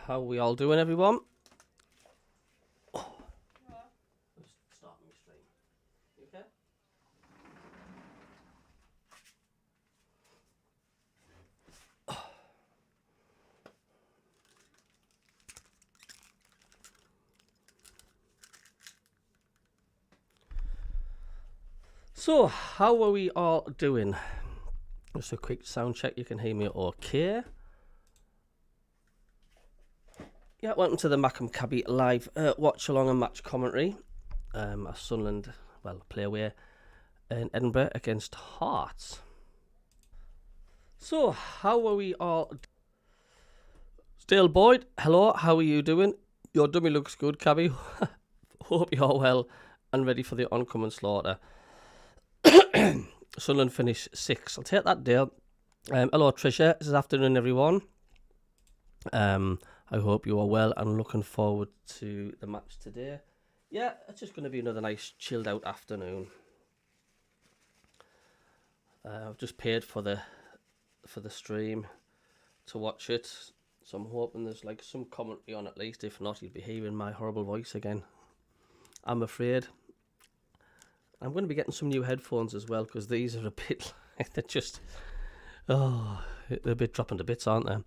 how we all doing, everyone? Just starting my stream. You okay? So, how are we all doing? Just a quick sound check. You can hear me okay. Yeah, welcome to the MACKEM CABBIE live watch along and match commentary. Sunderland, well, play away in Edinburgh against Hearts. So, how are we all? Still Boyd, hello, how are you doing? Your dummy looks good, CABBIE. Hope you're all well and ready for the oncoming slaughter. Sunderland finished 6th. I'll take that deal. Hello, Tricia. This afternoon, everyone. I hope you are well and looking forward to the match today. Yeah, it's just going to be another nice chilled out afternoon. I've just paid for the stream to watch it, so I'm hoping there's like some commentary on at least. If not, you'll be hearing my horrible voice again, I'm afraid. I'm going to be getting some new headphones as well, because these are a bit like they're just, oh, they're a bit dropping to bits, aren't they?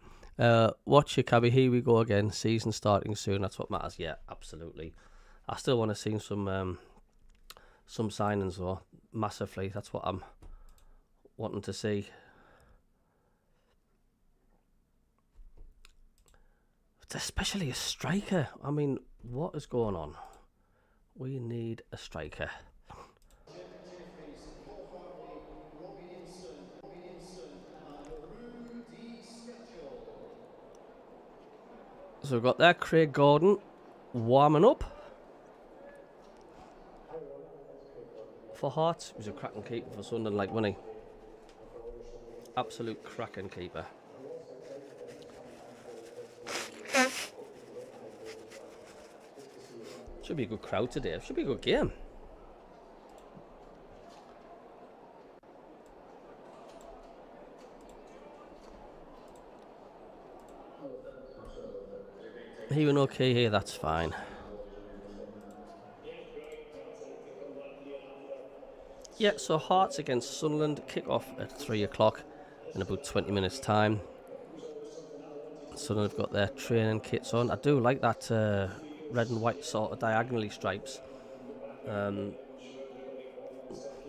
Watch your CABBIE, here we go again. Season starting soon, that's what matters. Yeah, absolutely. I still want to see some signings though, massively. That's what I'm wanting to see. Especially a striker. I mean, what is going on? We need a striker. So we've got there Craig Gordon warming up for Hearts. He was a cracking keeper for Sunderland, like, wasn't he? Absolute cracking keeper. Should be a good crowd today. Should be a good game. Hearing okay here, that's fine. Yeah, so Hearts against Sunderland, kick-off at 3 o'clock in about 20 minutes time. Sunderland have got their training kits on. I do like that red and white sort of diagonally stripes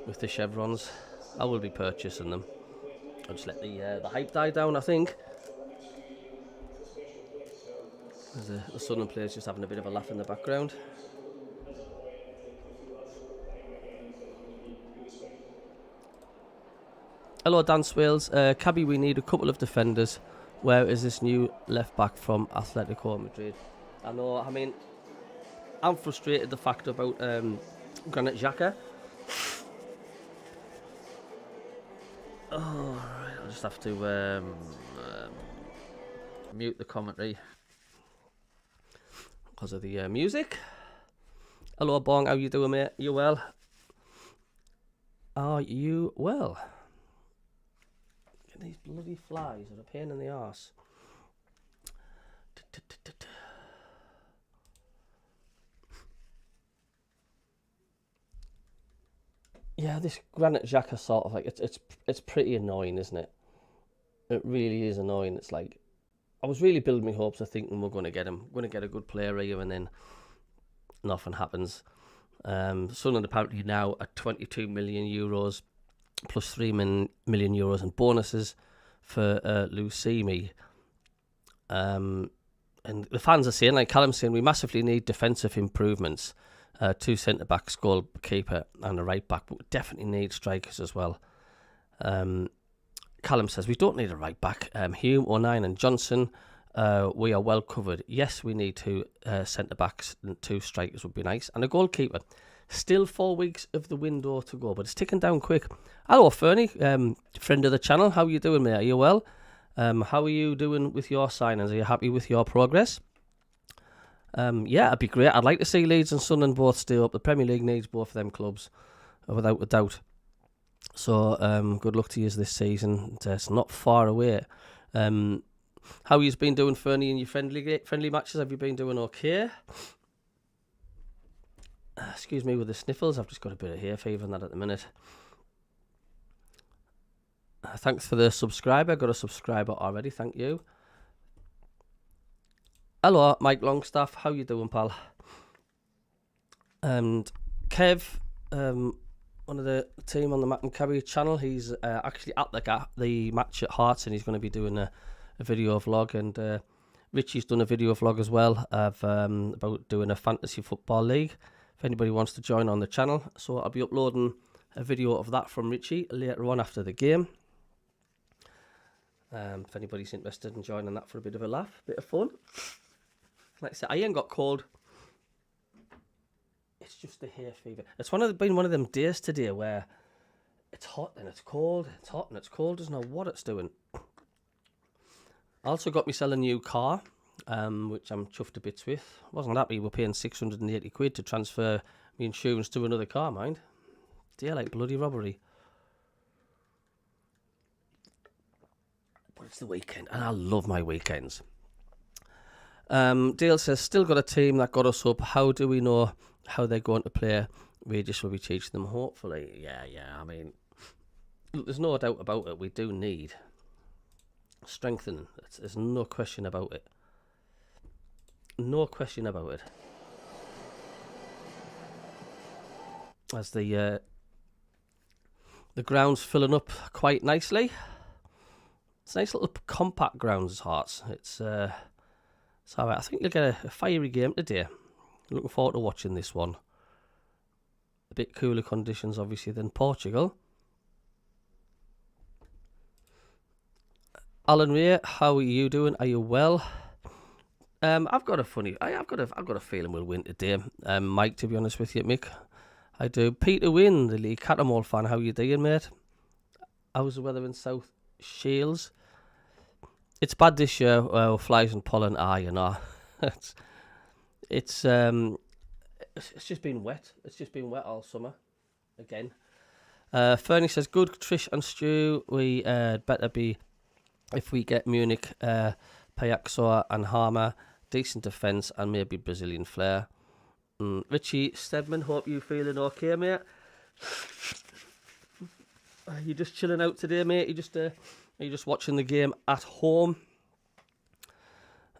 with the chevrons. I will be purchasing them. I'll just let the hype die down, I think. The Sunderland players just having a bit of a laugh in the background. Hello, Dan Swales. CABBIE, we need a couple of defenders. Where is this new left back from Atletico Madrid? I know, I mean, I'm frustrated the fact about Granit Xhaka. Oh, right, I'll just have to mute the commentary because of the music. Hello, Bong, how you doing, mate? You well? Are you well? These bloody flies are a pain in the arse. Yeah, this Granit Xhaka sort of like it's pretty annoying, isn't it? It really is annoying. It's like I was really building my hopes of thinking we're going to get him, we're going to get a good player here, and then nothing happens. Sunderland apparently now at 22 million euros. Plus 3 million euros in bonuses for Lucimi. And the fans are saying, like Callum's saying, we massively need defensive improvements. 2 centre-backs, goalkeeper and a right-back, but we definitely need strikers as well. Callum says, we don't need a right-back. Hume, O'Nien and Johnson, we are well covered. Yes, we need 2 centre-backs and 2 strikers would be nice. And a goalkeeper. Still 4 weeks of the window to go, but it's ticking down quick. Hello, Fernie, friend of the channel. How are you doing, mate? Are you well? How are you doing with your signings? Are you happy with your progress? Yeah, it'd be great. I'd like to see Leeds and Sunderland both stay up. The Premier League needs both of them clubs, without a doubt. So, good luck to you this season. It's not far away. How you've been doing, Fernie, in your friendly matches? Have you been doing okay? Excuse me with the sniffles. I've just got a bit of hay fever and that at the minute. Thanks for the subscriber. Got a subscriber already. Thank you. Hello, Mike Longstaff. How you doing, pal? And Kev, one of the team on the MACKEM CABBIE channel, he's actually at the match at Hearts, and he's going to be doing a video vlog. And Richie's done a video vlog as well of about doing a fantasy football league. If anybody wants to join on the channel, so I'll be uploading a video of that from Richie later on after the game. If anybody's interested in joining that for a bit of a laugh, bit of fun. Like I said, I ain't got cold. It's just the hay fever. It's been one of them days today where it's hot and it's cold. It's hot and it's cold. Doesn't know what it's doing. I also got myself a new car, which I'm chuffed to bits with. Wasn't happy we're paying 680 quid to transfer my insurance to another car, mind. Dear, like bloody robbery. But it's the weekend, and I love my weekends. Dale says, still got a team that got us up. How do we know how they're going to play? Regis will be teaching them, hopefully. Yeah, I mean, look, there's no doubt about it. We do need strengthening. There's no question about it. No question about it. As the ground's filling up quite nicely. It's nice little compact grounds, Hearts. It's alright. I think you'll get a fiery game today. Looking forward to watching this one. A bit cooler conditions, obviously, than Portugal. Alan Ray, how are you doing? Are you well? I've got a feeling we'll win today. Mike, to be honest with you, Mick, I do. Peter Wynn, the Lee Catamall fan, how you doing, mate? How's the weather in South Shields? It's bad this year. Flies and pollen. You know, it's just been wet. It's just been wet all summer. Again, Fernie says, "Good Trish and Stu. We better be if we get Munich, Payaxoa and Harmer, decent defence and maybe Brazilian flair." Richie Stedman, hope you feeling okay, mate. Are you just chilling out today, mate? Are you just watching the game at home?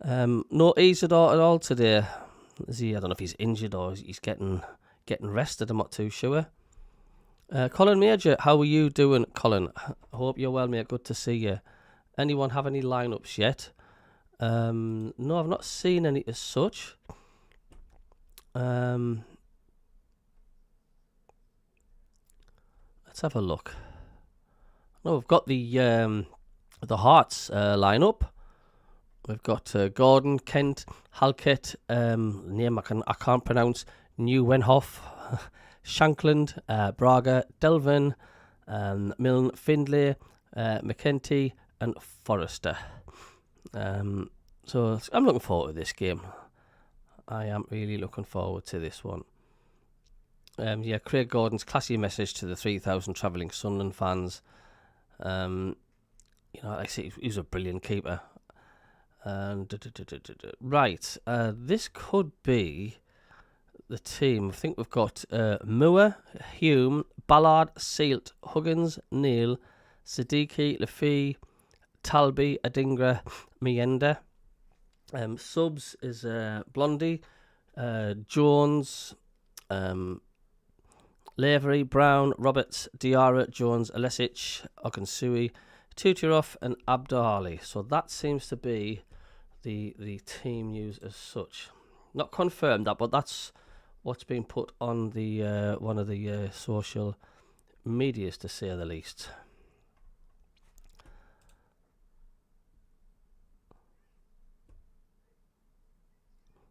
No Isidore at all today. Is he? I don't know if he's injured or he's getting rested. I'm not too sure. Colin Major, how are you doing, Colin? I hope you're well, mate. Good to see you. Anyone have any lineups yet? No, I've not seen any as such. Let's have a look. No, we've got the Hearts lineup. We've got Gordon, Kent, Halkett, name I can't pronounce, Nieuwenhof, Shankland, Braga, Delvin, Milne, Findlay, McKenty, and Forrester. So I'm looking forward to this game. I am really looking forward to this one. Yeah, Craig Gordon's classy message to the 3,000 travelling Sunderland fans. You know, like I say, he was a brilliant keeper. And right, this could be the team. I think we've got Moore, Hume, Ballard, Sealt, Huggins, Neal, Siddiqui, Lafee, Talby, Adingra, Mienda. Subs is Blondie, Jones, Lavery, Brown, Roberts, Diarra, Jones, Alesic, Okansui, Tuturov, and Abdali. So that seems to be the team news as such. Not confirmed that, but that's what's been put on the one of the social medias, to say the least.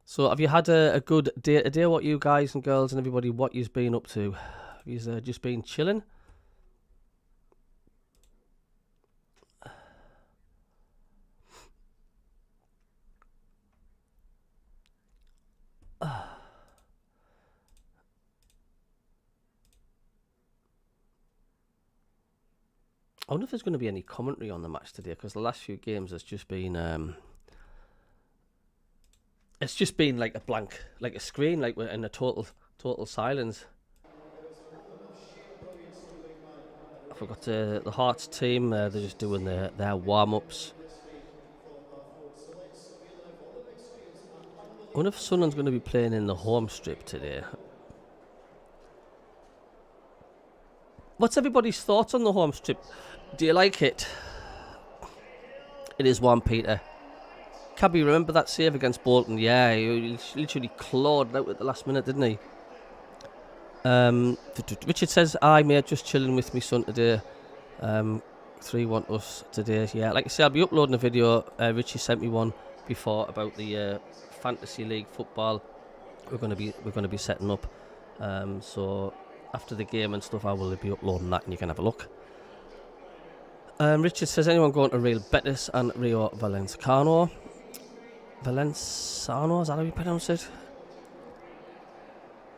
So have you had a good day today? What you guys and girls and everybody, what you've been up to? Have you just been chilling? I wonder if there's going to be any commentary on the match today, because the last few games has just been it's just been like a blank, like a screen, like we're in a total silence. I forgot the Hearts team. They're just doing their warm-ups. I wonder if Sunderland's going to be playing in the home strip today. What's everybody's thoughts on the home strip? Do you like it? It is one, Peter. CABBIE, remember that save against Bolton? Yeah, he literally clawed it out at the last minute, didn't he? Richard says, "Aye, mate, just chilling with me son today. 3-1 us today." Yeah, like I say, I'll be uploading a video. Richie sent me one before about the Fantasy League football. We're gonna be setting up. So after the game and stuff, I will be uploading that, and you can have a look. Richard says, "Anyone going to Real Betis and Rio Valenciano? Valenciano, is that how you pronounce it?"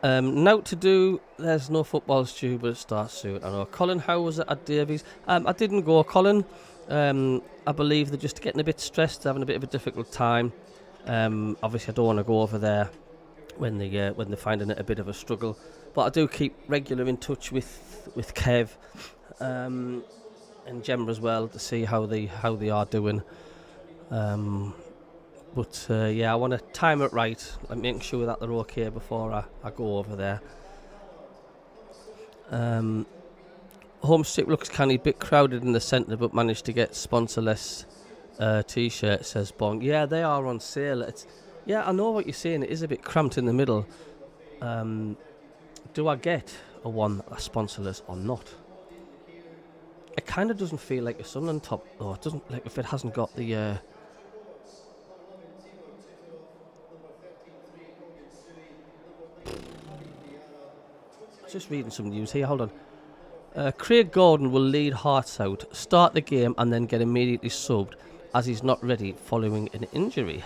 Now to do, there's no football, Stu, but it starts soon. I know. Colin, how was it at Davies? I didn't go, Colin. I believe they're just getting a bit stressed, having a bit of a difficult time. Obviously, I don't want to go over there when they're finding it a bit of a struggle. But I do keep regular in touch with Kev and Gemma as well to see how they are doing. But yeah, I want to time it right, like making sure that they're okay before I go over there. Home strip looks canny, bit crowded in the centre, but managed to get sponsorless t-shirt, says Bong. Yeah, they are on sale. Yeah, I know what you're saying. It is a bit cramped in the middle. Do I get a one that's sponsorless or not? It kind of doesn't feel like a Sunderland top, though. It doesn't, like, if it hasn't got the just reading some news here, hold on. Craig Gordon will lead Hearts out, start the game and then get immediately subbed as he's not ready following an injury.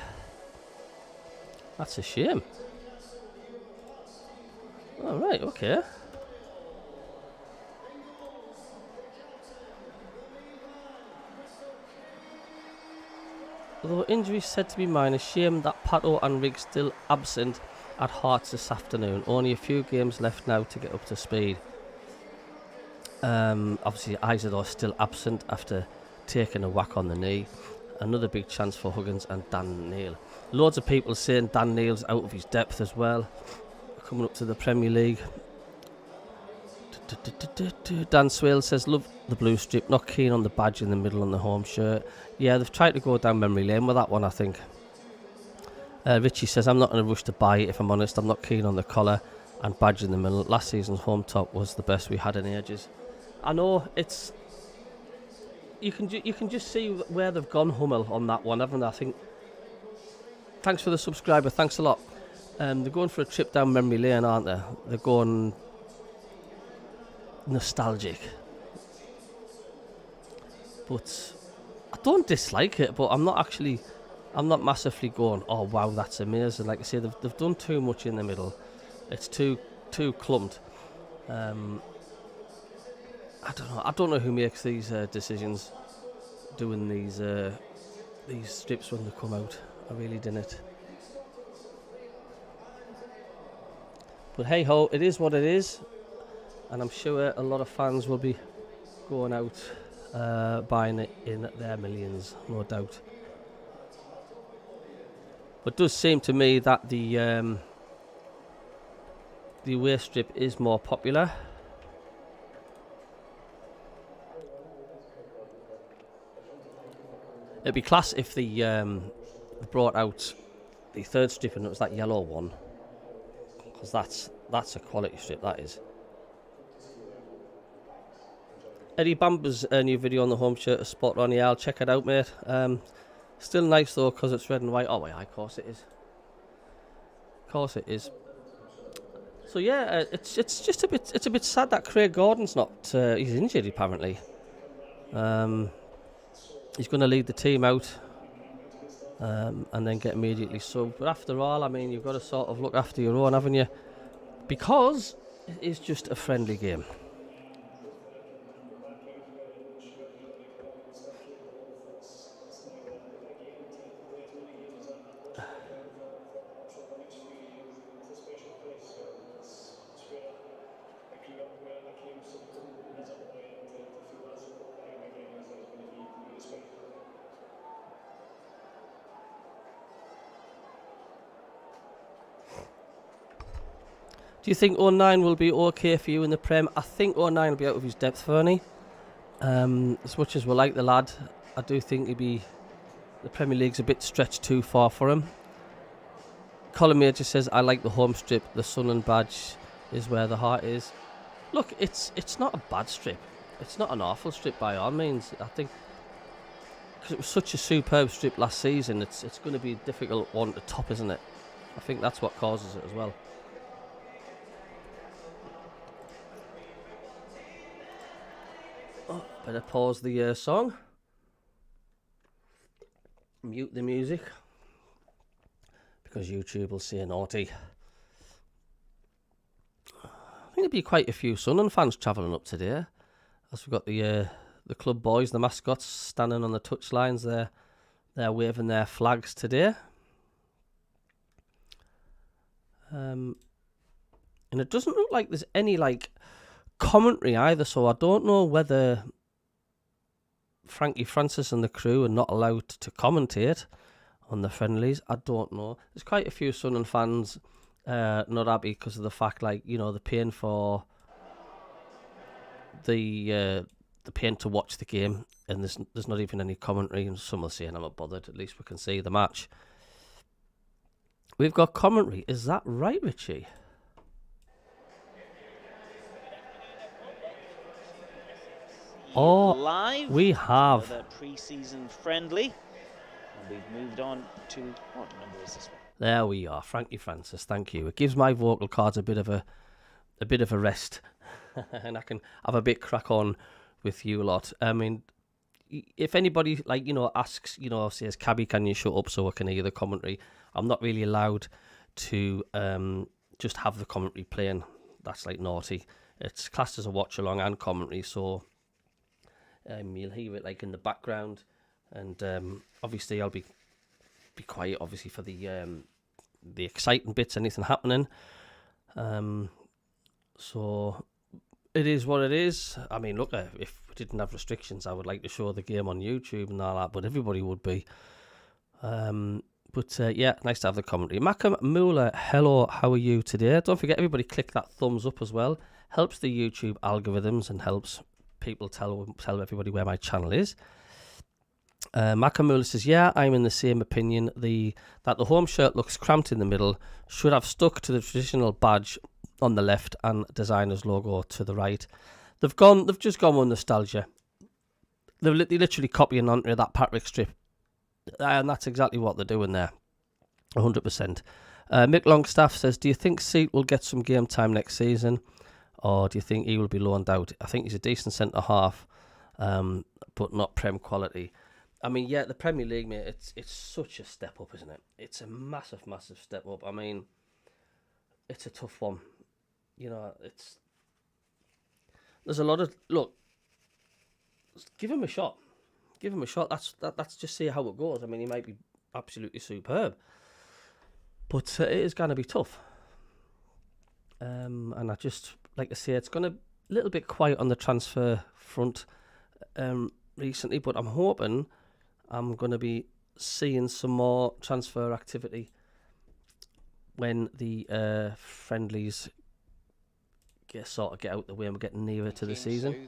That's a shame. Alright, okay. Although injury said to be minor, shame that Pato and Riggs still absent at Hearts this afternoon. Only a few games left now to get up to speed. Obviously Isidore still absent after taking a whack on the knee. Another big chance for Huggins and Dan Neil. Loads of people saying Dan Neil's out of his depth as well, coming up to the Premier League. Dan Swale says, "Love the blue strip, not keen on the badge in the middle on the home shirt." Yeah, they've tried to go down memory lane with that one, I think. Richie says, "I'm not in a rush to buy it, if I'm honest. I'm not keen on the collar and badge in the middle. Last season's home top was the best we had in ages." I know, it's... You can just see where they've gone, Hummel, on that one, haven't they? I think... Thanks for the subscriber, thanks a lot. They're going for a trip down memory lane, aren't they? They're going... nostalgic. But... I don't dislike it, but I'm not massively going, "Oh wow, that's amazing." Like I say, they've done too much in the middle. It's too clumped. I don't know who makes these decisions, doing these strips when they come out. I really didn't. But hey ho, it is what it is, and I'm sure a lot of fans will be going out buying it in their millions, no doubt. But it does seem to me that the away strip is more popular. It'd be class if they brought out the third strip and it was that yellow one, because that's a quality strip, that is. Eddie Bamber's new video on the home shirt is spot on. Yeah, I'll check it out, mate. Still nice though, because it's red and white. Oh yeah, of course it is. Of course it is. So yeah, it's just a bit sad that Craig Gordon's not. He's injured apparently. He's going to lead the team out and then get immediately subbed. But after all, I mean, you've got to sort of look after your own, haven't you? Because it is just a friendly game. Do you think 09 will be okay for you in the Prem? I think 09 will be out of his depth, Fernie. As much as we like the lad, I do think the Premier League's a bit stretched too far for him. Colin Major says, I like the home strip. The Sunderland badge is where the heart is. Look, it's not a bad strip. It's not an awful strip by all means. I think because it was such a superb strip last season, it's going to be a difficult one to top, isn't it? I think that's what causes it as well. Oh, better pause the song. Mute the music. Because YouTube will say naughty. I think there'll be quite a few Sunderland fans travelling up today. As we've got the club boys, the mascots, standing on the touchlines there. They're waving their flags today. And it doesn't look like there's any commentary either, so I don't know whether Frankie Francis and the crew are not allowed to commentate on the friendlies. I don't know. There's quite a few Sunderland fans not happy because of the fact, they're paying for the paying to watch the game, and there's not even any commentary. And some are saying I'm not bothered. At least we can see the match. We've got commentary. Is that right, Richie? Live. We have the pre-season friendly. And we've moved on to what number is this one? There we are, Frankie Francis. Thank you. It gives my vocal cords a bit of a rest, and I can have a bit crack on with you lot. I mean, if anybody asks, says, "Cabby, can you shut up so I can hear the commentary?" I'm not really allowed to just have the commentary playing. That's naughty. It's classed as a watch along and commentary, so you'll hear it in the background, and obviously I'll be quiet, obviously, for the exciting bits, anything happening. So it is what it is. I mean, look, if we didn't have restrictions, I would like to show the game on YouTube and all that, but everybody would be. But yeah, nice to have the commentary. MACKEM Muller, hello, how are you today? Don't forget, everybody click that thumbs up as well. Helps the YouTube algorithms and helps people tell everybody where my channel is. MACKEM Muller says, yeah, I'm in the same opinion. That the home shirt looks cramped in the middle. Should have stuck to the traditional badge on the left and designer's logo to the right. They've just gone with nostalgia. They're literally copying onto that Patrick strip. And that's exactly what they're doing there. 100%. Mick Longstaff says, do you think Seat will get some game time next season? Or do you think he will be loaned out? I think he's a decent centre-half, but not Prem quality. I mean, yeah, the Premier League, mate, it's such a step up, isn't it? It's a massive, massive step up. I mean, it's a tough one. There's a lot of... Look, give him a shot. Give him a shot. That's just see how it goes. I mean, he might be absolutely superb, but it is going to be tough. And I just like to say it's gone a little bit quiet on the transfer front recently, but I'm hoping I'm going to be seeing some more transfer activity when the friendlies get out the way and we're getting nearer to the season.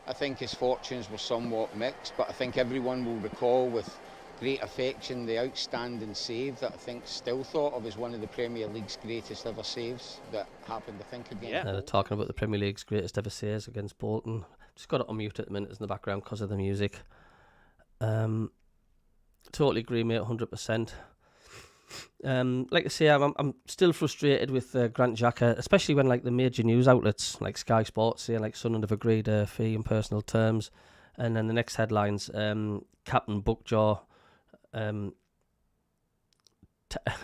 I think his fortunes were somewhat mixed, but I think everyone will recall with great affection the outstanding save that I think still thought of as one of the Premier League's greatest ever saves that happened, I think, again. Yeah, they're talking about the Premier League's greatest ever saves against Bolton. Just got it on mute at the minute in the background because of the music. Totally agree, mate, 100%. Like I say, I'm still frustrated with Grant Xhaka, especially when the major news outlets like Sky Sports say Sunderland have agreed a fee in personal terms, and then the next headlines, Captain Bookjaw,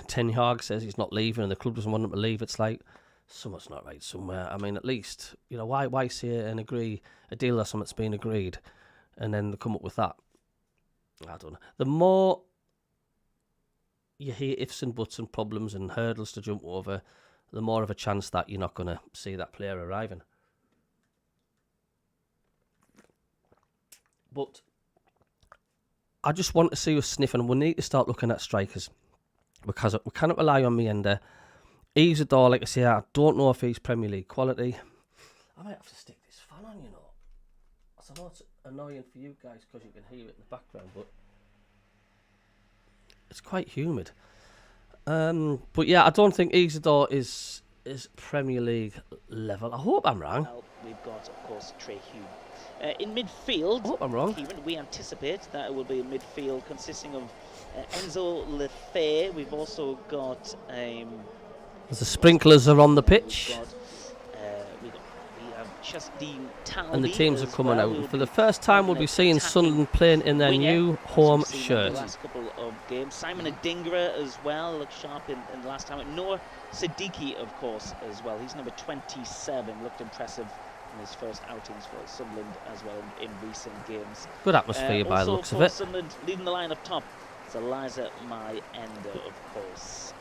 Ten Hag says he's not leaving and the club doesn't want him to leave. It's something's not right somewhere. I mean, at least why say and agree a deal or something that's been agreed, and then they come up with that. I don't know. The more you hear ifs and buts and problems and hurdles to jump over, the more of a chance that you're not going to see that player arriving. But I just want to see us sniffing. We need to start looking at strikers because we cannot rely on Mienda. Isidore, like I say, I don't know if he's Premier League quality. I might have to stick this fan on, you know. I know it's annoying for you guys because you can hear it in the background, but it's quite humid. But yeah, I don't think Isidore is Premier League level. I hope I'm wrong. Well, we've got, of course, Trey Hume. In midfield, I hope I'm wrong. Kieran, we anticipate that it will be a midfield consisting of Enzo Lefebvre. We've also got... As the sprinklers are on the pitch. We have Justine Talby. And the teams are coming well. out. We'll For the first time, we'll be seeing Sunderland playing in their new home shirt. The last couple of games. Simon Adingra as well looked sharp in the last time. Noah Siddiqui, of course, as well. He's number 27. Looked impressive in his first outings for Sunderland as well in recent games. Good atmosphere by the looks of it. Sunderland leading the line up top. It's Eliza Mayenda, of course.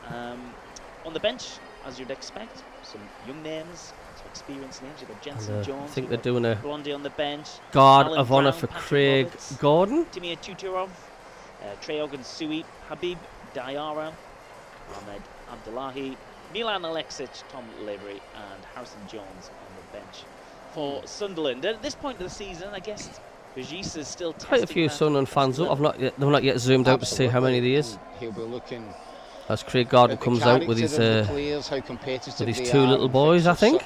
On the bench, as you'd expect, some young names, some experienced names. You've got Jensen Jones. I think they're doing a Blondie on the bench. guard Alan of honour Brown, for Patrick Craig Roberts, Gordon. Timia Tuturov, Treogan Sui, Habib Diarra, Ahmed Abdullahi, Milan Alexic, Tom Lavery, and Harrison Jones on the bench for Sunderland. At this point of the season, I guess Regis is still testing. Quite a few Sunderland fans up. They've not yet zoomed out to see how many there is. He'll be looking As Craig Gordon comes out with his two little boys, I think.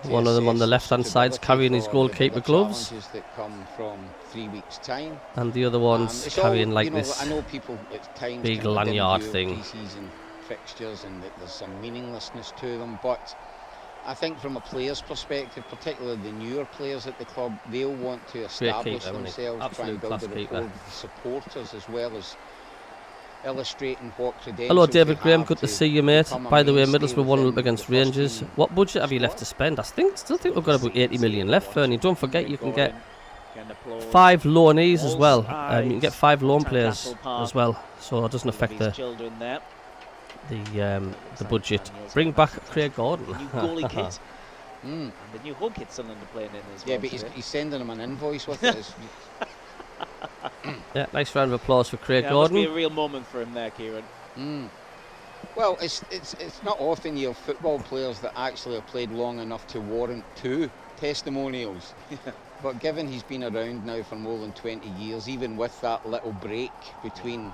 One of them on the left-hand side is carrying his goalkeeper gloves. That come from 3 weeks' time. And the other one's carrying like this I know people at times big kind of lanyard didn't do thing. Pre-season fixtures and that there's some meaninglessness to them, but I think from a player's perspective, particularly the newer players at the club, they'll want to establish themselves, try and build a rapport with the supporters as well as illustrating what credentials. Hello David Graham, good to see you mate. By the way, Middlesbrough 1 up against Rangers. What budget have you left to spend? I still think we've got about 80 million left, Fernie. Don't forget you can get 5 loanees as well. You can get 5 loan players as well, so it doesn't affect the budget. Bring back Craig Gordon. New goalie kit. And the new home kit Sunderland are playing in as well. Yeah, but he's sending him an invoice with it. Yeah, nice round of applause for Craig Gordon. Must be a real moment for him there, Kieran. Well, it's not often you have football players that actually have played long enough to warrant 2 testimonials. But given he's been around now for more than 20 years, even with that little break between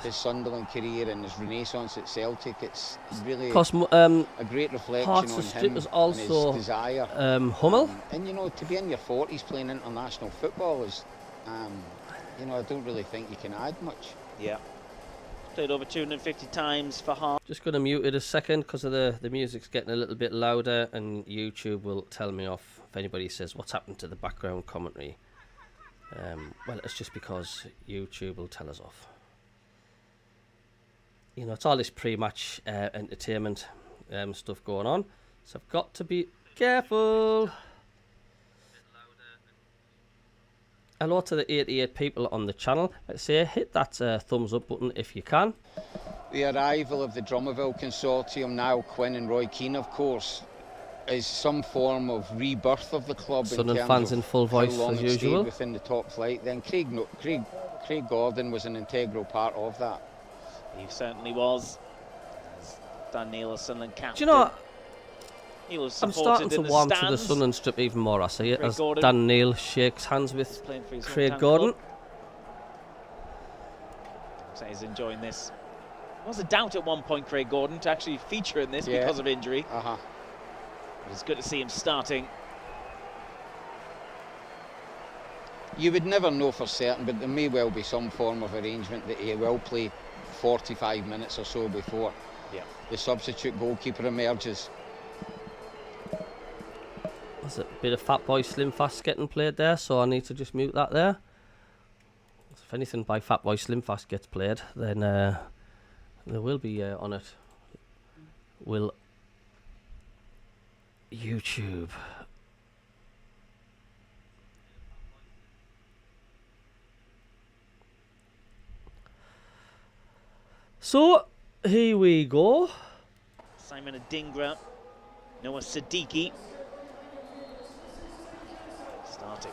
his Sunderland career and his renaissance at Celtic, it's really a great reflection on him and his desire. Hummel. And you know, to be in your 40s playing international football is, you know, I don't really think you can add much. Yeah. Played over 250 times for Hart. Just going to mute it a second because of the music's getting a little bit louder and YouTube will tell me off if anybody says what's happened to the background commentary. Well, it's just because YouTube will tell us off. You know, it's all this pre-match entertainment stuff going on, so I've got to be careful. Hello to the 88 people on the channel. Let's say hit that thumbs up button if you can. The arrival of the Drummondville Consortium, Niall Quinn and Roy Keane, of course, is some form of rebirth of the club. Sunderland fans in full voice as usual. Within the top flight. Then Craig Gordon was an integral part of that. He certainly was. Dan Neil, Sunderland captain. Do you know, he was I'm starting to warm stands. to the Sunderland strip even more, I see it, Craig as Gordon. Dan Neil shakes hands with Craig Gordon. So he's enjoying this. There was a doubt at one point, Craig Gordon, to actually feature in this because of injury. It's good to see him starting. You would never know for certain, but there may well be some form of arrangement that he will play 45 minutes or so before the substitute goalkeeper emerges. There's a bit of Fat Boy Slim Fast getting played there, so I need to just mute that there. If anything by Fat Boy Slim Fast gets played, then there will be on it. Will YouTube. So here we go. Simon Adingra, Noah Siddiqui starting.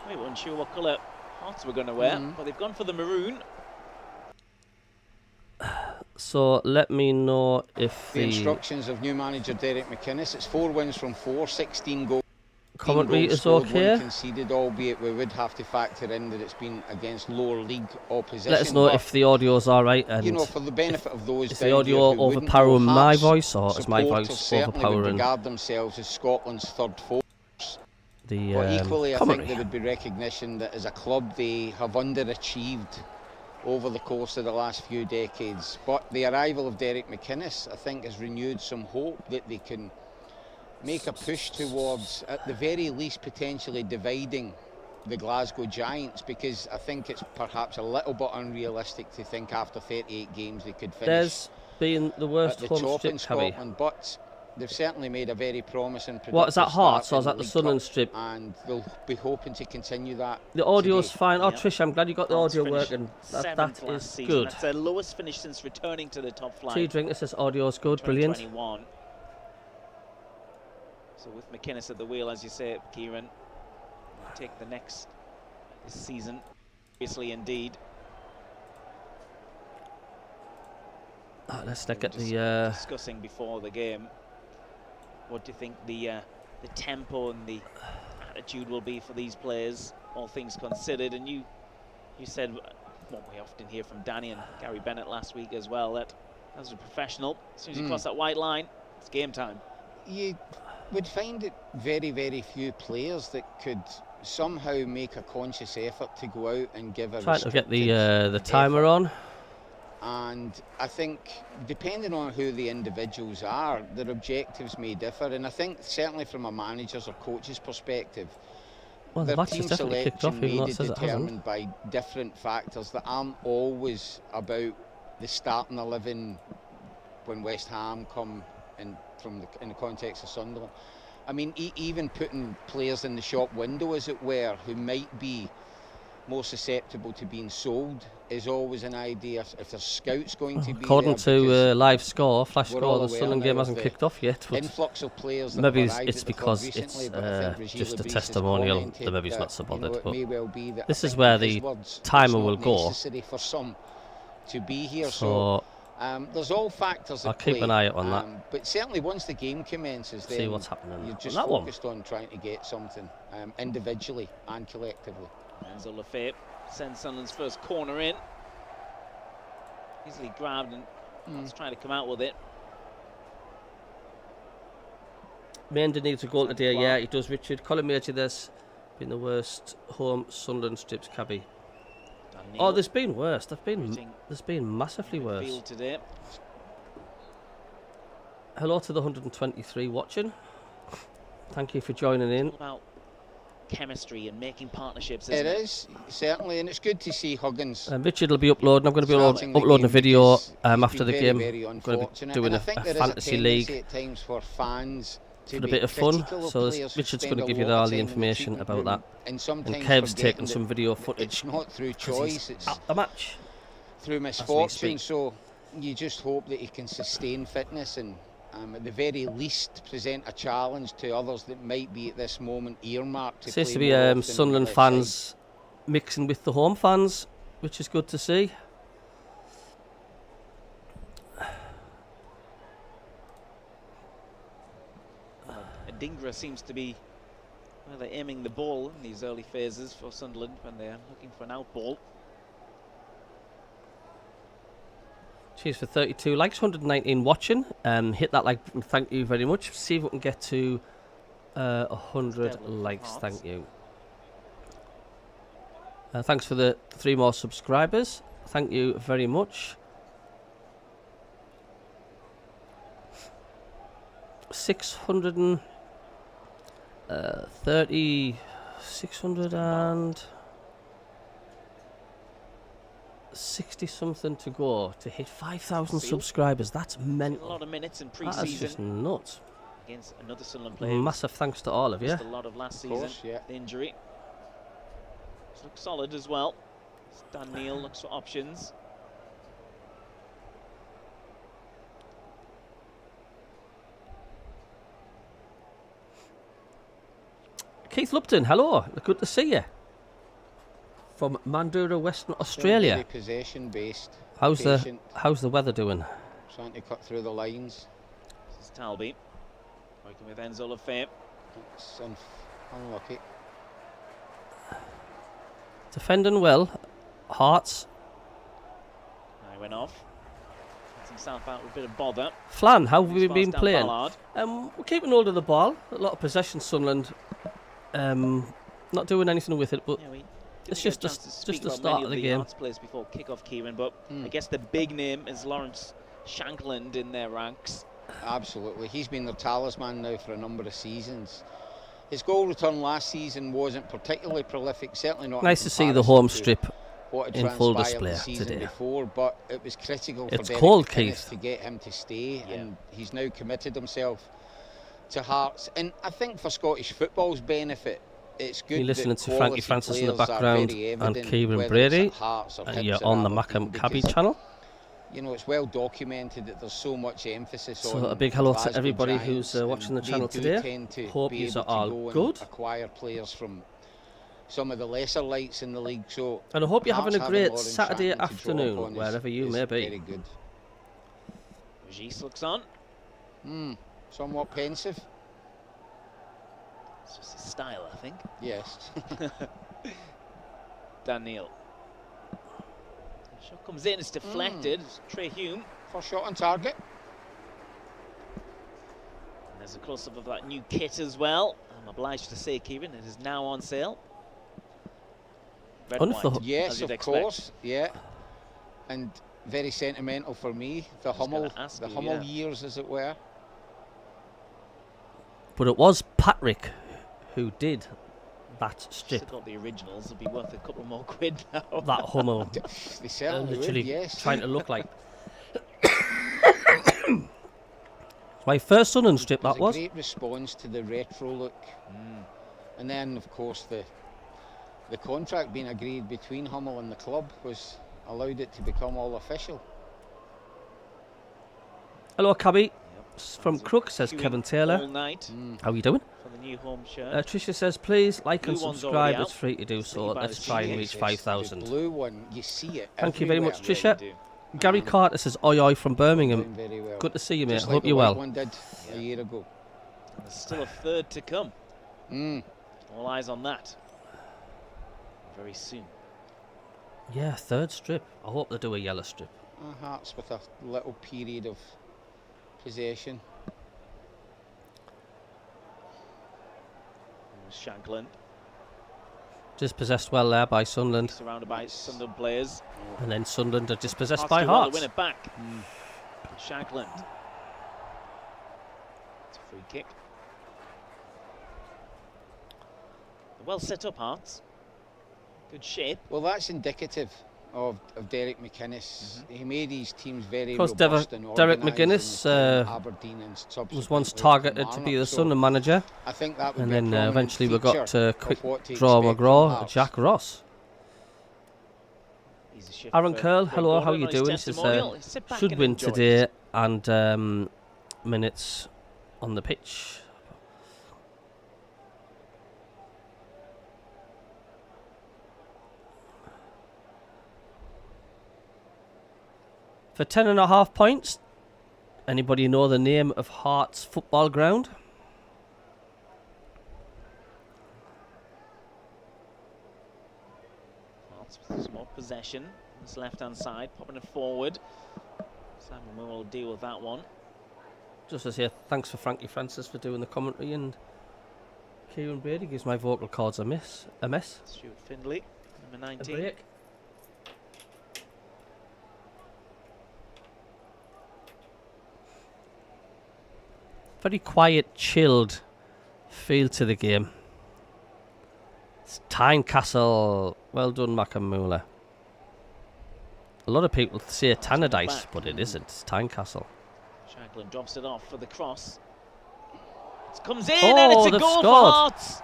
We weren't sure what colour Hearts were going to wear, but they've gone for the maroon. So let me know if The instructions of new manager Derek McInnes. It's 4 wins from 4, 16 goals. commentary is scored, okay. 1 conceded, albeit we would have to factor in that it's been against lower league opposition. Let us know but, if the audio's alright and you know, for the benefit of those is down the audio here who wouldn't know, overpowering my Hearts voice or is my supporters voice certainly would overpowering regard themselves as Scotland's third force. the But equally, I commentary? think there would be recognition that as a club they have underachieved over the course of the last few decades. But the arrival of Derek McInnes, I think, has renewed some hope that they can make a push towards, at the very least, potentially dividing the Glasgow Giants, because I think it's perhaps a little bit unrealistic to think after 38 games they could finish There's been the worst at the home top in strip, Cabby. Scotland, but they've certainly made a very promising productive What is that, Hearts start or is in that the League Sunderland Cup, strip? and they'll be hoping to continue that. The audio's today. fine. Oh, Yeah. Trish, I'm glad you got the Hearts audio finished working. That seventh last is season. good. That's their lowest finish since returning to the top flight. Tea Drink, this says audio's good. Brilliant. 2021. So with McInnes at the wheel, as you say, Kieran, will take the next this season, obviously indeed. Let's We look at were just the discussing before the game. What do you think the tempo and the attitude will be for these players, all things considered? And you said what we often hear from Danny and Gary Bennett last week as well, that as a professional, as soon as you cross that white line, it's game time. You would find it very, very few players that could somehow make a conscious effort to go out and give a trying to get restricted the timer effort. on. And I think, depending on who the individuals are, their objectives may differ. And I think certainly from a manager's or coach's perspective, Well, the their match team has definitely kicked off, selection even though may it be says it hasn't. determined by different factors that aren't always about the starting 11 when West Ham come in in the context of Sunderland. I mean, even putting players in the shop window, as it were, who might be more susceptible to being sold is always an idea. If there's scouts going to be According there, to because live score, flash we're score, all the aware Sunderland now game of hasn't the kicked off yet. But influx of players that maybe have arrived it's at the club because recently, it's but I think Regis just a Lebris has testimonial. commented The maybe it's that, not so you know, bothered. it But may well be that this I is think where in his the words, timer it's will not go. necessary for some to be here. So There's all factors I'll at keep play, an eye out on that. But certainly once the game commences, See then what's happening you're on just that one. focused on trying to get something individually and collectively. Enzo Lefebvre sends Sunderland's first corner in. Easily grabbed and He's trying to come out with it. Mender needs a goal today, yeah, he does, Richard. Colin Major, there's been the worst home Sunderland strips, Cabby. Oh, there's been worse. There's been massively worse. Field today. Hello to the 123 watching. Thank you for joining in. It's all about chemistry and making partnerships, It isn't it? is, certainly, and it's good to see Huggins. Richard will be uploading. I'm going to be starting the uploading a game video because he's after been the very, game. very I'm going to be unfortunate. doing And I a think there is fantasy tendency league at times for fans to for a be bit of fun. critical of So players who Richard's spend going to a give you lot all of the time in the information treatment about room, that. and sometimes And Kev's forgetting taking some video that footage. it's not through 'cause he's choice, it's at the match. through we misfortune. speak. So you just hope that he can sustain fitness and at the very least present a challenge to others that might be at this moment earmarked to Seems play to be more often on the Sunderland left side. fans mixing with the home fans, which is good to see. Adingra seems to be they're aiming the ball in these early phases for Sunderland when they're looking for an out ball. Cheers for 32 likes, 119 watching. Hit that like button, thank you very much. See if we can get to 100 Devil likes, Hearts. thank you. Thanks for the 3 more subscribers. Thank you very much. 630, 660 something to go to hit 5,000 Seal. subscribers. That's A mental. lot of minutes in That is just pre-season nuts. against another Sunderland player. Massive thanks to all of you. Missed a lot of last season. course, yeah. The injury. Looks solid as well. Stan Neil looks for options. Keith Lupton, hello. Good to see you. From Mandurah, Western Australia. Very possession based. How's patient. the weather doing? trying to cut through the lines. This is Talby working with Enzo Lefebvre. It's unlucky. Defending well. Hearts. He went off. Gets himself out with a bit of bother. Flan, how have we As been far as playing? Ballard. We're keeping hold of the ball. A lot of possession, Sunderland. Not doing anything with it, but Yeah, we it's didn't just get a chance to just speak the about start many of the the game. Arts players before kick-off, Kieran, but I guess the big name is Lawrence Shankland in their ranks. Absolutely. He's been their talisman now for a number of seasons. His goal return last season wasn't particularly prolific, certainly not. Nice to see the home strip what had in full transpired the display season today. before, but it was critical It's for cold, Derek McInnes Keith. to get him to stay, Yeah. and he's now committed himself to Hearts. And I think for Scottish football's benefit, it's good. You're listening that to Frankie quality Francis in the players are background very and evident, Kieran whether Brady, it's at Hearts or and Hibs you're or on the Aberdeen, MACKEM CABBIE because, channel. you know, it's well documented that there's so much emphasis on. So a big hello to Glasgow everybody Giants, who's watching the and channel they do today. tend to Hope be yous able are to all go and good. acquire players from some of the lesser lights in the league. So And I hope you're having a Hearts great Lawrence Saturday Shankland to draw afternoon, upon wherever you is may be. Very good. Regis looks on. Somewhat pensive. It's just his style, I think. Yes. Daniel. Shot comes in, it's deflected. It's Trey Hume. First shot on target. And there's a close-up of that new kit as well. I'm obliged to say, Kieran, it is now on sale. Red and Wonderful. white, Yes, as you'd of expect. course. Yeah. And very sentimental for me. The was gonna Hummel, ask the you, Hummel yeah. years, as it were. But it was Patrick who did that Still strip, got the originals. It'll be worth a couple more quid now. that Hummel. They certainly would, Literally yes. trying to look like. My first Sunderland strip It was that was. a great response to the retro look. And then, of course, the contract being agreed between Hummel and the club was allowed it to become all official. Hello, Cabby. Yep. From Fans are Crook, says queuing Kevin Taylor. all night How are you doing? for the new home shirt. Tricia says, please like and Blue one's subscribe. already It's out. free to do It's so. free by Let's the try and sheet. reach The 5,000. blue one, you see it. Thank you very much, everywhere. Tricia. Really do. Gary Carter says, oi oi from Birmingham. Doing very well. Good to see you, mate. Just Hope like the you're white well. one did a year ago. And there's still a third to come. All eyes on that. Very soon. Yeah, third strip. I hope they do a yellow strip. Hearts with a little period of possession. Shankland, Dispossessed well there by Sunderland. surrounded by Sunderland players. And then Sunderland are dispossessed Hearts by do well to Hearts. win it back. Shankland. It's a free kick. They're well set up, Hearts. Good shape. Well, that's indicative of Derek McInnes. He made his teams very Of course, robust and Derek organised McGuinness in Aberdeen and was once subsequently targeted to be Kilmarnock, the so Sunderland manager. I think that would And be a then prominent eventually we got feature Quick of what to Draw expect from McGraw, Hearts. Jack Ross. Easy shift Aaron for Curl, Greg hello, how Gordon you on his doing? Says, testimonial. Sit back should and win enjoy it. today and minutes on the pitch. For 10.5 points, anybody know the name of Hearts football ground? Hearts with some more possession. This left-hand side, popping it forward. Simon will deal with that one. Just to say thanks for Frankie Francis for doing the commentary, and Kieran Brady gives my vocal cords a mess. Stuart Findlay, number A 19. break. Very quiet, chilled feel to the game. It's Tynecastle. Well done, Macamula. A lot of people say Tannadice, but it isn't. It's Tynecastle. Shankland drops it off for the cross. It comes in Oh, and it's a they've goal scored. for Hearts.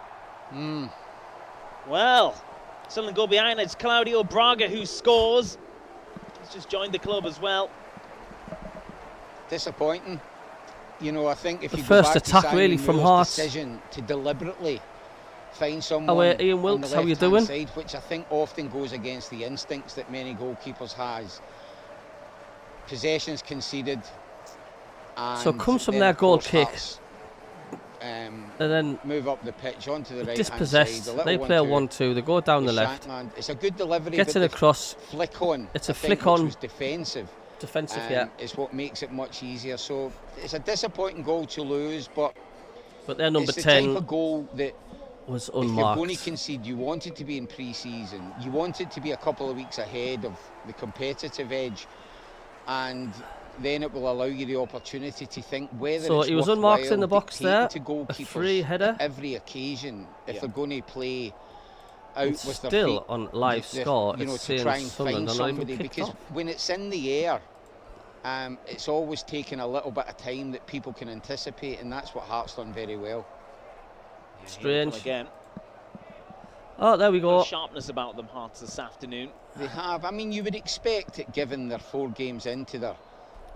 Well, Sunderland go behind. It's Claudio Braga who scores. He's just joined the club as well. Disappointing. You know, I think if The you first go back attack to Simon really from Moore's Hearts. decision to deliberately find someone Ian on Wilkes, the how you left-hand doing? side, which I think often goes against the instincts that many goalkeepers has. possessions conceded. And So it comes from then, their of goal course, kick. Hearts, and then move up the pitch onto the right dispossessed. hand side. They play a 1-2. They go down the left. Shankland. It's a good delivery. Gets but it across. Flick on. It's I a think, flick on. which was defensive. Defensive, yeah. It's what makes it much easier. So it's a disappointing goal to lose, but their number it's the 10 type of goal that was if you're unmarked. going to concede, you want it to be in pre-season. You want it to be a couple of weeks ahead of the competitive edge, and then it will allow you the opportunity to think whether So it's he was unmarked in the worthwhile box there. dictating to A free goalkeepers header. every occasion if Yeah. they're going to play out It's with their still feet. on live score. You know, It's to saying try and Sunderland find are not even somebody, kicked because off. when it's in the air, it's always taking a little bit of time that people can anticipate, and that's what Hearts done very well. Yeah, Strange. Again. Oh, there we go. Sharpness about them, Hearts, this afternoon. They have. I mean, you would expect it given they're 4 games into their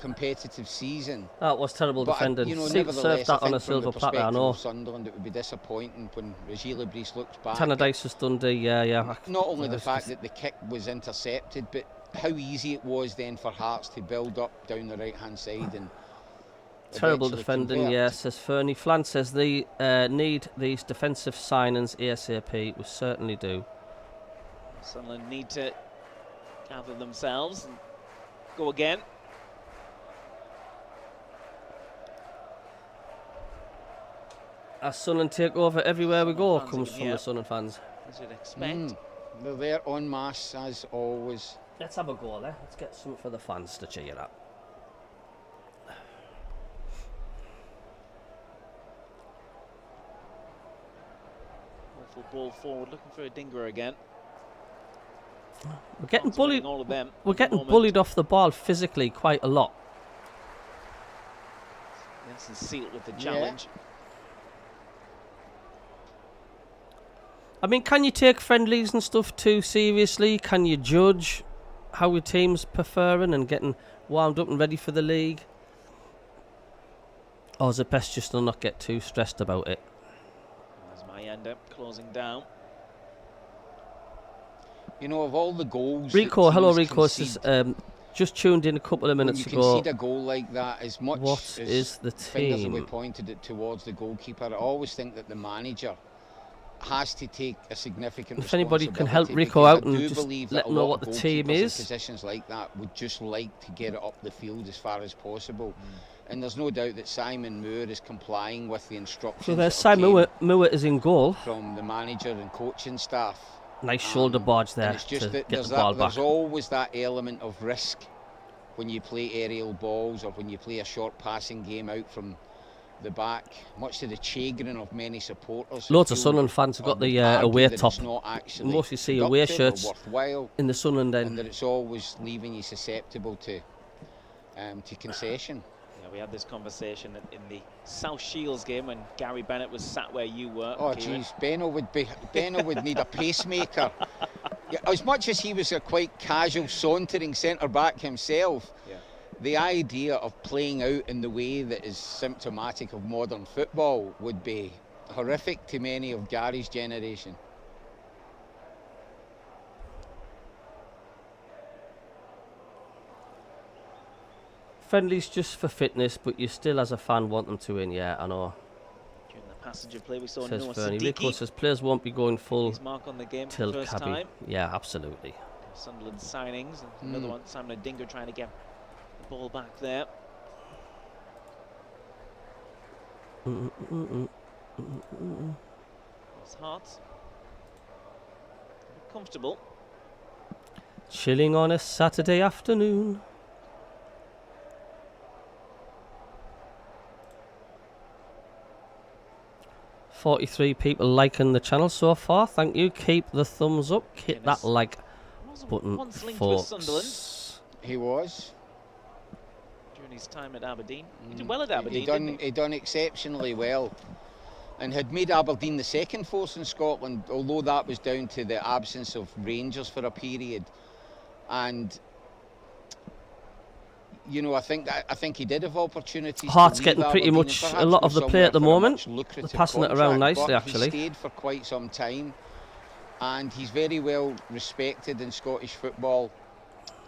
competitive season. That was terrible But defending. you know, Served nevertheless, that I on think a from silver the platter, I perspective know. of Sunderland, it would be disappointing when Reggie Lebris looks back. Tannadice was Dundee, yeah. Not only the fact that the kick was intercepted, but how easy it was then for Hearts to build up down the right-hand side and terrible eventually defending, convert. yeah, says Fernie. Flan says they need these defensive signings ASAP. We certainly do. Sunderland need to gather themselves and go again. As Sunderland take over everywhere we go, Fans comes in from here. the Sunderland fans. As you'd expect. They're there en masse as always. Let's have a go there. Let's get something for the fans to cheer up. Awful ball forward, looking for a dinger again. We're getting Hearts winning bullied. all of them We're at the getting moment. bullied off the ball physically quite a lot. Yes, and Sealed with the challenge. I mean, can you take friendlies and stuff too seriously? Can you judge how your team's preferring and getting wound up and ready for the league? Or is it best just to not get too stressed about it? As Mayenda closing down. You know, of all the goals. Rico, that hello teams Rico, says, concede, just tuned in a couple of when minutes you ago. concede a goal like that, as much What as is the fingers will be team? pointed it towards the goalkeeper, I always think that the manager has to take a significant If anybody can help responsibility, Rico because out I and do just believe let that them a know lot what of the team goalkeepers in is. positions like that would just like to get it up the field as far as possible. And there's no doubt that Simon Moore is complying with the instructions So there's that Simon came Moore is in goal. from the manager and coaching staff. Nice shoulder barge there And it's just to that get there's, the ball there's back. always that element of risk when you play aerial balls or when you play a short passing game out from the back, much to the chagrin of many supporters. who Loads of feel Sunderland fans have or got the would argue away that top. it's not actually Mostly see away productive or shirts worthwhile, in the Sunderland and end. that it's always leaving you susceptible to concession. Yeah, we had this conversation in the South Shields game when Gary Bennett was sat where you were. Oh, Kieran. jeez, Benno would need a pacemaker. Yeah, as much as he was a quite casual, sauntering centre back himself, Yeah. the idea of playing out in the way that is symptomatic of modern football would be horrific to many of Gary's generation. Friendlies just for fitness, but you still, as a fan, want them to win. Yeah, I know. During the passage of play, we saw Says Noah Fernie. Rico Siddiqui. says players won't be going full His mark on the game for till the first CABBIE. time. Yeah, absolutely. Sunderland signings. And another one, Simon Dinger trying to get the ball back there. It's Hearts. Comfortable. Chilling on a Saturday afternoon. "43 people liking the channel so far. Thank you. Keep the thumbs up. Hit that like Wasn't button, once linked with Sunderland folks. He was. during his time at Aberdeen. He did well at Aberdeen, He didn't he? done exceptionally well, and had made Aberdeen the second force in Scotland, although that was down to the absence of Rangers for a period. And you know, I think he did have opportunities. Hearts to leave getting pretty Aberdeen and much perhaps a lot go of the play at the somewhere for a moment. much lucrative They're passing it around contract, nicely, but actually. He stayed for quite some time, and he's very well respected in Scottish football.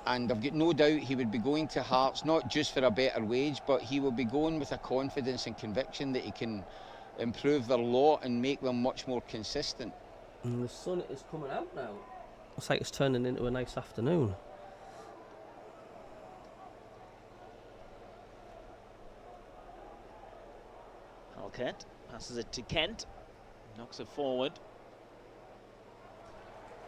and I've got no doubt he would be going to Hearts not just for a better wage, but he will be going with a confidence and conviction that he can improve their lot and make them much more consistent. And the sun is coming out now. Looks like it's turning into a nice afternoon. Halkett passes it to Kent, knocks it forward.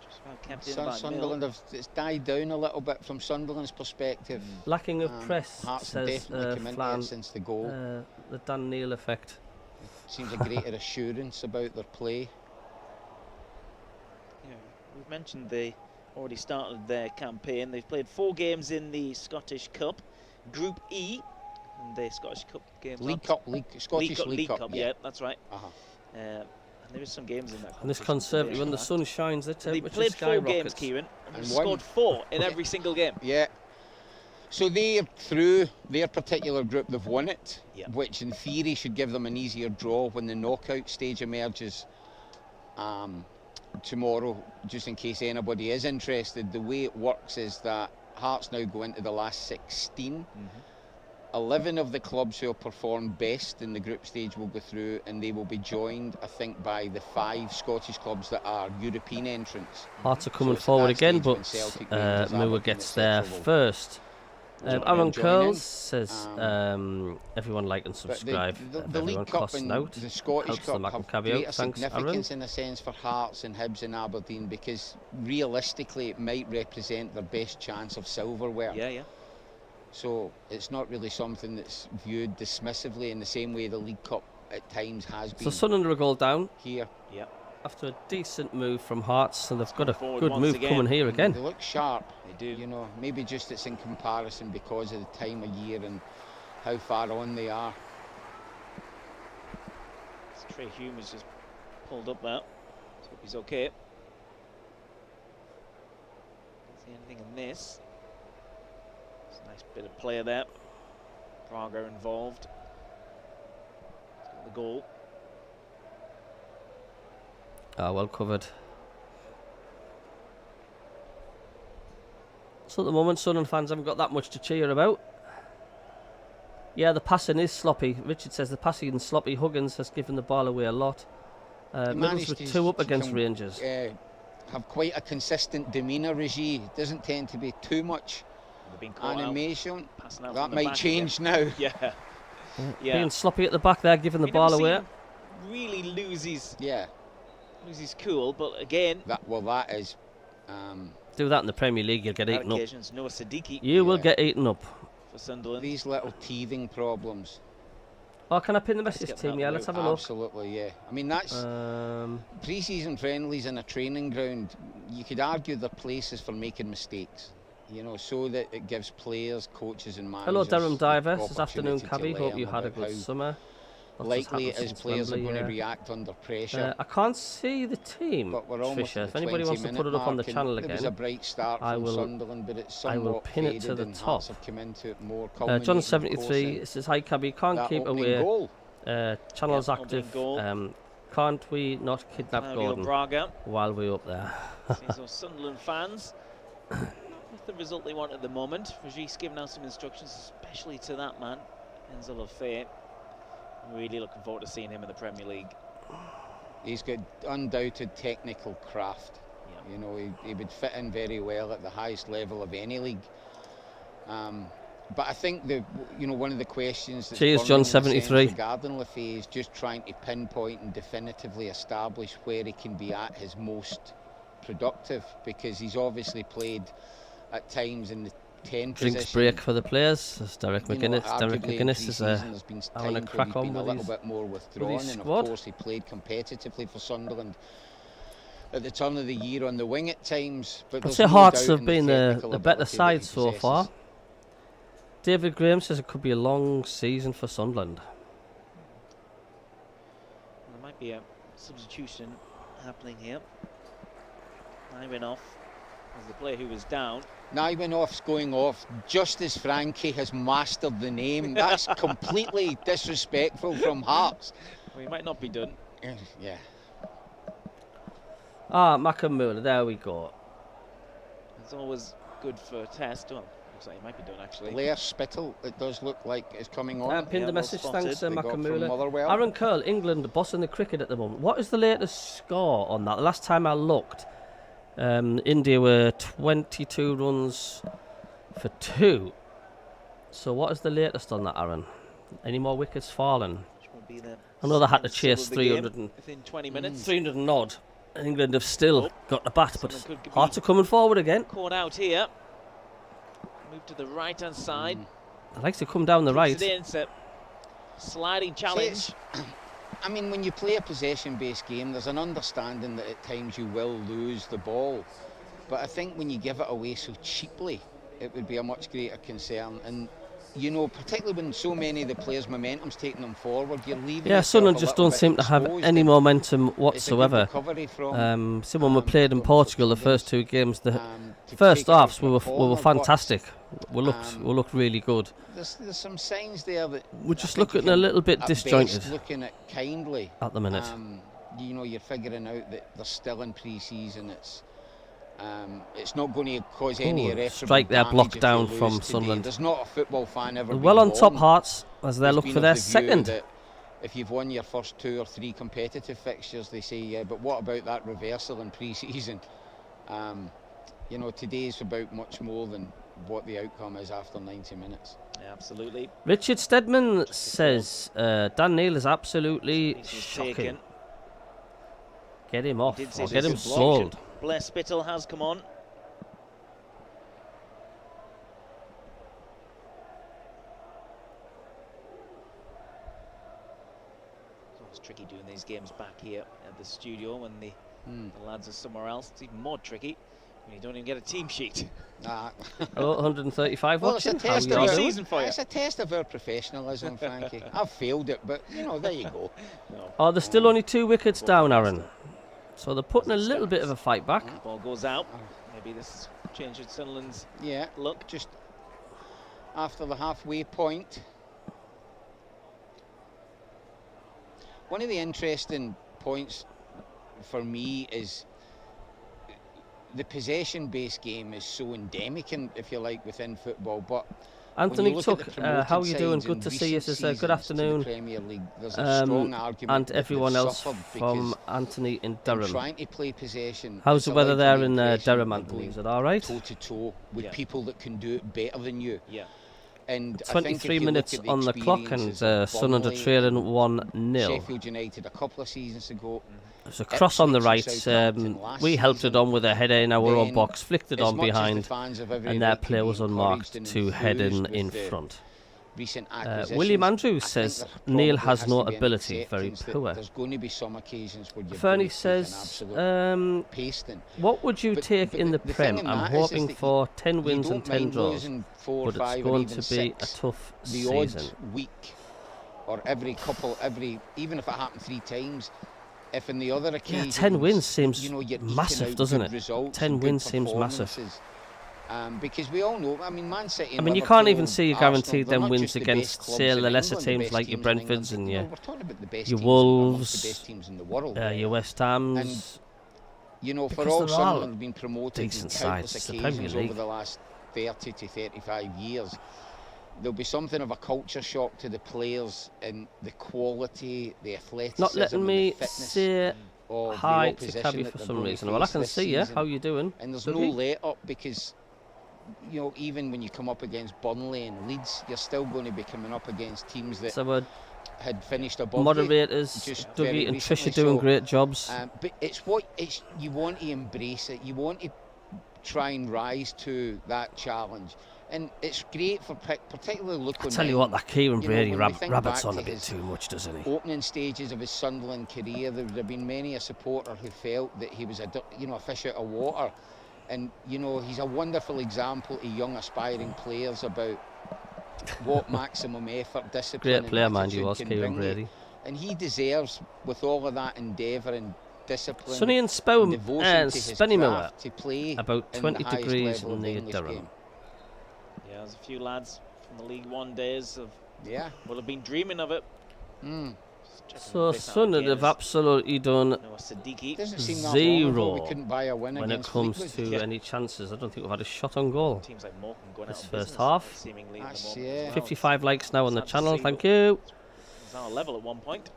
Just about kept in by Sunderland it's died down a little bit from Sunderland's perspective. Lacking of press, Hearts have says definitely come into Flan, it since the goal. the Dan Neil effect. Seems a greater assurance about their play. Yeah, we've mentioned they already started their campaign. They've played 4 games in the Scottish Cup, Group E, and the Scottish Cup games. Scottish League Cup, yeah, that's right. Uh-huh. And there is some games in that. And this Conservative, when the sun shines, the They temperature played 4 games, skyrockets. Kieran, and And they've won. scored 4 in every single game. Yeah. So they, through their particular group, they've won it, Yeah. which in theory should give them an easier draw when the knockout stage emerges tomorrow, just in case anybody is interested. The way it works is that Hearts now go into the last 16. 11 of the clubs who have performed best in the group stage will go through, and they will be joined, I think, by the 5 Scottish clubs that are European entrants. Hearts are coming it's at forward that again, stage when but Celtic, Rangers, Moore Aberdeen, gets there etc. will first. join Aaron in. Curls says, Um, everyone like and But subscribe. the everyone League Cup costs and out. the Scottish Helps the Cup MACKEM have CABBIE greater out. Thanks, significance in a sense for Hearts and Hibs and Aberdeen, because realistically it might represent their best chance of silverware. Yeah, yeah. So it's not really something that's viewed dismissively in the same way the League Cup at times has been So Sunderland are a goal down here. Yeah. after a decent move from Hearts, and they've got a forward good once move again. coming here again. They look sharp. They do. You know, maybe just it's in comparison because of the time of year and how far on they are. Trey Hume has just pulled up there. Let's hope he's okay. Don't see anything in this. It's a nice bit of play there. Braga involved. He's got the goal. Well covered. So at the moment, Sunderland fans haven't got that much to cheer about. Yeah, the passing is sloppy. Richard says the passing is sloppy. Huggins has given the ball away a lot. Middles with 2 up against Rangers. Have quite a consistent demeanour regime. Doesn't tend to be too much They've been caught animation. out, passing out That from the might back change again. now. Yeah. Yeah. Being sloppy at the back there, giving the We ball never away. see him really loses Yeah, cool, but again, that is. Do that in the Premier League, you'll get on eaten up. occasions, Noah Siddiqui You will Yeah. get eaten up. for Sunderland. These little teething problems. Oh, can I pin the Let's message get team? that Yeah, out let's the have a look. Absolutely, yeah. I mean, that's pre-season friendlies in a training ground. You could argue they're places for making mistakes, you know, so that it gives players, coaches, and managers. Hello, Durham the Diver. This opportunity afternoon, to CABBIE. Hope learn you had a about good how summer. Lots has likely it happened is since players are Wembley, going to yeah. react under pressure. I can't see the team, But we're almost Fisher. at If the anybody wants to 20-minute put it up on the mark, and channel it was a again, bright start I from will- Sunderland, but it's I will somewhat pin it faded to the and top. Hearts have come into it more. culminating, John of course, 73 in says, hi CABBIE, can't that keep opening away. goal. Channel's Yep, active. opening goal. Can't we not kidnap Flavio Gordon Braga. while we're up there? Seems those Sunderland fans not with the result they want at the moment. Regis giving out some instructions, especially to that man, Enzo Lafay. Really looking forward to seeing him in the Premier League. He's got undoubted technical craft. Yeah. You know, he would fit in very well at the highest level of any league. But I think one of the questions that's Cheers, burning John in a sense 73. regarding Lafay is just trying to pinpoint and definitively establish where he can be at his most productive, because he's obviously played at times in the 10 Drinks position. break for the players. As Derek You know, McGuinness. Derek arguably in McGuinness is pre-season there's been having a times where crack he's on been a with little his- bit more withdrawn, his and squad. of course he played competitively for Sunderland at the turn of the year on the wing at times. But I'd there's say no Hearts doubt have in been technical the better ability that side he so far. possesses. David Graham says it could be a long season for Sunderland. There might be a substitution happening here. Ivanov was the player who was down. Naivanov's going off just as Frankie has mastered the name. That's completely disrespectful from Hearts. Well, he might not be done. Yeah. MACKEM, there we go. It's always good for a test. Well, looks like he might be done actually. Blair Spittle, it does look like is coming on. Pinned Yeah, the well message, spotted. thanks, They got from Macamula. Motherwell. Aaron Curl, England, bossing the cricket at the moment. What is the latest score on that? The last time I looked, India were 22 runs for 2. So what is the latest on that, Aaron? Any more wickets fallen? Which will be the I know they had to second chase sub of the game 300 and within 20 minutes. 300 and odd. England have still got the bat, but Someone could Hearts are coming forward again. Caught out here. Move to the right hand side. They like to come down the right. Puts it in, so sliding challenge. I mean, when you play a possession-based game, there's an understanding that at times you will lose the ball. But I think when you give it away so cheaply, it would be a much greater concern. And, you know, particularly when so many of the players' momentum's taking them forward, you're leaving Yeah, yourself Sunderland a just little don't bit seem to have exposed, any and momentum it's a good whatsoever. recovery from, Someone we played in from Portugal the Sunderland, first 2 games. The to first take it out halves from we a were corner, but fantastic. We looked really good. There's some signs there that We're I just think you looking a can, little bit at disjointed best, looking at kindly at the minute. you know, you're figuring out that they're still in pre-season. It's not going to cause any irreparable strike there, damage block if down they lose from today. Sunderland. There's not a football fan ever They're been well on top, born Hearts, as they who's look been for of their the view second. that if you've won your first 2 or 3 competitive fixtures, they say, yeah, but what about that reversal in pre-season? You know, today's about much more than what the outcome is after 90 minutes. Yeah, absolutely. Richard Stedman says Dan Neil is absolutely This was shocking. taken. Get him off, He did say or this get him was a block. sold. Blair Spittle has come on. It's always tricky doing these games back here at the studio when the lads are somewhere else. It's even more tricky when you don't even get a team sheet. Oh, 135 Well, it's a watching. How test you of all our, doing? season for you. it's a test of our professionalism, Frankie. I've failed it, but you know, there you go. No. Oh, there's still only 2 wickets down, Aaron. So they're putting a little bit of a fight back. Ball goes out. Maybe this changes Sunderland's Yeah, look. just after the halfway point. One of the interesting points for me is the possession-based game is so endemic, if you like, within football. But Anthony when you look Tuck, at the promoted how are you doing? sides Good in to see you. recent Says good seasons to the afternoon. Premier League, there's a strong argument And that everyone they've else suffered from because Anthony in in Durham. trying to play possession. How's it's the weather allowed there the in impression Durham, that Anthony? they're Is it all right? toe to toe with Yeah. people that can do it better than you. Yeah. And I think if 23 you look minutes at the on the clock, and experiences of Sunderland are Burnley trailing and 1-0. Sheffield United a couple of seasons ago. There's a cross on the Ipswich and right. Southampton last We helped it season, on with a header in our own then box, flicked it as on much as the behind, fans have every and their right to player be was unmarked encouraged to and head in enthused with the front. recent acquisitions, William Andrews I says think there Neil probably has no to be an ability, very acceptance that poor. There's going to be some occasions where you're Fernie going to take an says, absolute pasting. what would you But- take but in the the Prem? thing in I'm that is hoping that for 10 You wins and don't 10 mind draws, losing 4, but it's 5 or going even to be a 6 tough the season. odd week, or even if it happened 3 times. If in the other occasions, 10 wins seems you know, you're eking massive, out doesn't good it? results 10 and good wins seems massive. performances. Because we all know, I mean, Man City. I and mean, you can't Liverpool, even see Arsenal, guaranteed they're them not wins just the against, best clubs say, in the lesser England, teams best like your teams in England. Brentfords and No, your we're talking about the best your teams, amongst Wolves, the best teams in the world. your West Hams. You know, for because all they're all Sunderland have been promoted in decent countless sides. It's the Premier occasions League. over the last 30 to 35 years, there'll be something of a culture shock to the players in the quality, the athleticism, Not letting and me the fitness say of hi the to opposition CABBIE that for they're some going to reason. Well, I face can this see you. season. How you doing? And there's Dougie? no let up because, you know, even when you come up against Burnley and Leeds, you're still going to be coming up against teams that So we're had finished above you moderators, just very Dougie and recently. Tricia doing So, great jobs. but it's you want to embrace it. You want to try and rise to that challenge. And it's great for particularly look I on tell you them. what, that Kieran You know, Brady when we think rabbits back on to a bit his too much, doesn't he? opening stages of his Sunderland career, there would have been many a supporter who felt that he was a fish out of water. And you know, he's a wonderful example to young aspiring players about what maximum effort, discipline, Great player, and mind you, attitude was can Kieran bring you. Brady. And he deserves, with all of that endeavour and discipline, Sunny and and Spoon devotion and to his Spennymower. craft, to play About in 20 the highest degrees level of the near English Durham. game. Yeah, there's a few lads from the League One days Yeah. will have been dreaming of it. Checking So this out Sunderland again have is absolutely done Noah Siddiqui. Doesn't seem that long ago zero we couldn't buy a win when it against comes Fleetwood. to any chances. I don't think we've had a shot on goal. Teams like Morecambe going This out of first business, half. seemingly at the That's- moment yeah. as well. 55 likes now on the Sad to channel, see, thank but you. It's our level at one point.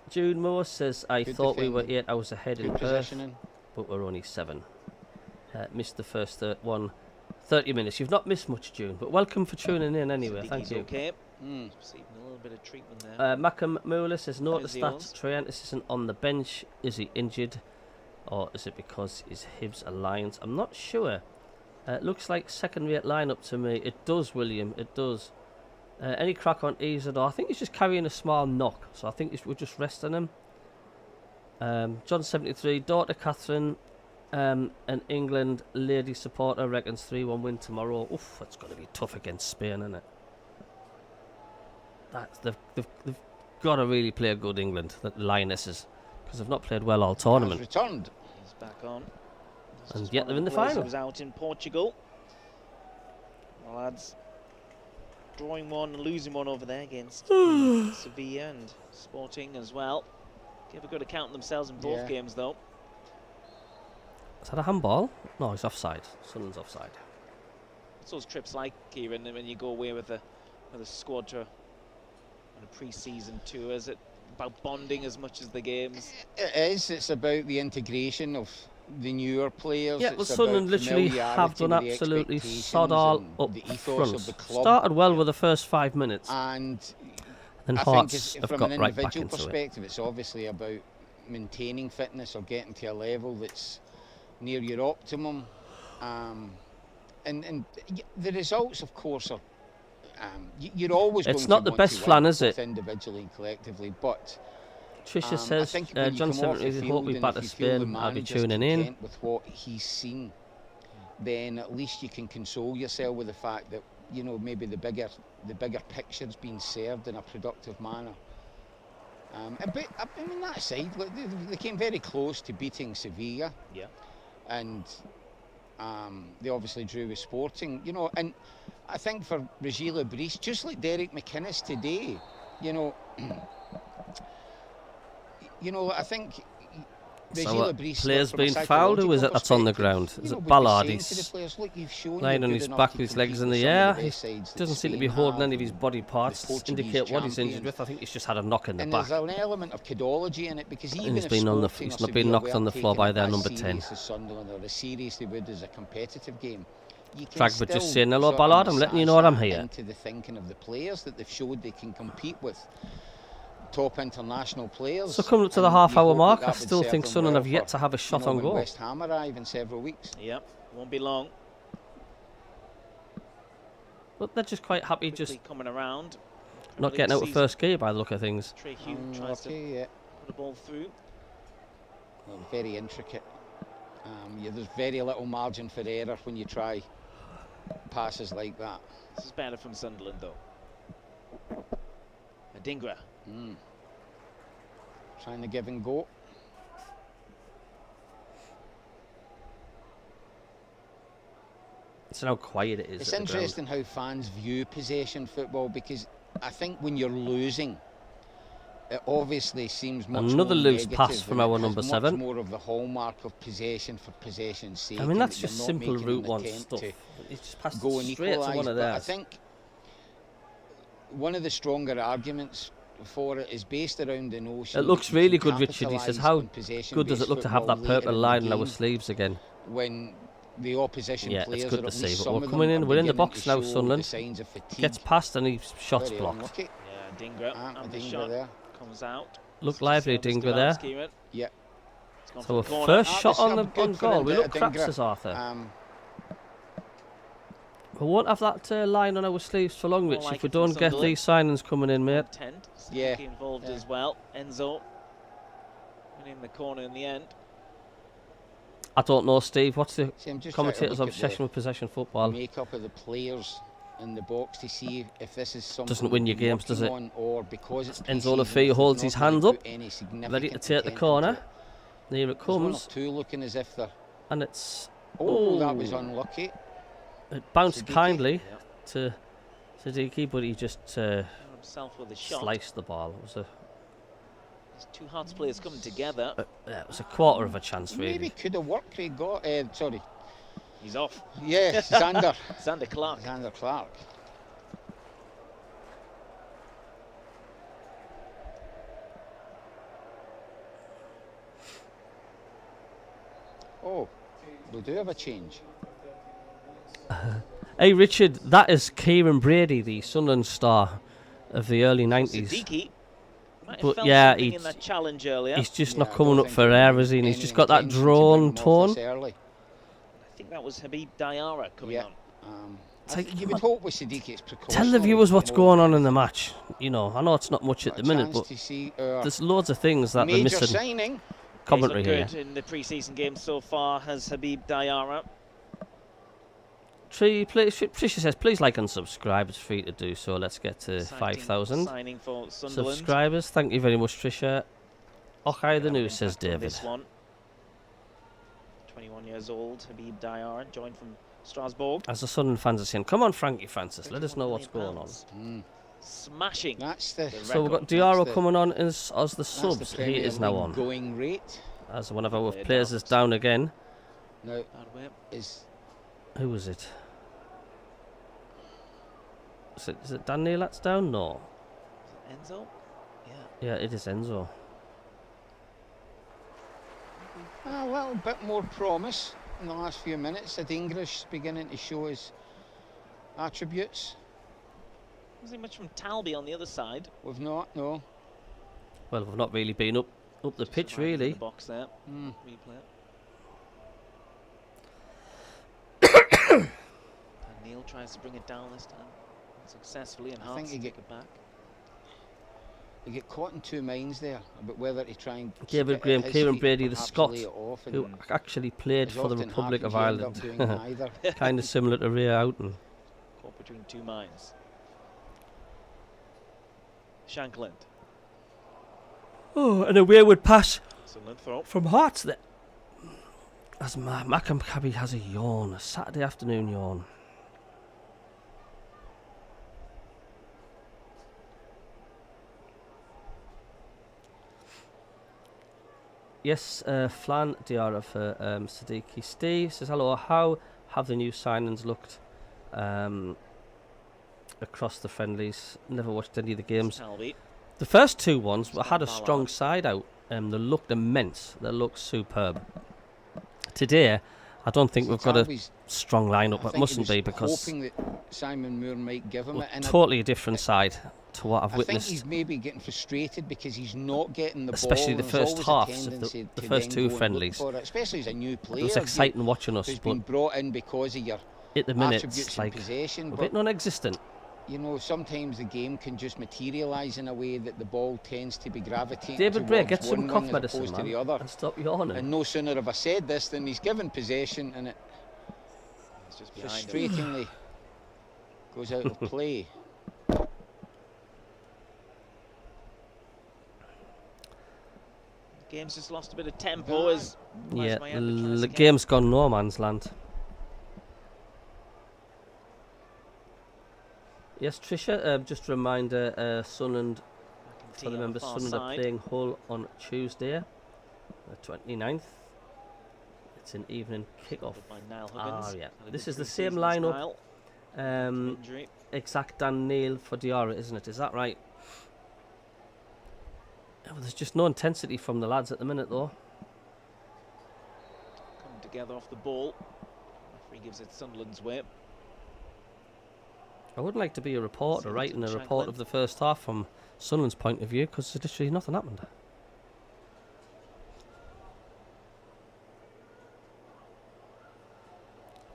June Moore says, I Good thought we were defending. 8 hours ahead in Good Perth, positioning. but we're only 7. Missed the first 30 minutes. You've not missed much, June, but welcome for tuning in anyway. Thank Siddiqui's you. okay. Mm. Receiving a little bit of treatment there. MACKEM Mueller says, note the Physios. stats. Triantis isn't on the bench. Is he injured? Or is it because his Hibs alliance? I'm not sure. It looks like second-rate lineup to me. It does, William. It does. Any crack on Isidore? I think he's just carrying a small knock, so I think we're just resting him. John 73, daughter Catherine, an England lady supporter, reckons 3-1 win tomorrow. Oof, that's going to be tough against Spain, isn't it? They've got to really play a good England, the Lionesses, because they've not played well all Has tournament. returned. He's back on. This And is yet one they're of in the players final. who was out in Portugal. The lads drawing one and losing one over there against Sevilla and Sporting as well. Give a good account of themselves in both Yeah. games, though. Is that a handball? No, he's offside. Sunderland's offside. It's those trips like, Kieran, when you go away with a squad to on a pre-season tour. Is it about bonding as much as the games? It is. It's about the integration of the newer players. Yeah, well, It's Sunderland about literally have familiarity done with the absolutely expectations sod all and up the ethos front. of the club. Started well with the first 5 minutes, And and I Hearts think have from got an right back individual into it. perspective, it's obviously about maintaining fitness or getting to a level that's near your optimum. The results, of course, are you're always It's going not to the want best to flan, win, is it? both individually and collectively, but Trisha I says, think when you John come off the 70, hope field we and back if to you feel the Spain. I'll be manager's tuning in. content with what he's seen, then at least you can console yourself with the fact that maybe the bigger picture's been served in a productive manner. But I mean, that aside, look, they came very close to beating Sevilla. Yeah. And they obviously drew with Sporting, and I think for Regis Brice, just like Derek McInnes today, I think So, Brice, players from a being fouled, who is it psychological that's on the perspective, ground? Is would it be Ballard? saying to the He's players, "Look, you've shown lying you're on good his enough back to with his legs compete in with the some of air. the He best sides that doesn't seem to be Spain holding have any of his and body parts to Portuguese indicate what he's injured champions." with. I think he's just had a knock in the And back. there's an element of pedology in it, because even he's if been on the Sporting he's or not been Sevilla knocked on the weren't floor by taking their it number as 10. serious as Sunderland, or as serious they would as a competitive game, you can Fragment just still saying, hello sort of Ballard, I'm letting you know massage I'm that here. into the thinking of the players, that they've showed they can compete with top international players. So coming up to the and you half-hour hope mark, that I that would still serve think them Sunderland well have yet for, to have a shot on when goal. West Ham arrive in several weeks. Yep, won't be long. But they're just quite happy Quickly just coming around. not getting out of first gear by the look of things. Trey Hugh tries to Okay, yeah. put a ball through. Well, very intricate. There's very little margin for error when you try passes like that. This is better from Sunderland, though. Adingra. Trying to give and go. It's how quiet it is. It's at the ground. interesting how fans view possession football, because I think when you're losing, it obviously seems much Another more loose negative, pass from and it our has number much 7. more of the hallmark of possession for possession's sake. I mean, and that's that you're just not simple making route an one attempt stuff. to He's just passed go it and straight to equalise, one of but I theirs. think one of the stronger arguments for it is based around the notion. It looks that you really can good, Richard. He says, capitalise how on possession good does it based look to have that football later purple in the line in our game sleeves again? when the opposition Yeah, players, it's good or to at see, least but some we're of coming them in, are we're in the beginning box to now, show the Sunderland. signs of fatigue. Gets past and his shot's Very blocked. unlucky. Yeah, Adingra. And the Adingra shot there. comes out. Look lively, Adingra there. Yeah. So a the corner. first Ah, shot this on is the good on for goal. We look crap, Adingra. says Arthur. Um, We won't have that line on our sleeves for long, Rich, like if we it from don't get Sunderland. these signings coming in, mate. Tent. Yeah, Involved yeah. as well. Enzo. Winning the corner in the end. I don't know, Steve. What's the see, I'm just trying to commentator's look at obsession with possession football? makeup of the players in the box to see if this is something Doesn't win you they're games, does it? working on, or because it's Enzo pre-season, Lafayette if they've holds not his really hands put up, any ready to significant take the attention corner. to it. Here it There's one or comes, two looking as if they're and it's Oh, that was Oh. unlucky. It bounced Siddiqui. kindly Yeah. to Siddiqui, but he just Himself with a shot. sliced the ball. It was There's two Hearts players coming together. it was a quarter of a chance, really. Maybe could have worked. Craig got. Sorry. He's off. Yeah, Xander. Xander Clark. Xander Clark. Oh, we do have a change. Hey, Richard, that is Kieran Brady, the Sunderland star of the early 90s. Siddiqui might have But felt yeah, something in that challenge earlier. He's just Yeah, not I coming don't up think for he air, had is he? And he's any just got that intention to drawn bring him off tone. this early. I think that was Habib Diarra coming Yeah. on. I Like, think you would hope with Siddiqui it's precautionary. Tell the viewers what's more going on in the match. You know, I know it's not much at got a the minute, chance but to see our there's loads of things that they're major missing. signing. Commentary He's looked here. good in the pre-season game so far has Habib Diarra. Tricia says, please like and subscribe. It's free to do so. Let's get to Exciting 5,000 signing for Sunderland. subscribers. Thank you very much, Tricia. Okay, the Have an news, says impact on David. This one. 21 years old, Habib Diarra, joined from Strasbourg. As the Sunderland fans are saying, come on, Frankie Francis, let us know 31 what's going million on. pounds. Smashing. That's the. So we've got That's Diarra the- coming on as the that's the subs. He Premier is now League on. going rate. As one of our Played players out. is down again. Now Bad whip. is Who was it? Is it Dan Neal that's down? No. Is it Enzo? Yeah. Yeah, it is Enzo. a little bit more promise in the last few minutes. Ed English beginning to show his attributes. Wasn't much from Talby on the other side. We've not, no. Well, we've not really been up the Just pitch, arriving in really. The box there. Mm. Replay. And Neil tries to bring it down this time. Successfully, and I think Hearts he take it back. You get caught in two minds there about whether to try and keep David it Graham, at his Kieran feet, Brady, the perhaps Scot, lay it off, who and actually played as for the often Republic of happens, you end up Ireland. doing neither. Kind of similar to Ray Houghton. Caught between two minds. Shankland. Oh, and a wayward pass Excellent throw. from Hearts there. As MACKEM CABBIE has a yawn, a Saturday afternoon yawn. Yes, Flan Diarra for Siddiqui. Steve says, hello, how have the new signings looked across the friendlies? Never watched any of the games. Talby. The first two ones had a strong side out. They looked immense. They looked superb. Today, I don't think we've got a Talby's- strong I lineup. It think he mustn't was be because hoping that Simon Moore might give him it. And totally a different side to what I've I think witnessed. he's maybe getting frustrated because he's not getting the Especially ball. the and there's first always a halves of tendency the to first then two go and look friendlies. for it, especially as a new player. It was exciting watching us, who's but been brought in because of your at the minute attributes it's and like possession. a But bit non-existent. you know, sometimes the game can just materialise in a way that the ball tends to be gravitating David Bray, towards get some one cough wing as medicine, opposed to man, the other. and stop yawning. And no sooner have I said this than he's given possession and it It's just behind him. frustratingly goes out of play. The game's just lost a bit of tempo as Yeah, Mayenda tries the to get game's gone no man's land. Yes, Tricia, just a reminder, Sunderland, McEntee for the on members, far Sunderland are side. playing Hull on Tuesday, the 29th. It's an evening kickoff. By Niall Huggins. Yeah. Had a This good is the same pre-season lineup. spell. Injury. Exact Dan Neal for Diarra, isn't it? Is that right? Oh, there's just no intensity from the lads at the minute, though. Coming together off the ball. Referee gives it Sunderland's way. I would like to be a reporter, Singleton, writing a report Shankland. of the first half from Sunderland's point of view, because literally nothing happened.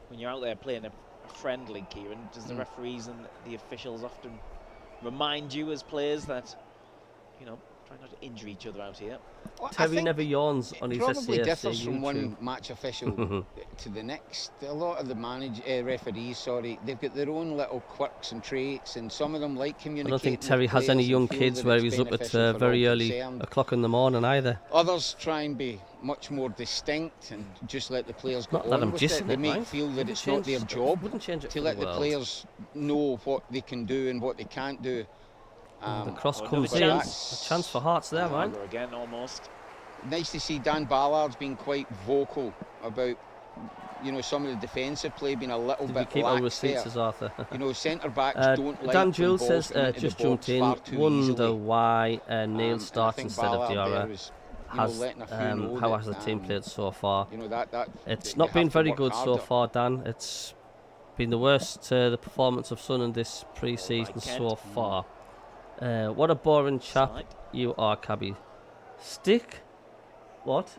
When you're out there playing a friendly, Kieran, does the referees and the officials often remind you as players that, you know, Try not to injure each other out here. Well, I Terry think never yawns on it his probably SCSC differs from YouTube. one match official to the next. A lot of the referees, sorry, they've got their own little quirks and traits, and some of them like I communicating. don't think Terry with has any players young and feel kids that where it's he's up at beneficial for very all early concerned. o'clock in the morning either. Others try and be much more distinct and just let the players go Not that on I'm with dissing it. They it, may mind. feel that Wouldn't it's not their change- job wouldn't change it to for let the the world. players know what they can do and what they can't do. The cross Oh, comes another in. chance. A chance for Hearts there, man. Over again, almost. Nice to see Dan Ballard's been quite vocal about, you know, some of the defensive play being a little Did we bit keep our lax receipts there. as Arthur? You know, centre backs don't like Dan when Jules balls says, come into just the jumped box far in, too wonder easily. why Neil And I starts think instead of Ballard there Diarra. is, you know, Has, letting a few know how that, has the team played so far? You know, that It's they not been have to very work good so harder. far, Dan. It's been the worst the performance of Sunderland this pre-season Kent. so far. What a boring chap Side. you are, Cabby. Stick what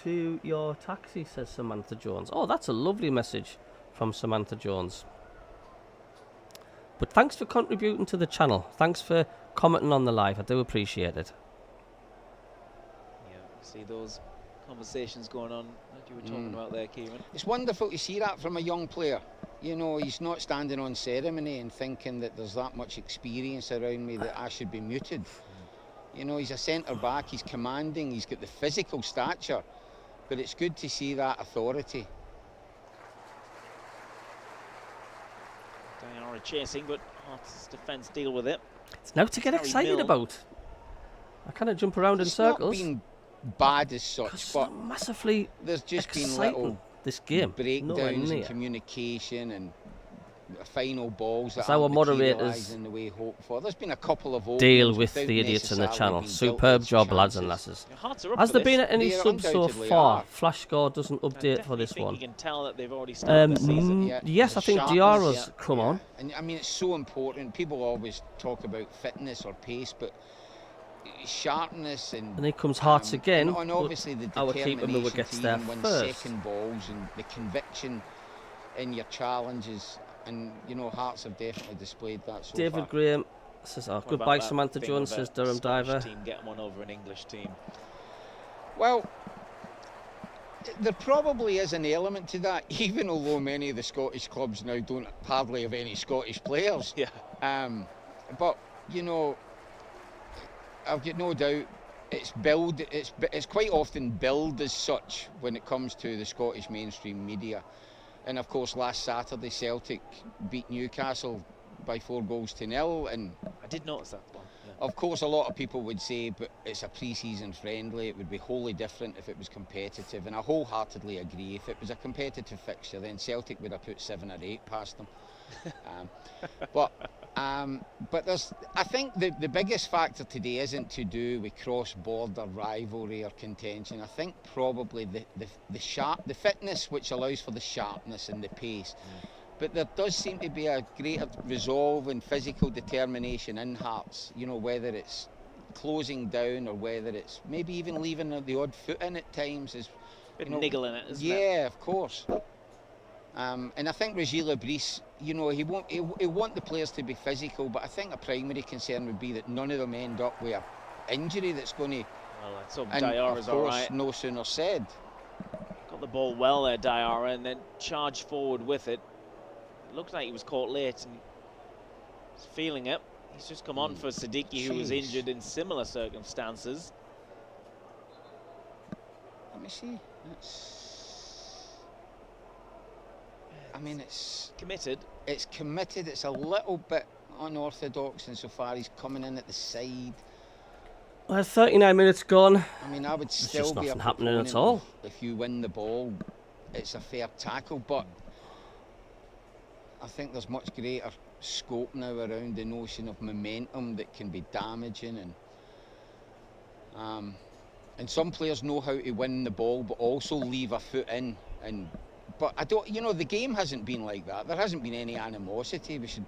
to your taxi, says Samantha Jones. Oh, that's a lovely message from Samantha Jones. But thanks for contributing to the channel. Thanks for commenting on the live. I do appreciate it. Yeah, see those conversations going on that you were talking about there, Kieran. It's wonderful to see that from a young player. You know, he's not standing on ceremony and thinking that there's that much experience around me that I should be muted. You know, he's a centre back, he's commanding, he's got the physical stature, but it's good to see that authority. Diarra chasing, but Hearts' defence deal with it. It's now to get Harry excited Mill. about. I kind of jump around in It's circles. not been bad as such, It's but not massively there's just been exciting, little this game. Nowhere breakdowns in near. communication and final balls that As our aren't moderators materialising the way hoped for. There's been a couple of Deal openings with without the idiots in the necessarily channel. being Superb built with job, lads and chances. lasses. The Hearts are up Has for there been this. any They subs so undoubtedly far? are. Flash score doesn't I update for definitely this think one. You can tell that they've already started the season. Yeah, Yes, the I think sharpness, Diarra's yeah. come on. And I mean, it's so important. People always talk about fitness or pace, but sharpness and And here comes Hearts again. and but obviously the our keeper Moore determination gets to there even win first. second balls and the conviction in your challenges. And you know, Hearts have definitely displayed that so David far. Graham says, oh, What goodbye, about that Samantha thing Jones, of a says Durham Scottish Diver. team getting one over an English team. Well, there probably is an element to that, even although many of the Scottish clubs now don't hardly have any Scottish players. Yeah. But you know, I've got no doubt it's quite often billed as such when it comes to the Scottish mainstream media. And of course, last Saturday Celtic beat Newcastle by 4-0, and I did notice that one. Yeah. of course a lot of people would say, but it's a pre-season friendly, it would be wholly different if it was competitive, and I wholeheartedly agree. If it was a competitive fixture, then Celtic would have put 7 or 8 past them. But there's, I think the biggest factor today isn't to do with cross-border rivalry or contention. I think probably the fitness which allows for the sharpness and the pace. But there does seem to be a greater resolve and physical determination in Hearts, you know, whether it's closing down or whether it's maybe even leaving the odd foot in at times. Bit You know, niggle in it, isn't it? yeah, of course. And I think Regis Lebris, you know, he want the players to be physical, but I think a primary concern would be that none of them end up with an injury that's going to. Well, let's hope And Diarra's of all course, right. no sooner said. Got the ball well there, Diarra, and then charged forward with it. Looked like he was caught late and he's feeling it. He's just come on for Siddiqui, who was Jeez. injured in similar circumstances. Let me see. I mean, Committed. it's committed. It's a little bit unorthodox insofar he's coming in at the side. Well, 39 minutes gone. I mean, I would There's still just be a nothing happening at proponent all. of if you win the ball, it's a fair tackle, but I think there's much greater scope now around the notion of momentum that can be damaging, and some players know how to win the ball but also leave a foot in. But I don't, you know, the game hasn't been like that. There hasn't been any animosity. We should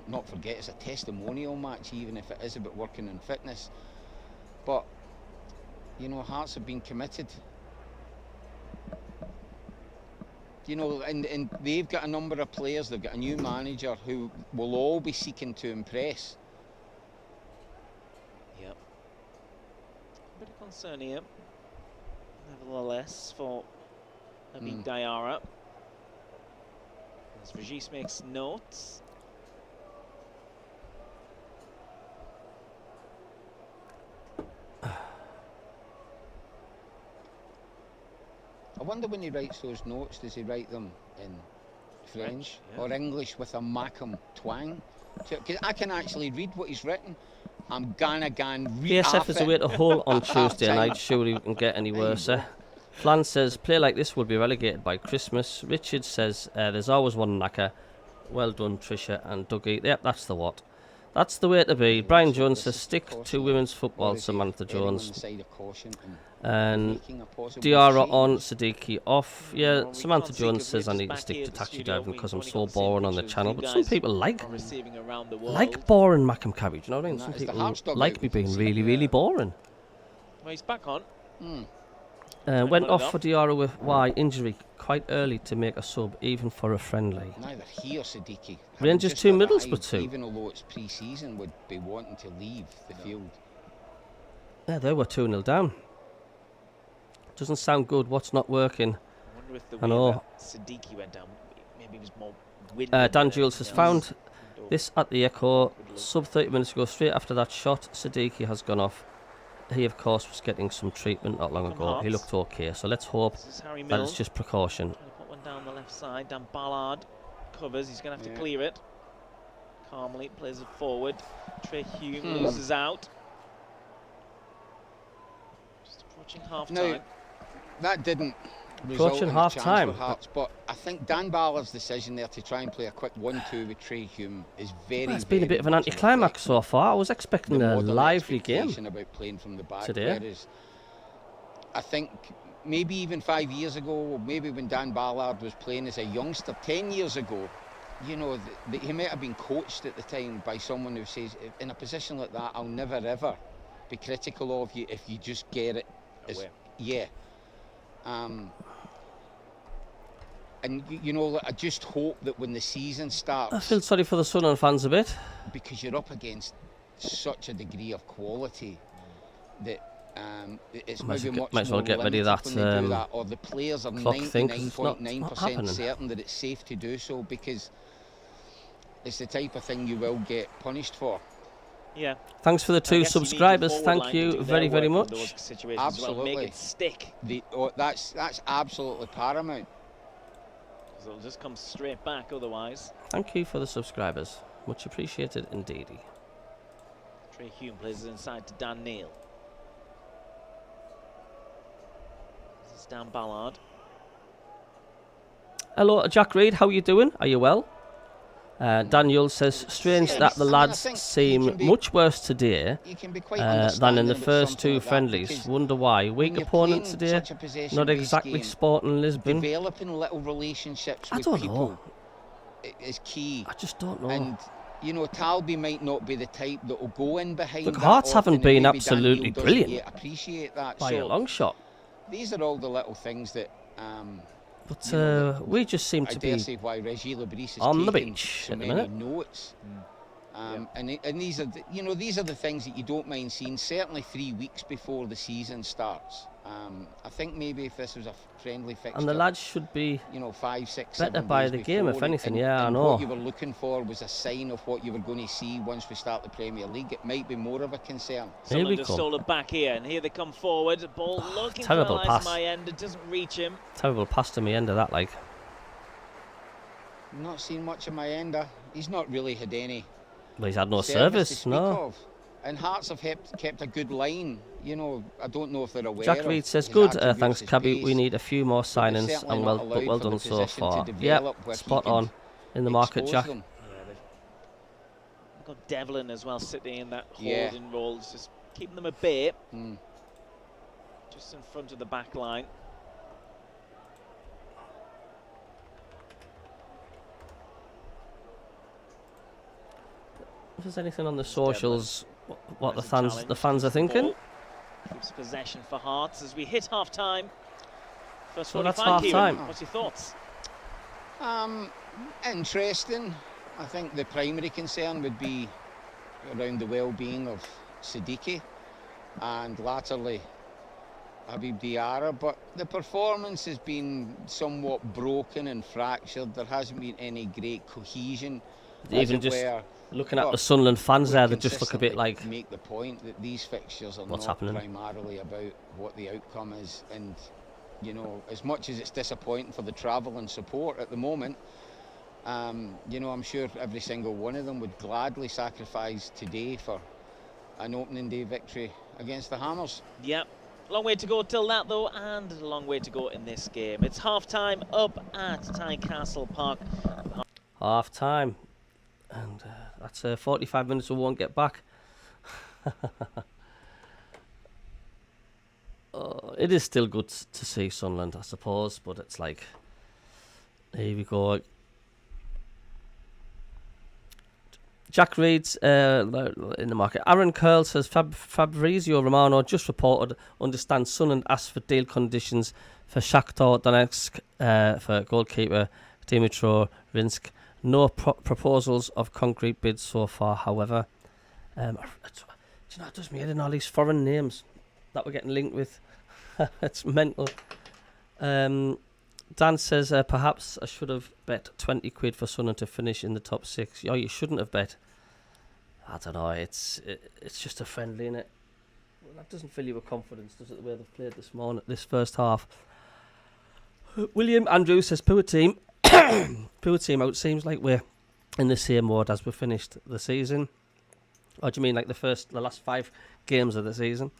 not forget it's a testimonial match, even if it is about working on fitness. But you know, Hearts have been committed. You know, and they've got a number of players, they've got a new manager who will all be seeking to impress. Yep. concern here, nevertheless, for Habib Diarra. As Regis makes notes. I wonder when he writes those notes, does he write them in French or English with a MACKEM twang? Because I can actually read what he's written. I'm gonna read PSF is away to Hull on Tuesday night. Surely we can get any worse. Flan says, play like this will be relegated by Christmas. Richard says, there's always one knacker. Well done, Trisha and Dougie. Yep, that's the what. That's the way to be. Brian Jones says, stick to women's football, Samantha Jones. And Diarra on, Siddiqui off. Yeah, Samantha Jones says I need to stick to taxi driving because I'm so boring on the channel. But some people like boring MACKEM CABBIE. Do you know what I mean? Some people like me being really, really boring. Well, he's back on. Went off for Diarra with injury quite early to make a sub, even for a friendly. Neither he or Siddiqui. Rangers 2, Middlesbrough 2. Even although it's pre-season, would be wanting to leave the field. Yeah, they were 2-0 down. Doesn't sound good. What's not working? I wonder if the way that Siddiqui went down, maybe it was more wind. Dan Jules has found this at the Echo. Sub 30 minutes ago, straight after that shot, Siddiqui has gone off. He, of course, was getting some treatment not long ago. He looked okay, so let's hope that it's just precaution. Trying to put one down the left side. Dan Ballard covers. He's going to have to clear it. Calmly plays it forward. Trey Hume loses out. Just approaching half time. Now, that didn't result in a chance for Hearts, but I think Dan Ballard's decision there to try and play a quick 1-2 with Trey Hume is very. It's been a bit of an anticlimax so far. I was expecting a lively game about playing from the back today. Whereas I think maybe even 5 years ago, maybe when Dan Ballard was playing as a youngster, 10 years ago, you know, he might have been coached at the time by someone who says, in a position like that, I'll never ever be critical of you if you just get it. And you know, I just hope that when the season starts, I feel sorry for the Sunderland fans a bit, because you're up against such a degree of quality that it's maybe much might as well more get ready of that, do that, or the players are clock thing, 99.9% certain that it's safe to do so, because it's the type of thing you will get punished for. Yeah. Thanks for the 2 subscribers. Thank you very, very much. Absolutely. Make it stick. That's absolutely paramount. So it'll just come straight back otherwise. Thank you for the subscribers. Much appreciated indeed. Trey Hume plays it inside to Dan Neal. This is Dan Ballard. Hello, Jack Reid. How are you doing? Are you well? Daniel says, strange that the lads seem much worse today than in the first 2 friendlies. Wonder why. Weak opponent today, not exactly Sporting Lisbon. Developing little relationships with people is key. I just don't know. And, you know, Talby might not be the type that will go in behind. Look, Hearts haven't been absolutely brilliant appreciate that by a long shot. These are all the little things that... but we just seem to be on the beach at the minute. Notes. And these are these are the things that you don't mind seeing. Certainly 3 weeks before the season starts. I think maybe if this was a friendly fixture, and the lads should be 5, 6, better by the game, if anything. I know. What you were looking for was a sign of what you were going to see once we start the Premier League. It might be more of a concern. Someone just stole it back here, and here they come forward. The ball looking terrible pass. My end. It doesn't reach him. Terrible pass to my end of that, like. Not seen much of my ender. He's not really had any. Well, he's had no service, no. And Hearts have kept a good line. You know, I don't know if they're aware. Jack Reid says, good, thanks, CABBIE. We need a few more signings, and well done so far. Yep, spot on in the market, Jack. They've got Devlin as well sitting in that holding role, just keeping them at bay. Just in front of the back line. If there's anything on the socials, what the fans are thinking. Keeps possession for Hearts as we hit half time. First so that's 45, half time. What's your thoughts? Interesting. I think the primary concern would be around the well-being of Siddiqui, and latterly Habib Diarra, but the performance has been somewhat broken and fractured. There hasn't been any great cohesion, as Even it just were. looking at But the Sunderland fans we there, they just look a bit consistently like, make the point that these fixtures are what's not happening? primarily about what the outcome is, and you know, as much as it's disappointing for the travel and support at the moment, you know, I'm sure every single one of them would gladly sacrifice today for an opening day victory against the Hammers. Yeah, long way to go till that though, and a long way to go in this game. It's half time up at Tynecastle Park. half time. And that's 45 minutes we won't get back. It is still good to see Sunderland, I suppose, but it's like, here we go. Jack reads in the market. Aaron Curl says Fabrizio Romano just reported understands Sunderland asked for deal conditions for Shakhtar Donetsk for goalkeeper Dimitro Rinsk. No proposals of concrete bids so far, however. Do you know, it does me head in all these foreign names that we're getting linked with. It's mental. Dan says, perhaps I should have bet 20 quid for Sunderland to finish in the top 6. Oh, you shouldn't have bet. I don't know, it's just a friendly, innit? Well, that doesn't fill you with confidence, does it, the way they've played this morning, this first half. William Andrews says, poor team. Poor team out. Seems like we're in the same mode as we finished the season. Or do you mean like the last 5 games of the season?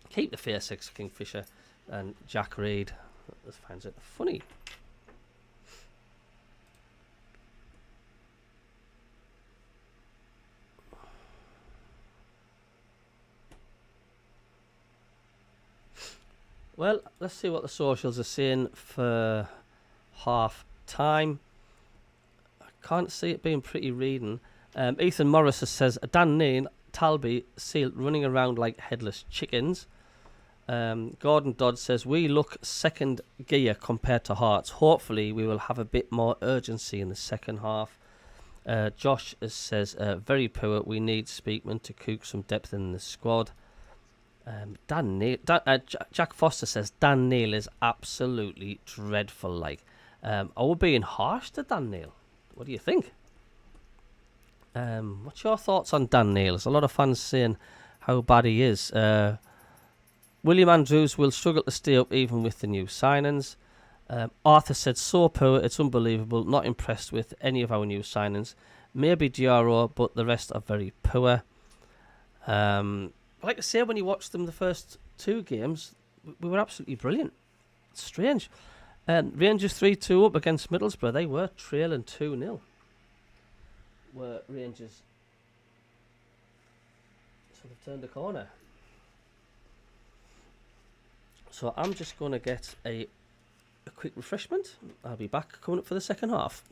Keep the fair 6, Kingfisher. And Jack Reed finds it funny. Well, let's see what the socials are saying for half time. I can't see it being pretty reading. Ethan Morris says, Dan Neal, Talby, Seal running around like headless chickens. Gordon Dodd says, we look second gear compared to Hearts. Hopefully we will have a bit more urgency in the second half. Josh says, very poor. We need Speakman to cook some depth in the squad. Jack Foster says, Dan Neal is absolutely dreadful. Like, are we being harsh to Dan Neal? What do you think? What's your thoughts on Dan Neal? There's a lot of fans saying how bad he is. William Andrews will struggle to stay up even with the new signings. Arthur said, so poor, it's unbelievable. Not impressed with any of our new signings. Maybe Diarra, but the rest are very poor. Like I say, when you watched them the first 2 games, we were absolutely brilliant. It's strange. Rangers 3-2 up against Middlesbrough. They were trailing 2-0. Were Rangers. So they've turned the corner. So I'm just going to get a quick refreshment. I'll be back coming up for the second half.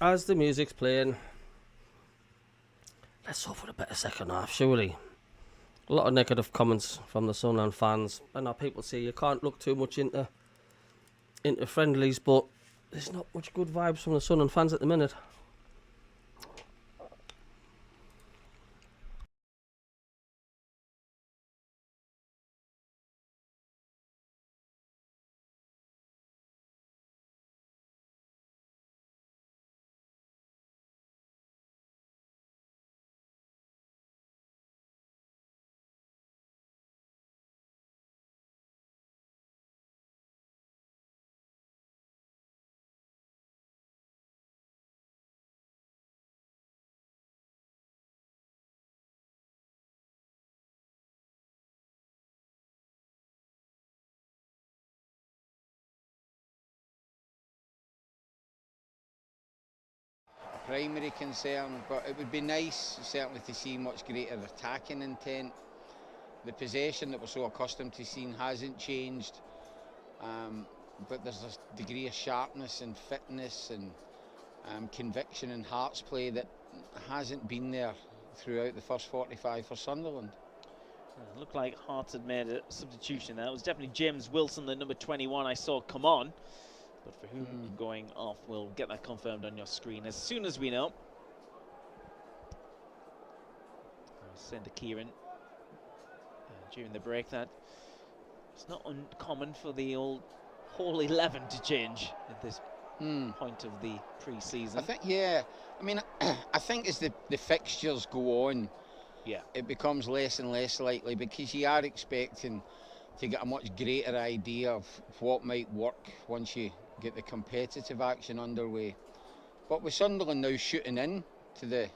As the music's playing, let's hope for a better second half, surely. A lot of negative comments from the Sunderland fans. I know people say you can't look too much into friendlies, but there's not much good vibes from the Sunderland fans at the minute. Primary concern, but it would be nice certainly to see much greater attacking intent. The possession that we're so accustomed to seeing hasn't changed, but there's a degree of sharpness and fitness and conviction and hearts play that hasn't been there throughout the first 45 for Sunderland. It looked like Hearts had made a substitution there. It was definitely James Wilson, the number 21 I saw come on. But for whom going off, we'll get that confirmed on your screen as soon as we know. I'll send to Kieran during the break that it's not uncommon for the whole 11 to change at this point of the pre-season. I think, yeah. I mean, I think as the fixtures go on, it becomes less and less likely, because you are expecting to get a much greater idea of what might work once you get the competitive action underway. But with Sunderland now shooting in to the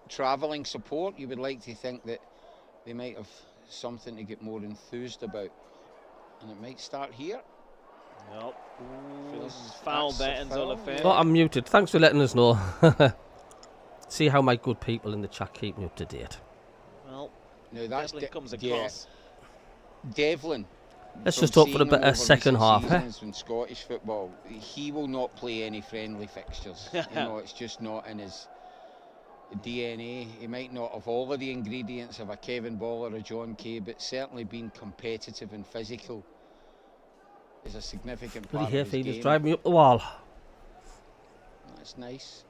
travelling support, you would like to think that they might have something to get more enthused about, and it might start here. Nope. Feels foul there, Enzo Lefebvre. Oh, I'm muted. Thanks for letting us know. See how my good people in the chat keep me up to date. Well, now that's Devlin comes across. Devlin. Let's just hope for a better second half. In Scottish football, he will not play any friendly fixtures. You know, it's just not in his DNA. He might not have all of the ingredients of a Kevin Ball or a John Kay, but certainly being competitive and physical is a significant part of his game. Just drive me up the wall. That's nice.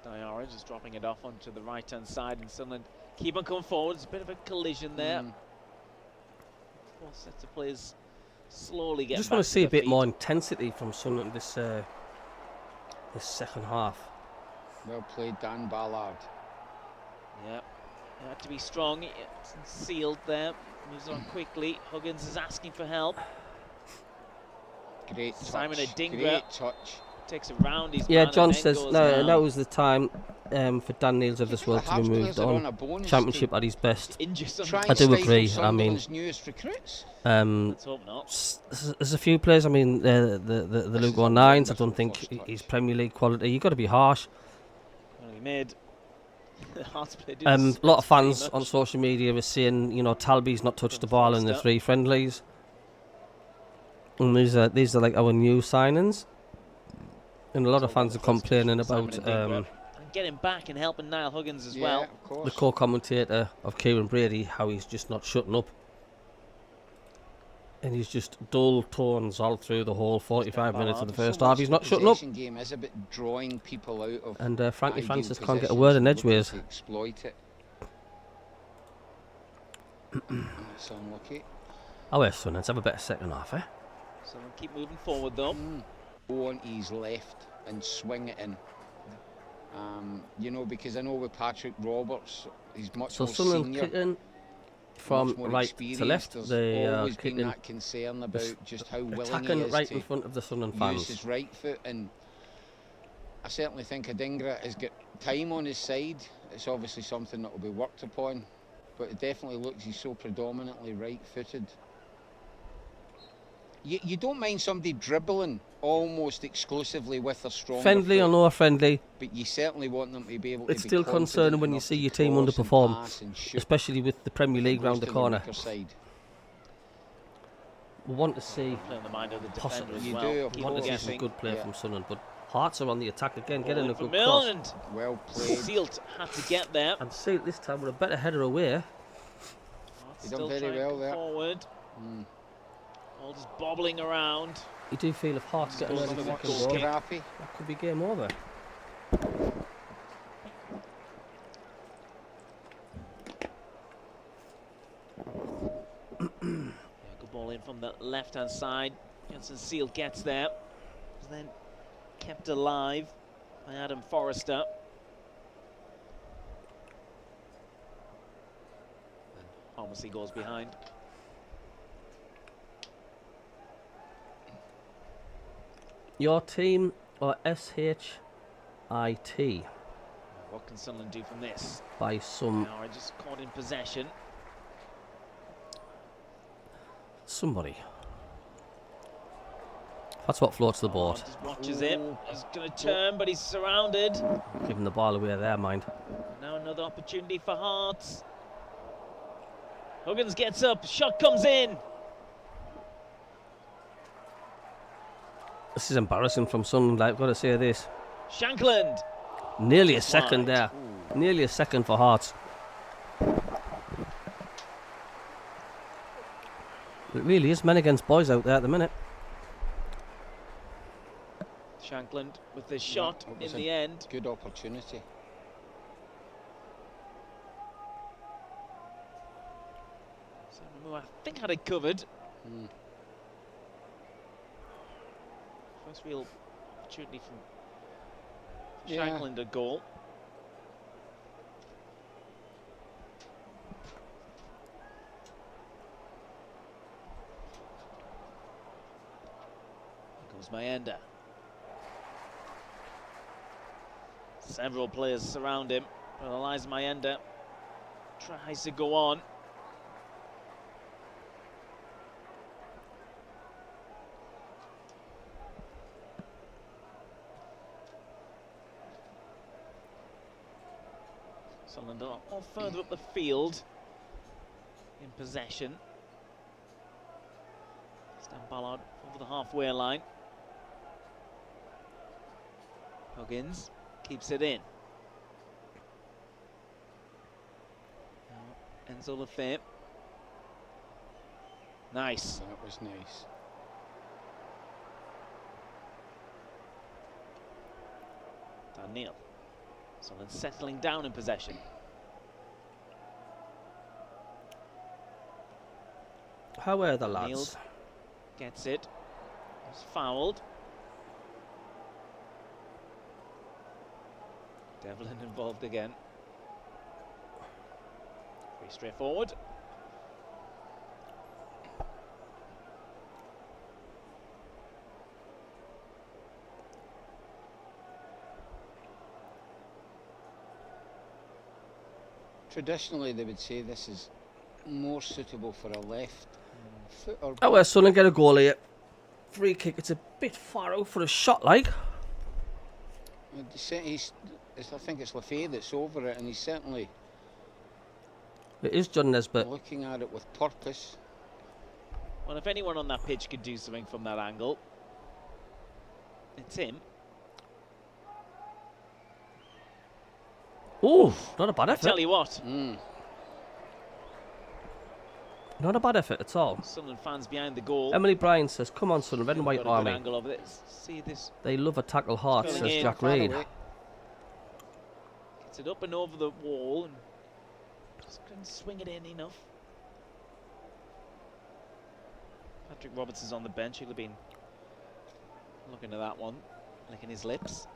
Diarra just dropping it off onto the right-hand side, and Sunderland keep on coming forward. It's a bit of a collision there. Four sets of players slowly get. Just want to see a bit more intensity from Sunderland this second half. Well played, Dan Ballard. Yep, it had to be strong. It's sealed there. Moves on quickly. Huggins is asking for help. Great touch. Simon Adingra. Great touch. Takes it round his Yeah, man John and then says goes no, down. that was the time for Dan Neils of this world to be moved on. Championship at his best. I do agree. I mean, newest recruits. Let's hope not. There's a few players. I mean, the Luke Nines. I don't think he's Premier League quality. You've got to be harsh. Well, he made a lot of fans on social media are saying, you know, Talby's not touched the ball in the 3 friendlies. And these are like our new signings. And a lot of fans are complaining about getting back and helping Niall Huggins as well. The co-commentator of Kieran Brady, how he's just not shutting up. And he's just dull tones all through the whole 45 minutes of the first half. He's not shutting up. Game is a bit drawing people out of and Frankie Francis can't get a word in edgeways. Exploit it. That's unlucky. Oh, yes, son, let's have a better second half, eh? So we'll keep moving forward though. Go on his left and swing it in. You know, because I know with Patrick Roberts, he's much more senior. Kicking from right to left. There's always been that concern about just how willing he is right to in front of the Sunderland use fans. his right foot, and I certainly think Adingra has got time on his side. It's obviously something that will be worked upon, but it definitely looks he's so predominantly right-footed. You don't mind somebody dribbling almost exclusively with a strong friendly or no friendly, but you certainly want them to be able to it's still concerning when you see your team underperform, especially with the Premier League round the corner. We want to see Play on the mind of the possibly defender as you well. do, of Keep want to on see course. some guessing. good play Yeah. from Sunderland, but Hearts are on the attack again, Ball getting in a from good cross. Milne, Well and played. Sealt had to get there. And Sealt this time with a better header away. Hearts He done still very trying to well come there. forward. Mm. All just bobbling around. You do feel if Hearts get Scores another for the second goal goal, kick. Scrappy. that could be game over. Yeah, good ball in from the left-hand side. Johnson Sealt gets there. Was then kept alive by Adam Forrester. And Harmsey goes behind. Your team or SHIT What can Sunderland do from this? by some Now I just caught in possession. somebody. That's what floats the boat. Just watches it. He's going to turn, but he's surrounded. Giving the ball away there, mind. Now another opportunity for Hearts. Huggins gets up. Shot comes in. This is embarrassing from Sunderland, I've got to say this. Shankland. Nearly a Just second wide. there. Nearly a second for Hearts. It really is men against boys out there at the minute. Shankland with the shot it in was the end. Good opportunity. Someone who I think had it covered. Mm. First real opportunity from Yeah. Shankland, a goal. Here comes Mayenda. Several players surround him, but Elias Mayenda tries to go on. Sunderland are all further up the field in possession. Stan Ballard over the halfway line. Huggins keeps it in. Now Enzo Lefebvre. Nice. That was nice. Dan Neil. Sunderland settling down in possession. How are the Neil lads? gets it. Was fouled. Devlin involved again. Pretty straightforward. Traditionally, they would say this is more suitable for a left foot or Oh, well, Sunderland get a goal here. Free kick, it's a bit far out for a shot, like. I think it's Lefebvre that's over it, and he's certainly It is John Nesbitt. looking at it with purpose. Well, if anyone on that pitch could do something from that angle, it's him. Oh, not a bad I effort. tell you what, Not a bad effort at all. Sunderland fans behind the goal. Emily Bryan says, come on, Sunderland, red and Got white a good army. angle of this. See this. They love a tackle hard, Filling says in. Jack Far Reid. away. Gets it up and over the wall and just couldn't swing it in enough. Patrick Robertson's on the bench. He'll have been looking at that one, licking his lips.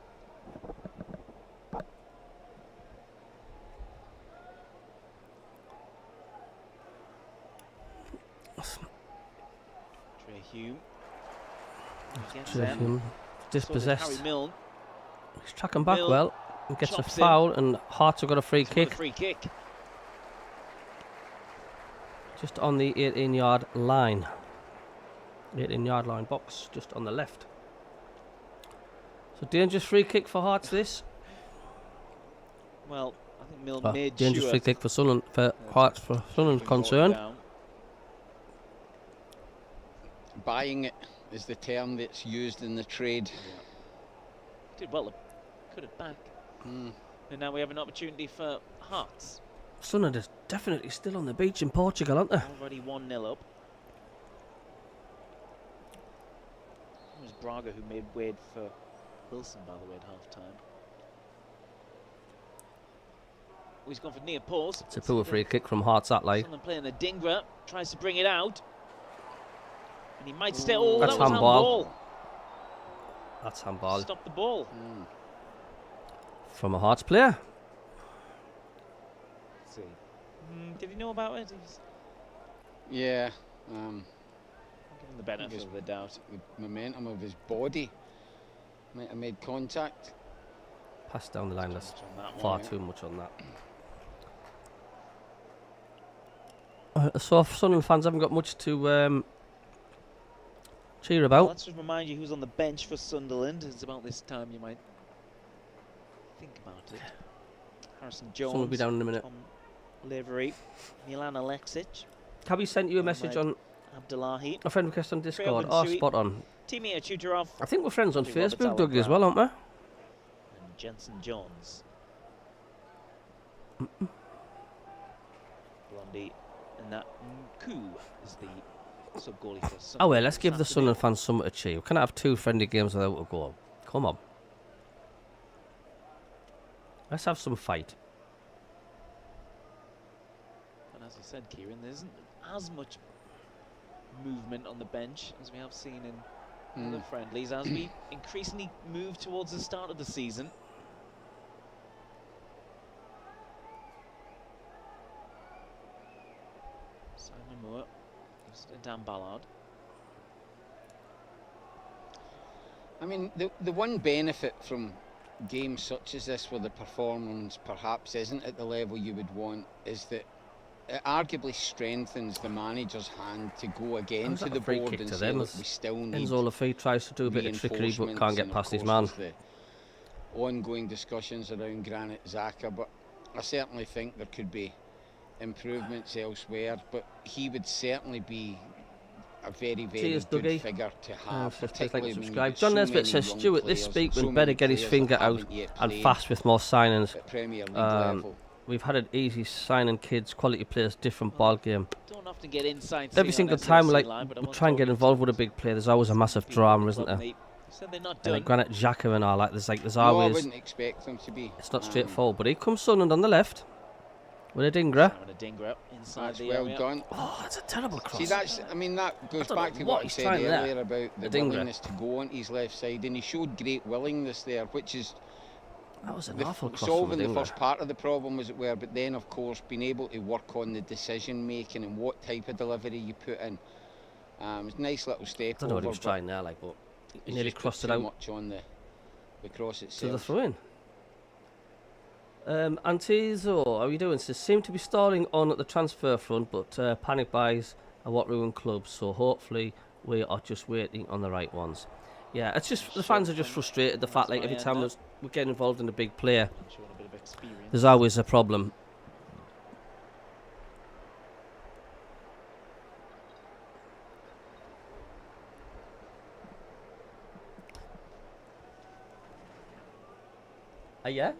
Trey Hume. Gets them. Him So did dispossessed. Harry Milne. He's tracking back Milne well. And gets a chops in. foul, and Hearts have got a free He's got a kick free kick. just on the 18-yard line. 18-yard line box, just on the left. So dangerous free kick for Hearts. This Well, I think Milne made dangerous sure free kick for Sunderland, for Hearts, for Sunderland to brought it concerned. down. buying it is the term that's used in the trade. Did well to cut it back. And now we have an opportunity for Hearts. Sunderland is definitely still on the beach in Portugal, aren't they? Already 1-0 up. It was Braga who made way for Wilson, by the way, at half-time. Oh, he's gone for near pause. It's a poor free kick from Hearts that like. Sunderland playing the Dingra, tries to bring it out. And he might stay. Oh, That's that was handball. That's handball. Stop the ball. From a Hearts player. Let's see. Did he know about it? Yeah. Give him the benefit of the doubt. The momentum of his body might have made contact. Pass down the line. That's On that far one. too much on that. So if Sunderland fans haven't got much to cheer about. Let's just remind you who's on the bench for Sunderland. It's about this time you might think about it. Harrison Jones. Someone will be down in a minute. Tom Lavery. Milan Alexic. Cabby sent you a message on Abdullahi. a friend request on Discord. Treogan Oh, Sui. spot on. Timmy Chutarov. I think we're friends on Probably Robert Facebook, Dougie, as Allen well, aren't we? And Jensen Jones. Blondie. And that Mku is the sub-goalie for Sunderland. Oh, well, let's give the Saturday. Sunderland fans something to cheer. We cannot have 2 friendly games without a goal. Come on. Let's have some fight. And as you said, Kieran, there isn't as much movement on the bench as we have seen in other friendlies as we increasingly move towards the start of the season. Simon Moore gives it to Dan Ballard. I mean, the one benefit from games such as this, where the performance perhaps isn't at the level you would want, is that it arguably strengthens the manager's hand to go again How's to that the a free board kick and to say, them? look, we still need Enzo Lafay tries to do a bit of trickery but can't get past his man. The ongoing discussions around Granit Xhaka, but I certainly think there could be improvements elsewhere, but he would certainly be a very, very Cheers, good Dougie. figure to have. Please like particularly and when subscribe. you've got John so Nesbitt many says, young Stuart, this players, speakman so better many get his players finger that out haven't yet and played fast with more signings. at Premier League level. We've had it easy signing kids, quality players, different ball game. Don't often get inside. Every single time we try and get involved with a big player, there's always a massive drama, isn't there? Said they're not And done. like Granit Xhaka and all that, there's No, I always, wouldn't expect them to be. it's not straightforward. But here comes Sunderland on the left with a Dingra. Having a Dingra inside That's the well area. done. Oh, that's a terrible cross. See, that's, I mean, that goes don't know back to what what I he's said trying there. earlier about the The Dingra. willingness to go on his left side, and he showed great willingness there, which is That was an awful cross from solving the Dingra. first part of the problem, as it were, but then, of course, being able to work on the decision making and what type of delivery you put in. It's a nice little step I don't know what he over, was but trying there, like, but he he's nearly just put crossed it too out much on the cross to the itself. throw-in. Antizo, how are you doing? Says, seem to be stalling on at the transfer front, but panic buys are what ruin clubs, so hopefully we are just waiting on the right ones. Yeah, it's just, the fans are just frustrated, the fact, like, every time we get involved in a big player, Showing a bit of experience. there's always a problem. Yeah?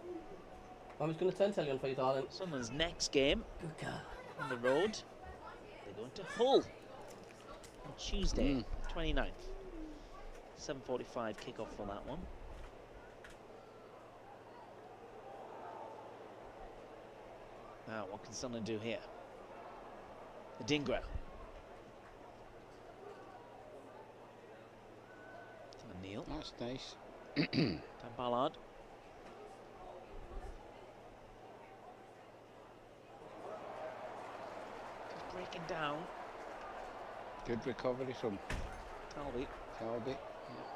I was going to tell you on for you, darling. Sunderland's next game Good girl. on the road. They're going to Hull on Tuesday, 29th. 7:45 kickoff for that one. Now, what can Sunderland do here? The Dingra. To Neil. That's nice. Dan Ballard. Just breaking down. Good recovery from Talby. Calby.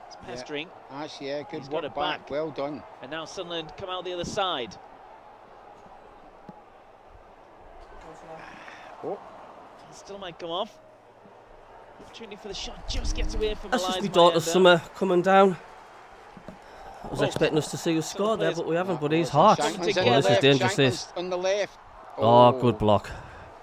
It's pestering. Ash, yeah, good He's got work it back. back. Well done. And now Sunderland come out the other side. Oh, Still might come off. Opportunity for the shot. Just gets away from That's the just lines. my daughter's summer coming down. I was expecting us to see us score there, but we haven't. But he's hot. Shankman's Oh, in the this is left, dangerous, Shankman's this. on the left. Oh, good block.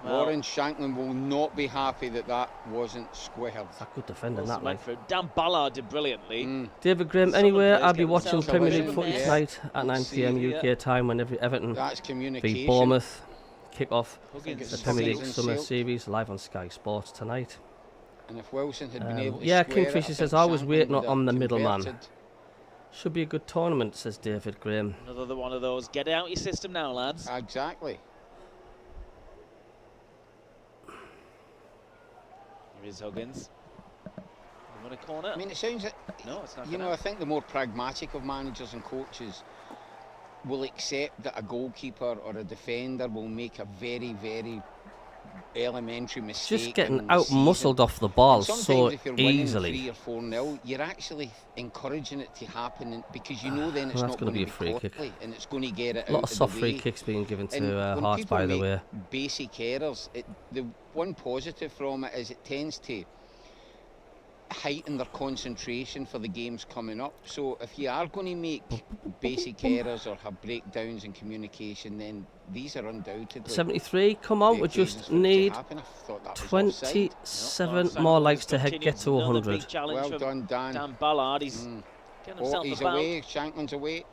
Lawrence Shanklin will not be happy that that wasn't squared. That good defending, Wilson that, went like. for it. Dan Ballard did brilliantly. David Graham, Southern anywhere, players I'll be get watching themselves Premier away League from footy this. tonight at 9 Let's see p.m. here. UK time when Everton That's v communication. Bournemouth kick off Huggins the it's Premier League season Summer sealed. Series live on Sky Sports tonight. And if Wilson had been able to yeah, square Kingfisher it, says, think I was Shanklin waiting would have on the middleman. converted. Should be a good tournament, says David Graham. Another one of those. Get it out your system now, lads. Exactly. Here is Huggins. You want a corner? I mean, it sounds like, No, it's not. you know, I think the more pragmatic of managers and coaches will accept that a goalkeeper or a defender will make a very, very elementary mistake. Just getting in the out-muscled season. off the ball And sometimes so if you're winning easily. 3 or 4-0, you're actually encouraging it to happen because you know then it's That's not gonna going be to a be free kick. costly and it's going to get it A lot out of of soft the free way. kicks being given And to when Hearts, people by the make way. basic errors, the one positive from it is it tends to heighten their concentration for the games coming up. So if you are going to make basic errors or have breakdowns in communication, then these are undoubtedly 73, come on, the we occasions just for it to need happen. I thought that was offside. 27 more likes to get to 100. Well done, Dan. Dan Ballard. He's getting Oh, himself he's about. away. Shanklin's away.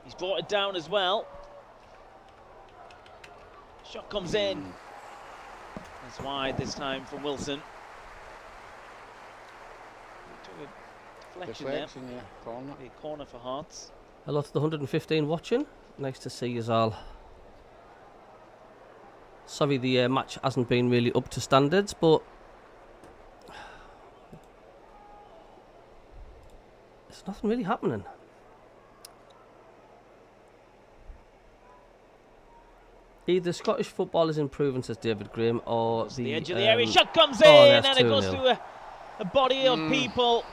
He's brought it down as well. Shot comes in. That's wide this time from Wilson. Deflection there. Deflection, yeah. Corner. Be a corner for Hearts. Hello to the 115 watching. Nice to see you all. Sorry the match hasn't been really up to standards, but there's nothing really happening. Either Scottish football is improving, says David Graham, or The edge of the area. Shot comes in, that's and it goes 2-0. through a body of people.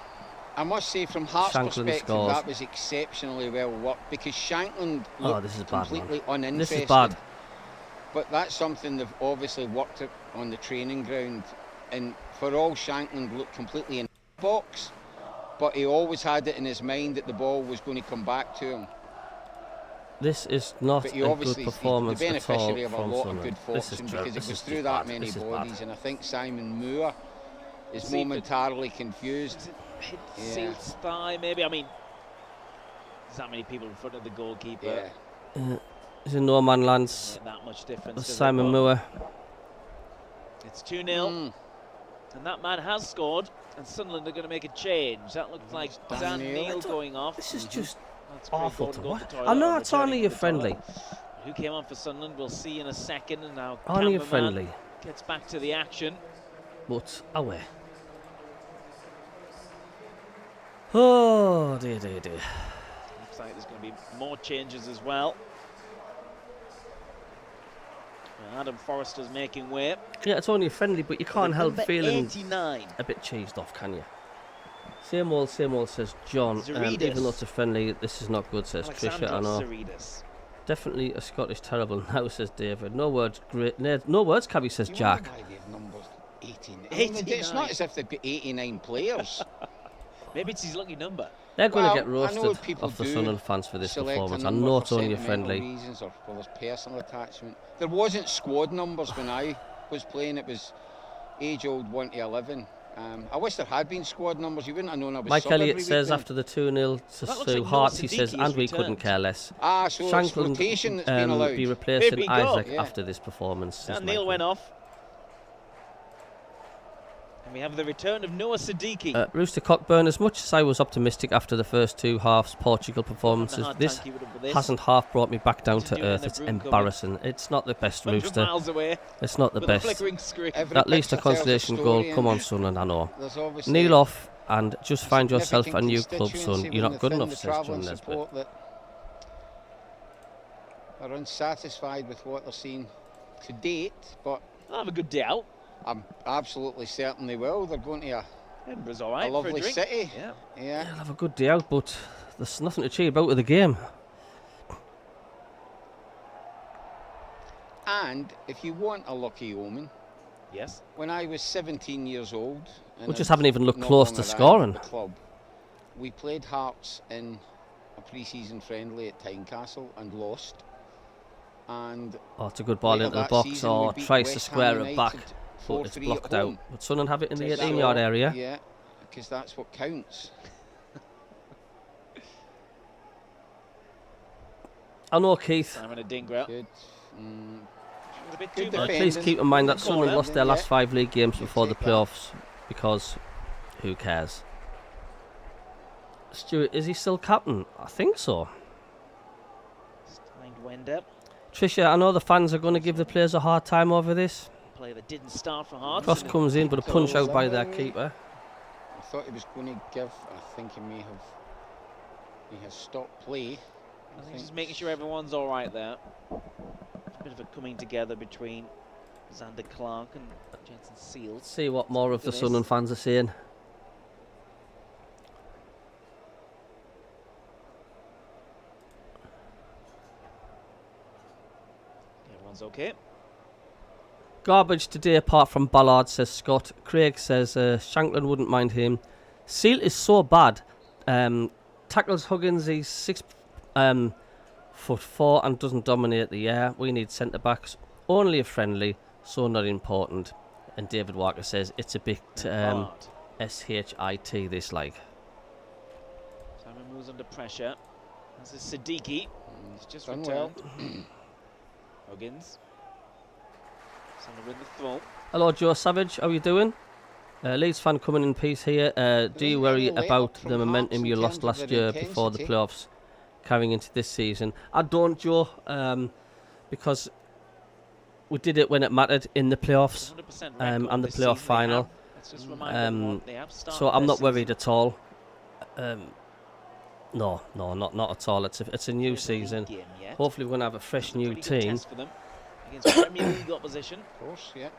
I must say, from Hearts' Shanklin perspective, scores. that was exceptionally well worked because Shanklin looked this is bad, man. completely uninterested. This is bad. But that's something they've obviously worked it on the training ground. And for all, Shanklin looked completely in the box, but he always had it in his mind that the ball was going to come back to him. This is not But a he good obviously performance the at all beneficiary of a from lot of Sunderland. good This is fortune dr- because it this goes is through just that bad. many This is bodies, bad. and I think Simon Moore is See if it- momentarily confused. Hit Yeah. Sealed thigh, maybe. I mean, there's that many people in front of the goalkeeper. Yeah. It's in no man lands. Not that much difference. does it? Simon But Moore. It's 2-0, and that man has scored. And Sunderland are going to make a change. That looks like Dan Dan Neil. Neil going off. This is just That's Craig awful Gordon to going watch. the toilet I know and it's returning only to a the friendly. toilet. Who came on for Sunderland? We'll see in a second. And now Only a cameraman friendly. gets back to the action. But away. Oh dear, dear, dear. Looks like there's going to be more changes as well. Adam Forrester's making way. Yeah, it's only a friendly, but you can't help Number feeling 89. a bit cheesed off, can you? Same old, says John. Zaridis. Even though it's a friendly, this is not good, says Trisha. I know. Zaridis. Definitely a Scottish terrible now, says David. No words, great. No words, Cabby, says You Jack. wonder why they have numbers 89. I mean, it's 89. not as if they've got 89 players. Maybe it's his lucky number. They're going Well, to get I know roasted people off the do Sunderland fans for this select a performance. I number know for it's only a sentimental friendly. reasons or for there's personal attachment. There wasn't squad numbers when I was playing. It was age-old 1 to 11. I wish there had been squad numbers. You wouldn't have known I was Mike sub every Elliott week says then. after the 2-0 to That looks Sue like Hearts, Noah he says, Siddiqui has and we couldn't returned. care less. So it's Shanklin rotation that's been allowed. be replacing we go. Isaac Yeah. after this performance. says And Neil Michael. went off. And we have the return of Noah Siddiqui. Rooster Cockburn, as much as I was optimistic after the first two halves Portugal performances, hard this tank he would have with this. hasn't half brought me back down What's he to doing in earth. the It's broom cupboard? embarrassing. It's not the best, 100 Rooster. miles away It's not the with a best. flickering screen. Every At least a picture tells consolation story goal. and Come on, Sunderland, I know. there's obviously Kneel off and just find yourself a significant new club, constituency son. You're not good within enough, the says John travelling Nesbitt. support that are unsatisfied with what they're seeing to date, but I'll have a good day out. I'm absolutely certain they will. They're going to Edinburgh's all right a for a lovely drink. city. Yeah. Yeah. I'll have a good day out, but there's nothing to cheer about with the game. And if you want a lucky omen, Yes. when I was 17 years old, and We just I'd haven't even looked not close long to arrived at scoring. the club, we played Hearts in a pre-season friendly at Tynecastle and lost. And Oh, it's a good ball later into the that box, season, or we beat tries to West Ham square it United back, but it's 4-3 at blocked out. home. Would Sunderland have it in the Take that 18-yard one. area? Yeah, because that's what counts. I know, Keith. Simon Adingra. Good. A bit Good too much. defending. Please keep in mind that Good Sunderland corner. lost their last Yeah. 5 league games You before the take that. playoffs, because who cares? Stuart, is he still captain? I think so. Stein Wender. Tricia, I know the fans are going to give the players a hard time over this. Player that didn't start for Hearts. Cross and comes in, but a punch out by their Somebody- keeper. I thought he was going to give. I think he has stopped play. I think just making sure everyone's all right there. A bit of a coming together between Xander Clark and Jensen Seals. See what more of the This. Sunderland fans are saying. Everyone's okay. Garbage today apart from Ballard, says Scott. Craig says Shankland wouldn't mind him. Seal is so bad. Tackles Huggins, he's 6'4" and doesn't dominate the air. We need centre backs. Only a friendly, so not important. And David Walker says it's a bit Ballard. SHIT this like. Simon moves under pressure. This is Siddiqui. He's just done returned. Huggins. Sunderland with the throw. Hello Joe Savage, how you doing? Leeds fan coming in peace here. Do you worry about the momentum you lost last year before the playoffs carrying into this season? I don't, Joe, because we did it when it mattered in the playoffs 100% and record the this playoff season. final. Let's just remind everyone they have So started I'm their not worried season at all. No, not at all. It's a new with a league season. game yet. Hopefully we're going to have a fresh It's a new pretty good team. test for them against Premier League opposition. Of course, yeah.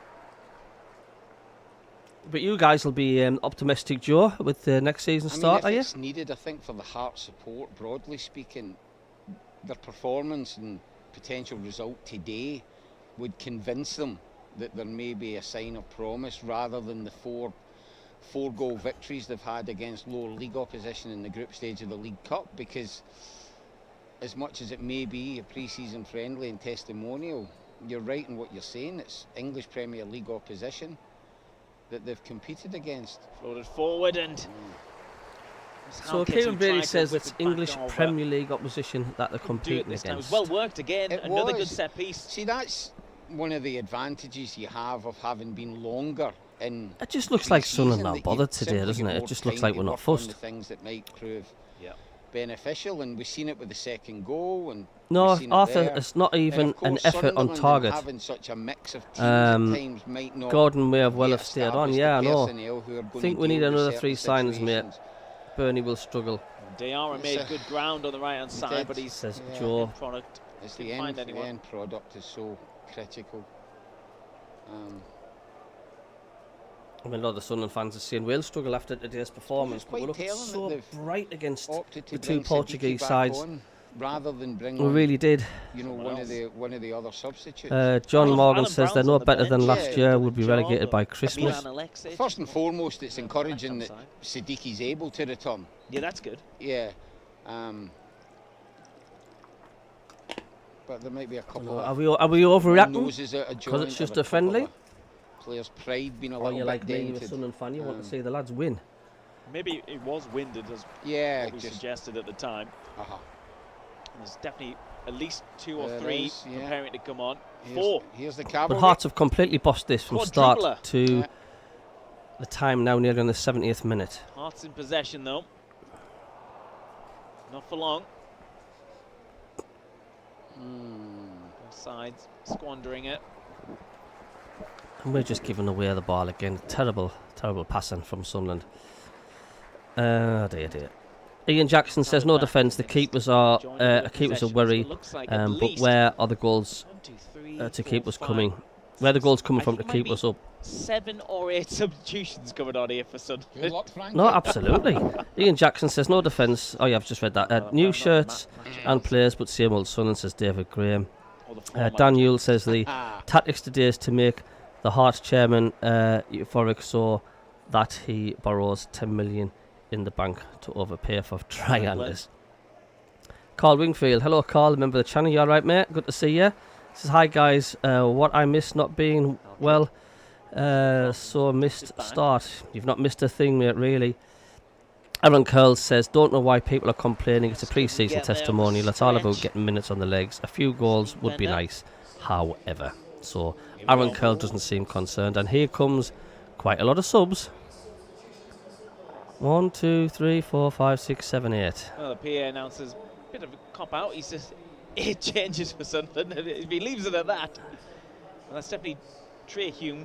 But you guys will be optimistic, Joe, with the next season start, I are mean, you? if it's needed, I think, for the Heart support, broadly speaking, their performance and potential result today would convince them that there may be a sign of promise, rather than the four goal victories they've had against lower league opposition in the group stage of the League Cup. Because as much as it may be a pre-season friendly and testimonial, you're right in what you're saying. It's English Premier League opposition that they've competed against. Floated forward and... So Kieran Brady says it's English Premier League opposition that they're competing It against. was well worked again. It Another good was. set piece. See, that's one of the advantages you have of having been longer in. It just looks like pre-season, Sunderland that aren't you bothered today, simply doesn't get it? It more just looks time like to we're not work on fussed. the things that might prove Yeah. beneficial, and we've seen it with the second goal. And No, we've seen it Arthur, there. it's not And even of an course, effort on Sunderland, target. having such a mix of teams at times might not Gordon may have well yet have stayed on, establish yeah, I the know. personnel who are going Think to we need deal with another certain 3 signings, mate. situations. Bernie will struggle, Diarra It's made a- good ground on the right hand He side, did. but he's says Yeah. Joe. product. It's Didn't the find end, the anyone. end product is so critical. I mean, a lot of the Sunderland fans are saying we'll struggle after today's performance, but we quite looked telling so that they've bright against Opted to the two bring Portuguese Siddiqui back sides. on, rather than bring We on, really did. you know, Someone one of the other substitutes. John Alan Morgan Brown's says they're on no the better than bench. last Yeah, year, Done will a be job, relegated by but Christmas. Milan Alexic, First and foremost, it's on the encouraging that right-hand Siddiqui's able to return. Yeah, that's good. Yeah. But there might be a couple of Are we overreacting? noses out of joint. it's just of a couple friendly? of Players' pride being a Or little you bit like me, you're a dented. Sunderland fan, you want to Um, see the lads win. Maybe it was winded, as Yeah, what we just suggested at the time. uh-huh. There's definitely at least 2 or There 3 is, yeah. preparing to come on. Here's, 4. Here's the But cavalry. Hearts have completely bossed this from start Quadrupler. to Yeah. the time now nearly on the 70th minute. Hearts in possession though. Not for long. Both sides squandering it. And we're just giving away the ball again. Terrible passing from Sunderland. Dear. Ian Jackson says no defence. The keepers are a worry. But where are the goals 1, 2, 3, to 4, keep us 5. coming? Where are the goals coming I from to think keep might us up? 7 or 8 substitutions coming on here for Good Sunderland. luck, Frank. No, absolutely. Ian Jackson says no defence. Oh yeah, I've just read that. New shirts and players, but same old Sunderland, says David Graham. Or the format. Dan Yule says the tactics today is to make the Hearts chairman euphoric so that he borrows 10 million in the bank to overpay for triangles. Carl Wingfield, hello Carl, member of the channel, you alright mate? Good to see you. Says, hi guys, what I missed not being well, so missed start. You've not missed a thing, mate, really. Aaron Curls says, don't know why people are complaining. It's a pre-season testimonial. It's all about getting minutes on the legs. A few goals would be nice, however. So Aaron Curl doesn't seem concerned. And here comes quite a lot of subs. 1, 2, 3, 4, 5, 6, 7, 8. Well, the PA announcer's a bit of a cop-out. He says 8 changes for Sunderland. If he leaves it at that. Well, that's definitely Trey Hume.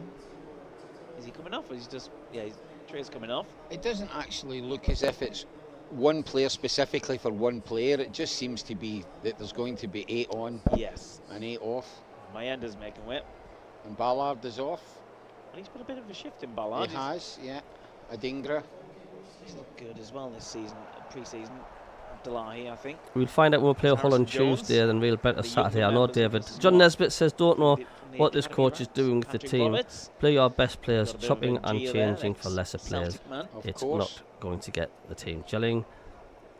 Is he coming off? Or is he just... Yeah, Trey's coming off. It doesn't actually look as if it's one player specifically for one player. It just seems to be that there's going to be 8 on and 8 off. Mayenda's making way. And Ballard is off. And he's put a bit of a shift in Ballard. He has, yeah. Adingra. He's looked good as well this season, pre-season. Abdullahi, I think. We'll find out when we play Hull on Tuesday, then we'll bet a Saturday. I know, David. John Nesbitt says, don't know what this coach is doing with the team. Play your best players, chopping and changing for lesser players. It's not going to get the team gelling.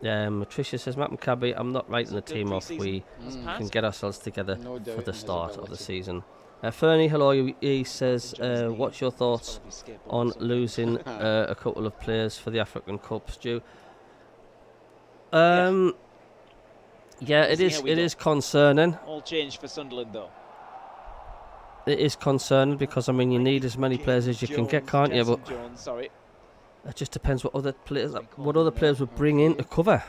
Tricia says, CABBIE, I'm not writing the team off. We can get ourselves together for the start of the season. Fernie, hello, he says, what's your thoughts on losing a couple of players for the African Cup, Stu? Yeah, it is concerning. All changed for Sunderland, though. It is concerning because, I mean, you need as many players as you can get, can't you? But it just depends what other players would bring in to cover.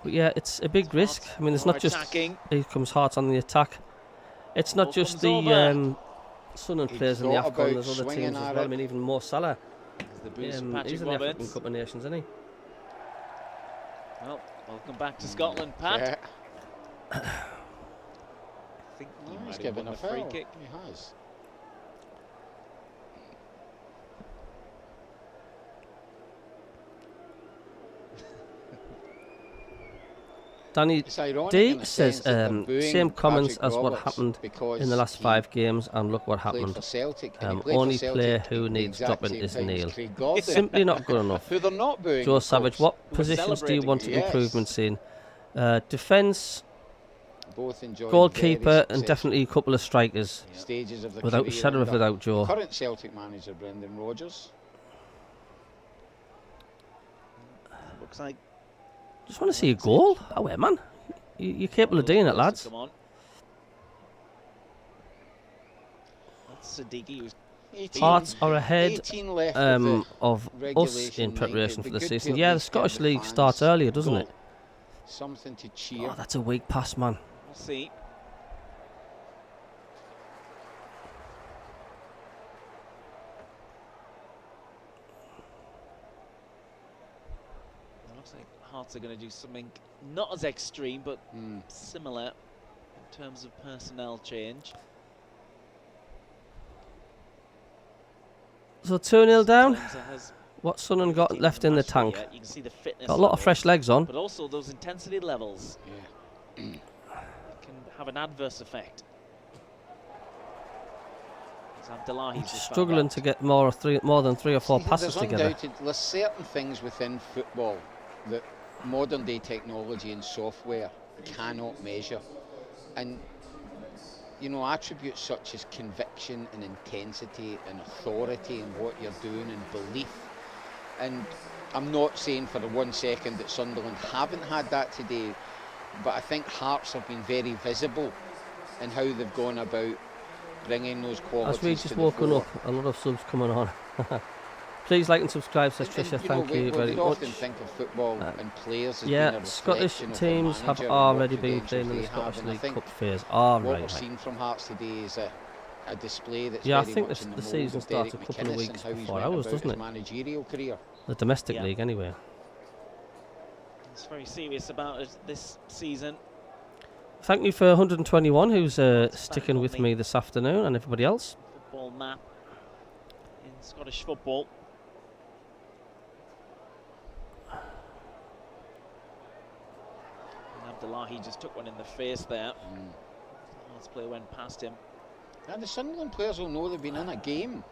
But yeah, it's a big risk. I mean, it's not just he comes hard on the attack. It's not just the Sunderland players in the AFCON. There's other teams as well. I mean, even Mo Salah. He's in the African Cup of Nations, isn't he? Well, welcome back to Scotland, Pat. Yeah. I think He's given a free kick. He has. Danny D says, same comments as what happened in the last 5 games, and look what happened. Only player who needs dropping is Neil. Simply not good enough. Joe Savage, what positions do you want improvements in? Defence, goalkeeper, and definitely a couple of strikers. Without a shadow of a doubt, Joe. Current Celtic manager Brendan Rodgers. Looks like. Just want to see a goal. Oh, yeah, man. You're capable of doing it, lads. Come on. That's Siddiqui. Hearts are ahead of us in preparation for the season. Yeah, the Scottish League starts earlier, doesn't it? Something to cheer. Oh, that's a weak pass, man. We'll see. Looks like Hearts are going to do something not as extreme, but similar in terms of personnel change. So 2-0 down. What Sunderland got left in the tank? You can see the fitness Got a lot of fresh legs on. But also those intensity levels can have an adverse effect. He's struggling to get more than 3 or 4 passes together. There's certain things within football that modern day technology and software cannot measure, and you know, attributes such as conviction and intensity and authority and what you're doing and belief. And I'm not saying for the 1 second that Sunderland haven't had that today, but I think Hearts have been very visible in how they've gone about bringing those qualities. As we just woken up, a lot of subs coming on. Please like and subscribe, says Tricia. Thank you very much. Often think of football and players as yeah, being a Scottish reflection teams of have the manager already and been what playing in the they Scottish have, and I League think Cup phase. what we've seen from Hearts today is a display that's I very think much in the the season mould of starts a Derek couple of McInnes weeks and how he's before went ours, about doesn't his it? managerial career. The domestic league, anyway. It's very serious about this season. Thank you for 121 who's sticking with me this afternoon, and everybody else. Football map in Scottish football. And Abdullahi just took one in the face there. Hearts player went past him. And the Sunderland players will know they've been in a game.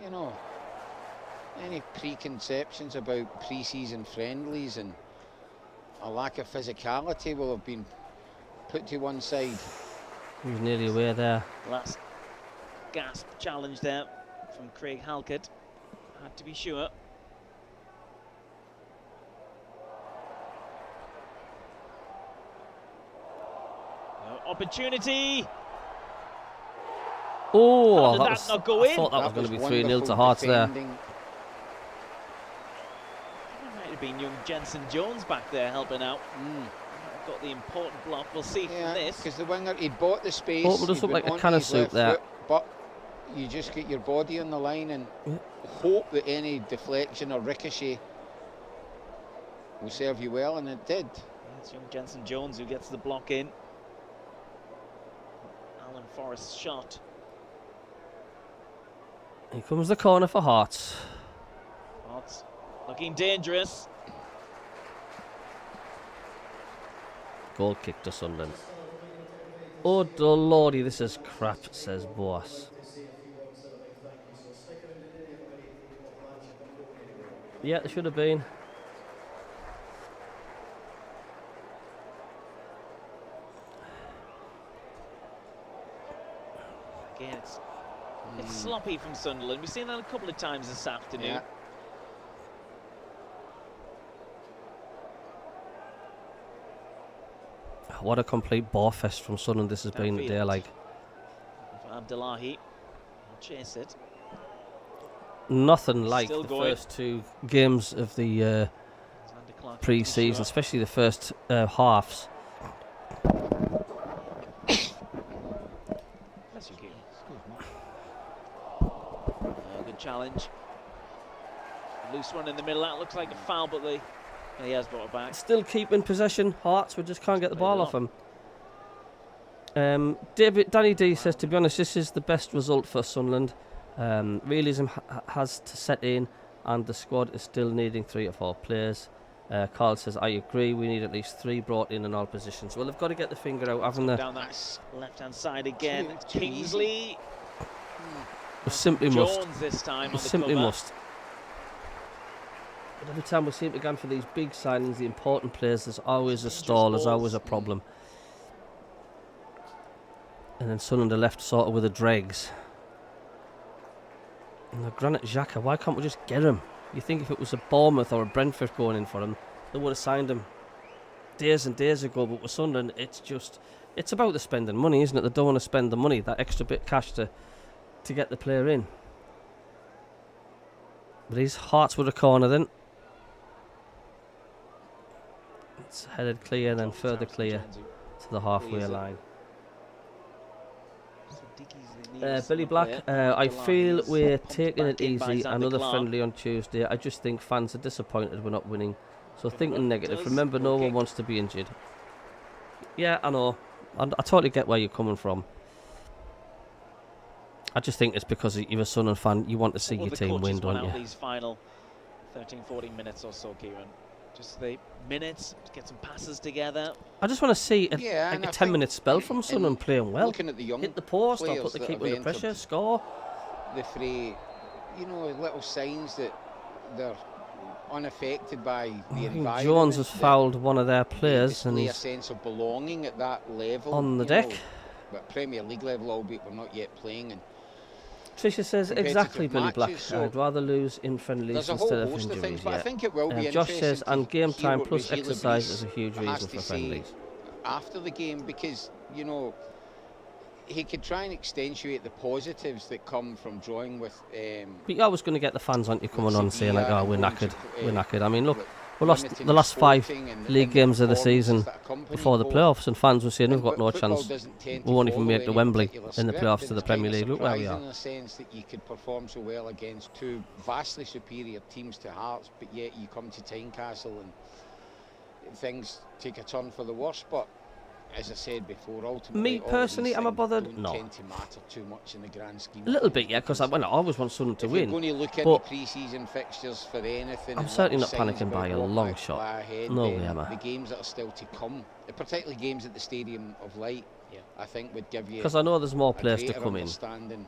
You know, any preconceptions about pre-season friendlies and a lack of physicality will have been put to one side. He was nearly away there. Last gasp challenge there from Craig Halkett. Had to be sure. No opportunity. Oh, How did that not go I in? thought that was going to be 3-0 to wonderful Hearts there. defending. It might have been young Jensen Jones back there helping out. Got the important block. We'll see from Yeah, this. because the winger, he'd bought the space. Oh, it does he'd look went like a onto can of his soup left there. foot, but you just get your body on the line and hope that any deflection or ricochet will serve you well, and it did. It's young Jensen Jones who gets the block in. Alan Forrest's shot. Here comes the corner for Hearts. Hearts looking dangerous. Goal kick to Sunderland. Oh, lordy, this is crap, says Boas. Yeah, it should have been. Again, it's sloppy from Sunderland. We've seen that a couple of times this afternoon. Yeah. What a complete ball fest from Sunderland this has been today, like. For Abdullahi, he'll chase it. Nothing like Still the going. first two games of the Xander Clark pre-season, shot. especially the first halves. Bless you, Keegan. Good challenge. Loose one in the middle. That looks like a foul, but he has brought it back. Still keeping possession, Hearts. We just can't get the Played ball it off him. Danny D says, to be honest, this is the best result for Sunderland. Realism has to set in, and the squad is still needing 3 or 4 players. Carl says, I agree, we need at least 3 brought in all positions. Well, they've got to get the finger out, haven't they? Down that left-hand side again. Too Kingsley. We simply Jones must. this time We on the simply cover. must. But every time we seem to go for these big signings, the important players, there's always a stall, there's always a problem. And then Sunderland are left sort of with the dregs. And the Granit Xhaka, why can't we just get him? You think if it was a Bournemouth or a Brentford going in for him, they would have signed him days and days ago. But with Sunderland, it's about the spending money, isn't it? They don't want to spend the money, that extra bit of cash to get the player in. But his Hearts with a corner then. It's headed clear, then further clear to the halfway line. Billy Black, I feel we're taking it easy. Another friendly on Tuesday. I just think fans are disappointed we're not winning. So thinking negative. Remember, no one wants to be injured. Yeah, I know. I totally get where you're coming from. I just think it's because you're a Sunderland fan. You want to see your team win, don't you? These final 13, 14 minutes or so, Kieran. Just the minutes to get some passes together. I just want to see a 10-minute spell from Sunderland playing well. Looking at the young Hit the post, or players put the that keeper have under pressure, entered score. the fray, little signs that they're unaffected by the I think environment. Jones has fouled one of their players and display a he's sense of belonging at that level. on the deck. But Premier League level, albeit we're not yet playing. And Tricia says, competitive exactly, Billy Black. matches, so I'd rather lose in friendlies there's a instead whole of host of injuries. things, but I Yeah. think it will be Josh interesting says, to and game hear time what plus Rogelio exercise Breeze is a huge has reason to for say friendlies. after the game, because he could try and accentuate the positives that come from drawing with. But you're always going to get the fans, aren't you, coming on and saying like, "Oh, we're knackered, we're knackered." I mean, look, we lost limiting the last 5 sporting and league games of the season performances that accompany before the both. playoffs, and fans were saying we've got But no football chance. doesn't tend We to won't even follow make the any Wembley particular in the script, playoffs and to the it's kind Premier of League. Look where we are. surprising in a sense that you could perform so well against 2 vastly superior teams to Hearts, but yet you come to Tynecastle and things take a turn for the worse. But as I said before, ultimately, Me all of personally, these am I things bothered? don't No. tend to matter too much in the grand scheme. A little bit, yeah, because I always want Sunderland to If win. you're going to look but into pre-season fixtures for anything, I'm and certainly little not signs panicking by about a what long might shot. lie ahead, No then way am I. the games that are still to come, particularly games at the Stadium of Light, I think would give you Because I know there's more a players to greater come in. understanding.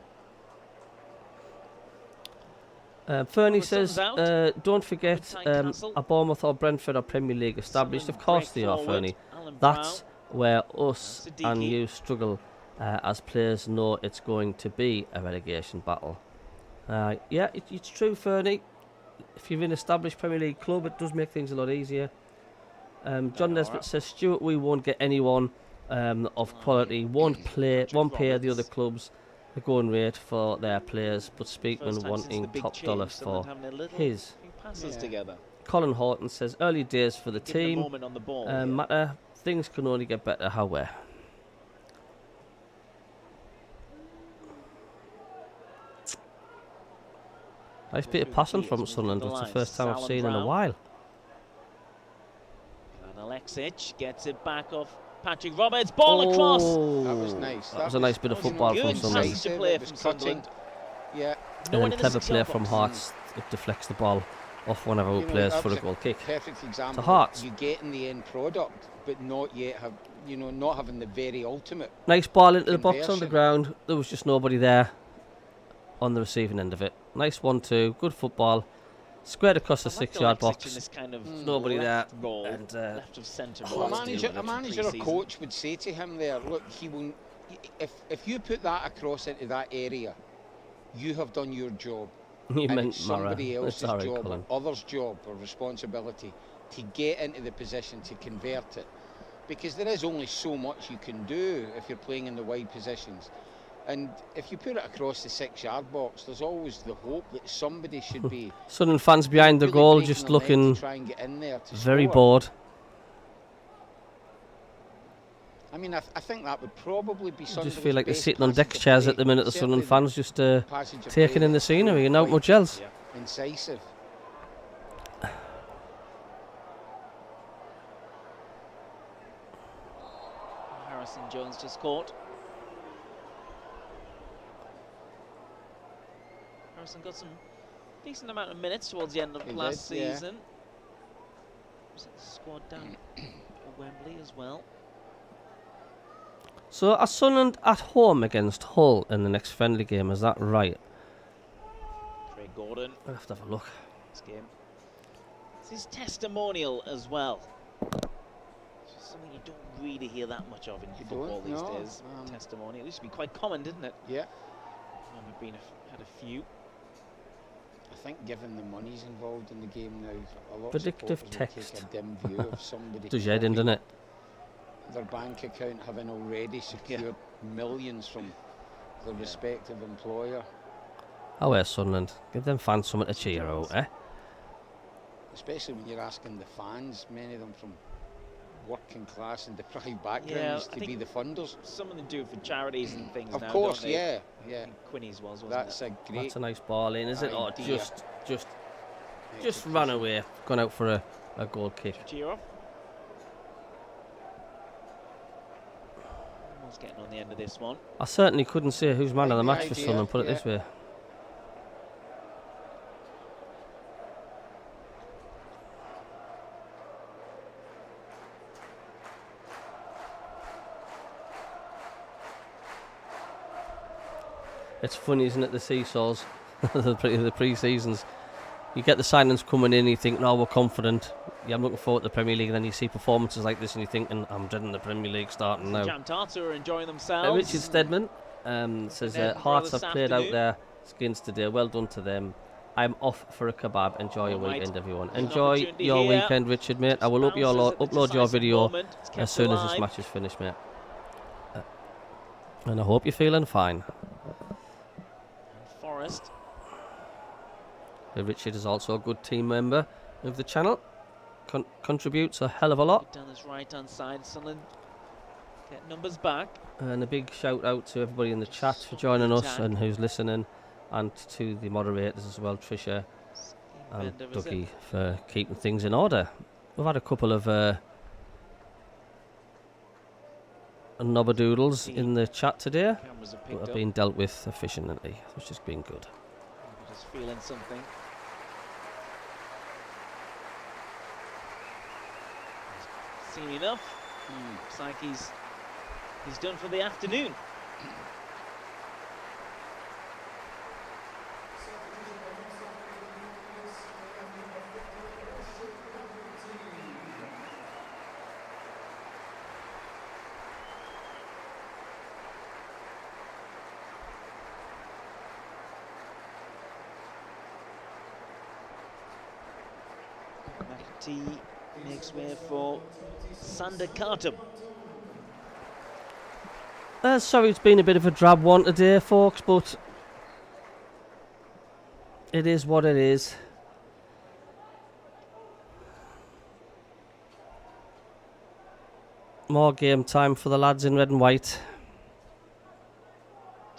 Fernie Well, says, sun's out. don't forget, Tynecastle. a Bournemouth or Brentford are Premier League established. Of Sunderland course break they are, forward. Fernie. Alan That's where us Siddiqui. and you struggle as players know it's going to be a relegation battle. Yeah, it's true, Fernie. If you're in an established Premier League club, it does make things a lot easier. John Nesbitt says, Stuart, we won't get anyone of quality, won't pay the other clubs the going rate for their players, but Speakman wanting top dollar for his. Together. Colin Horton says, early days for the Give them a team. moment on the ball. Matter, things can only get better, however. Nice bit of passing from Sunderland, which is the first time I've seen in a while. And Alexic gets it back off Patrick Roberts. Ball across. That was nice. That was a nice bit of football from Sunderland. Good play from Sunderland. Yeah. And then clever play from Hearts. It deflects the ball off one of our players for a goal kick. Perfect example. To Hearts. You get in the end product, but not yet have, not having the very ultimate. Nice ball into the box on the ground. There was just nobody there on the receiving end of it. Nice 1-2, good football. Squared across the 6-yard box. Kind of nobody there. Role, and left of centre. A manager or coach would say to him there, look, he will. If you put that across into that area, you have done your job. You and meant it's somebody Mara. else's Sorry, job, Colin. or others' job or responsibility to get into the position to convert it. Because there is only so much you can do if you're playing in the wide positions. And if you put it across the 6-yard box, there's always the hope that somebody should be. Sunderland fans behind the really goal breaking just their leg looking to try and get in there to very score. bored. I mean, I think that would probably be. I just feel like they're sitting on passage deck of chairs play. at the minute, the Certainly Sunderland fans just passage of taking play in the that's scenery and out quite much else. incisive. Harrison Jones just caught. Harrison got some decent amount of minutes towards the end of last season. Was it the squad down at Wembley as well? So are Sunderland at home against Hull in the next friendly game, is that right? Craig Gordon. I'll have to have a look. This game. It's his testimonial as well. It's just something you don't really hear that much of in football these days. Testimonial. It used to be quite common, didn't it? Yeah. I've had a few. I think given the money's involved in the game now, a lot Predictive of text. take a dim view of somebody. Does your head in, doesn't it? Their bank account having already secured millions from their respective employer. Oh, where's Sunderland? Give them fans something to cheer out, eh? Especially when you're asking the fans, many of them from working class and deprived backgrounds, to be the funders. Some of them do it for charities and things. Of now, course, don't they? yeah. I think Quinny's wasn't That's it? a great. That's a nice ball in, is it? Or idea. just ran away, gone out for a goal kick. Cheer off. Almost getting on the end of this one. I certainly couldn't say who's man of the match for idea, Sunderland, put it this way. It's funny, isn't it, the seesaws, the pre-seasons. You get the signings coming in, you think, no, we're confident. Yeah, I'm looking forward to the Premier League, and then you see performances like this, and you're thinking, I'm dreading the Premier League starting now. Jam Tarts are enjoying themselves. Richard Stedman says, Hearts have played out their skins today. Well done to them. I'm off for a kebab. Enjoy your weekend, everyone. There's an Enjoy opportunity your here. weekend, Richard, mate. I will upload your video as soon as this match is finished, mate. And I hope you're feeling fine. Forrest. Richard is also a good team member of the channel. Contributes a hell of a lot. Down his right hand side, Sunderland get numbers back. And a big shout out to everybody in the chat for joining us and who's listening, and to the moderators as well, Trisha and Dougie, for keeping things in order. We've had a couple of knobberdoodles in the chat today, but have been dealt with efficiently, which has been good. Just feeling something. Seen enough. Looks like he's done for the afternoon. he makes way for Sander Kartum. Sorry, it's been a bit of a drab one today, folks, but it is what it is. More game time for the lads in red and white.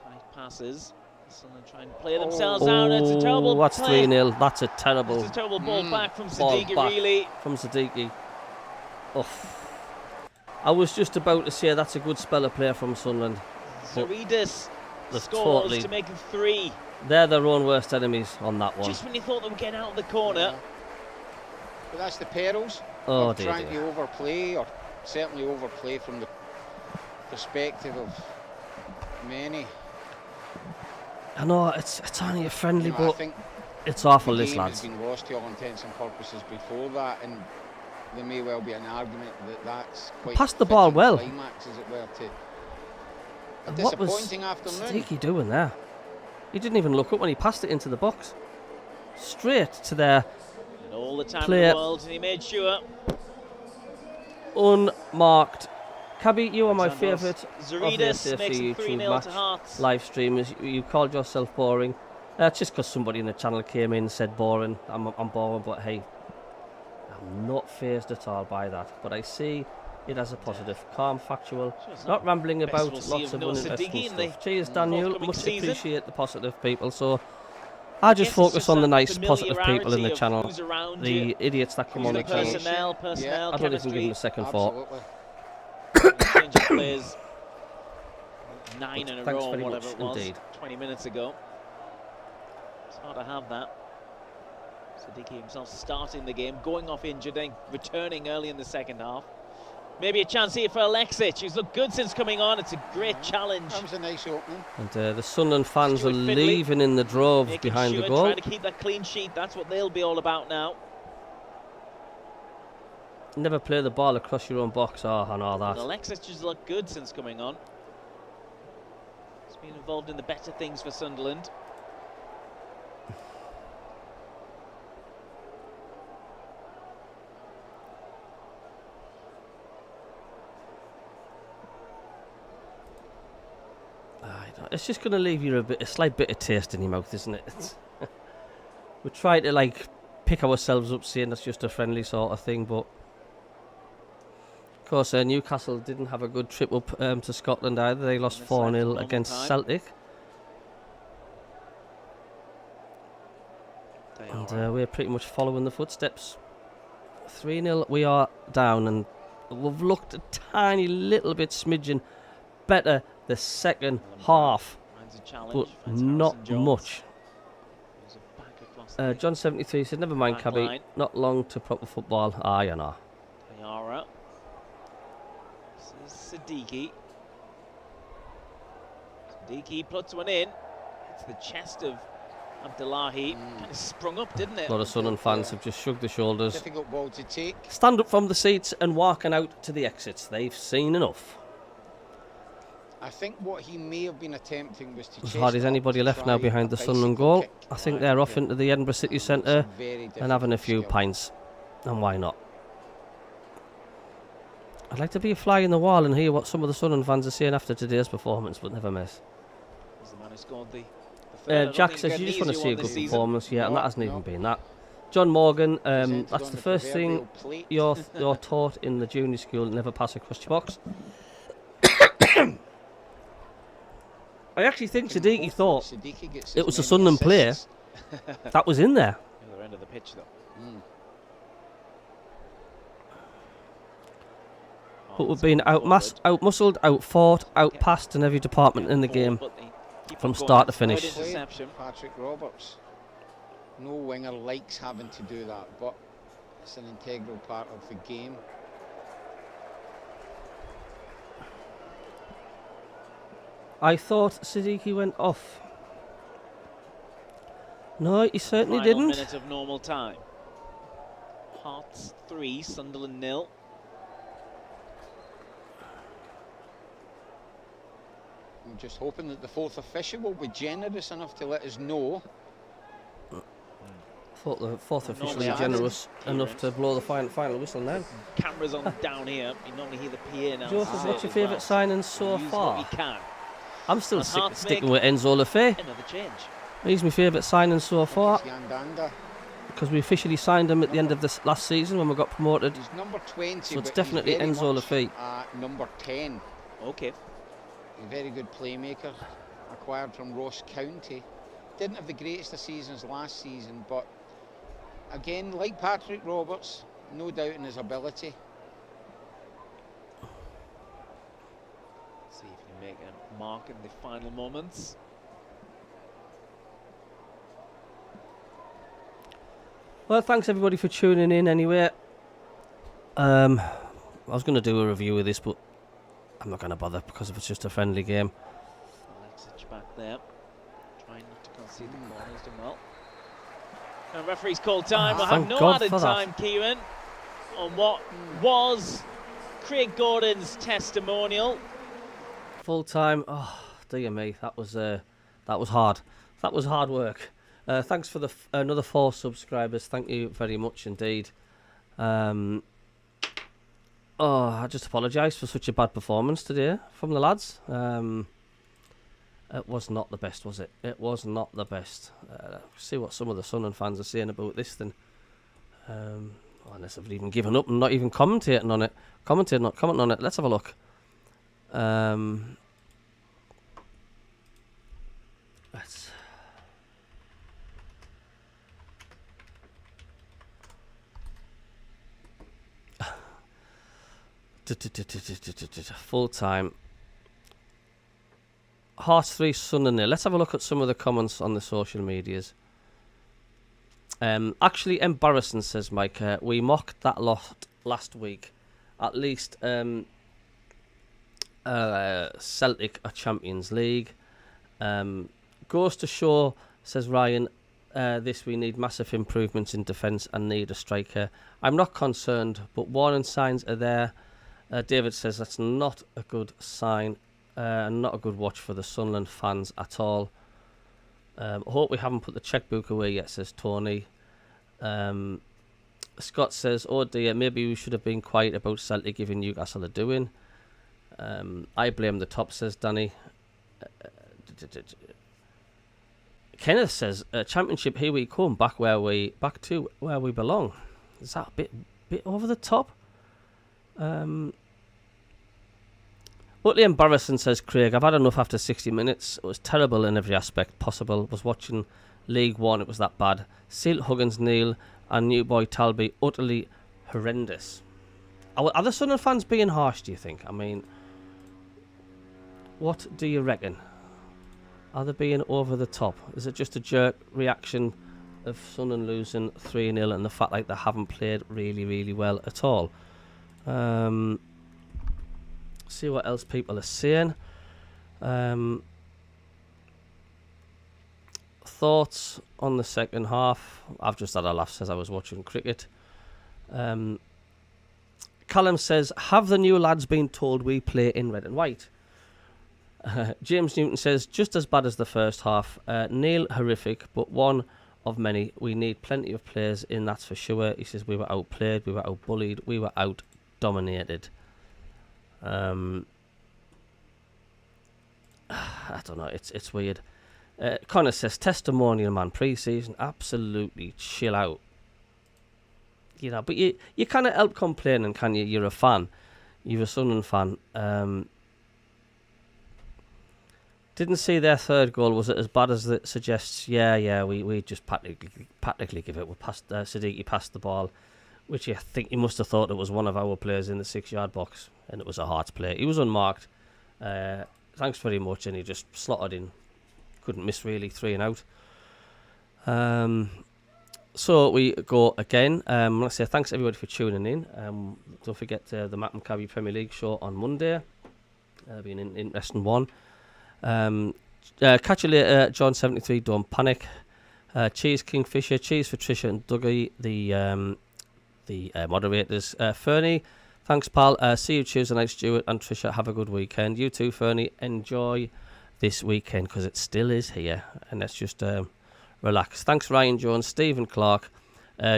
Tight passes. Sunderland trying to play themselves out. It's a terrible that's play. 3-0. That's a terrible It's a terrible ball back from ball Siddiqui, back really. from Siddiqui. Oh. I was just about to say that's a good spell of play from Sunderland. Zaridis They've scores totally- to make it 3. They're their own worst enemies on that one. Just when you thought they were getting out of the corner. But that's the perils Oh of dear, trying dear. to overplay, or certainly overplay from the perspective of many. I know it's only a friendly, You know, I but think it's awful, the this game lads. has been lost to all intents and purposes before that, and there may well be an argument that that's quite Passed the a ball fitting well. climax, as it were, to a And what was disappointing afternoon. Siddiqui doing there? He didn't even look up when he passed it into the box. Straight to their And all the time in Player. the world, and he made sure. unmarked. Cabby, you are my Xandos. favourite of the Zaridis makes SFC it YouTube 3-0 match to Hearts. live streamers. You called yourself boring. It's just because somebody in the channel came in and said boring. I'm boring, but hey, I'm not fazed at all by that. But I see it as a positive, calm, factual, Sure, it's not rambling best about we'll see lots of of Noah uninteresting Siddiqui in the stuff. Cheers, Daniel. forthcoming Much season. appreciate the positive people. So I just Guess it's focus just on the that nice, positive people in familiarity the of channel. who's around The you, idiots that come who's on the the channel. personnel, I don't even give them chemistry. a second thought. Absolutely. Changing players 9 in a Thanks row, very whatever much it was, indeed. 20 minutes ago. It's hard to have that. Siddiqui himself starting the game, going off injured, and returning early in the second half. Maybe a chance here for Alexic, who's looked good since coming on. It's a great challenge. That was a nice opening. And the Sunderland fans Stuart are Findlay leaving in the droves Making behind sure the and goal. trying to keep that clean sheet. That's what they'll be all about now. Never play the ball across your own box. Oh, I know And that. Alexic has looked good since coming on. He's been involved in the better things for Sunderland. It's just going to leave you a slight bit of taste in your mouth, isn't it? We try to like pick ourselves up saying that's just a friendly sort of thing, but of course Newcastle didn't have a good trip up to Scotland either. They lost This side for 4-0 normal against time. Celtic, They and are we're pretty much following the footsteps. 3-0 we are down, and we've looked a tiny little bit smidgen better the second half, finds a challenge, but finds not Harrison Jones. much. Goes back across the John 73 said, never mind, back Cabby, line. not long to proper football. Ah, you know. Tayara. This is Siddiqui. Siddiqui puts one in. It's the chest of Abdullahi. Kind of sprung up, didn't it? A lot of Sunderland fans have just shrugged their shoulders, Difficult ball to take. stand up from the seats and walking out to the exits. They've seen enough. I think what he may have been attempting was to As chase hard as it up anybody to left now try behind a the Sunderland bicycle goal. kick. I think Right, they're off okay. into the Edinburgh City It's Centre very and having a difficult few skill. pints. And why not? I'd like to be a fly in the wall and hear what some of the Sunderland fans are saying after today's performance, but never miss. He's the man who scored the third. I don't Jack think says he's you got just an want to easier see a one good this season. performance, yeah, and No, that hasn't even no. been that. John Morgan, Presented that's on the first thing proverbial plate. you're taught in the junior school, never pass across your box. I actually think Siddiqui thought Siddiqui gets it as was a many Sunderland player assists. that was in there. The other end of the pitch, though. But we've been out-muscled, out-fought, out-passed in every department in the game. from start to finish. Interception. Patrick Roberts. No winger likes having to do that, but it's an integral part of the game. I thought Siddiqui went off. No, he certainly Final didn't. minute of normal time. Hearts 3, Sunderland 0. I'm just hoping that the fourth official will be generous enough to let us know thought the fourth Normally officially happens. generous enough to blow the final whistle now. Cameras on down here. You normally hear the PA now. Joseph, what's your favourite signings so Use far? what you can. I'm still That's hard to sticking make. with Enzo Lefebvre. Another change. He's my favourite signing so far Yandanda. because we officially signed him at the end of this last season when we got promoted. He's number 20, So it's but definitely he's very Enzo much, Lefebvre. number 10. Okay. A very good playmaker, acquired from Ross County. Didn't have the greatest of seasons last season, but again, like Patrick Roberts, no doubt in his ability. See if you can make a mark in the final moments. Well, thanks everybody for tuning in anyway. I was going to do a review of this, but I'm not going to bother because it's just a friendly game. Alexic back there. Trying not to concede the corners, doing well. And referee's called time. We'll have Thank no God added for that. time, Kieran, on what was Craig Gordon's testimonial. Full time. Oh, dear me, that was hard. That was hard work. Thanks for the another 4 subscribers. Thank you very much indeed. I just apologise for such a bad performance today from the lads. It was not the best, was it? It was not the best. See what some of the Sunderland fans are saying about this then. Unless they've even given up and not even commenting on it. Commenting on it. Let's have a look. Let's... Full time. Hearts 3, Sunderland 0. Let's have a look at some of the comments on the social medias. Actually embarrassing, says Mike. We mocked that lot last week. At least Celtic are Champions League. Goes to show, says Ryan, this we need massive improvements in defence and need a striker. I'm not concerned, but warning signs are there. David says that's not a good sign. Not a good watch for the Sunderland fans at all. I hope we haven't put the checkbook away yet, says Tony. Scott says, oh dear, maybe we should have been quiet about Celtic giving Newcastle a doing. I blame the top, says Danny. Kenneth says, Championship, here we come, back to where we belong. Is that a bit over the top? Utterly embarrassing, says Craig. I've had enough after 60 minutes. It was terrible in every aspect possible. Was watching League One, it was that bad. Seal, Huggins, Neil and new boy Talby, utterly horrendous. Are the Sunderland fans being harsh, do you think? I mean, what do you reckon? Are they being over the top? Is it just a jerk reaction of Sunderland losing 3-0 and the fact like they haven't played really, really well at all? See what else people are saying. Thoughts on the second half? I've just had a laugh as I was watching cricket. Callum says, have the new lads been told we play in red and white? James Newton says, just as bad as the first half. Neil, horrific, but one of many. We need plenty of players in, that's for sure. He says, we were outplayed, we were outbullied, we were out-dominated. I don't know, it's weird. Connor says, testimonial, man, pre-season, absolutely chill out. You know, but you can't help complaining, can you? You're a fan. You're a Sunderland fan. Didn't see their third goal. Was it as bad as it suggests? Yeah, we just practically give it. We passed, Siddiqui passed the ball, which I think he must have thought it was one of our players in the 6-yard box, and it was a Hearts player. He was unmarked. Thanks very much, and he just slotted in. Couldn't miss really, 3 and out. So we go again. Let's say thanks everybody for tuning in. Don't forget the MACKEM CABBIE Premier League show on Monday. It'll be an interesting one. Catch you later, John 73. Don't panic. Cheers Kingfisher. Cheers for Trisha and Dougie, the moderators. Fernie, thanks pal. See you Tuesday night, Stuart and Trisha. Have a good weekend. You too, Fernie. Enjoy this weekend because it still is here, and let's just relax. Thanks, Ryan Jones, Stephen Clark.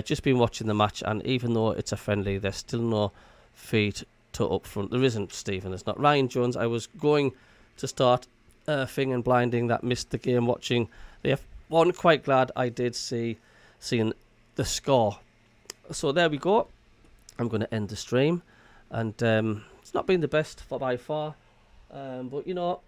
Just been watching the match, and even though it's a friendly, there's still no feet to up front. There isn't, Stephen. It's not. Ryan Jones, I was going to start Fing and Blinding that missed the game watching the F1. Quite glad I did seeing the score. So there we go. I'm going to end the stream, and it's not been the best by far, but you know,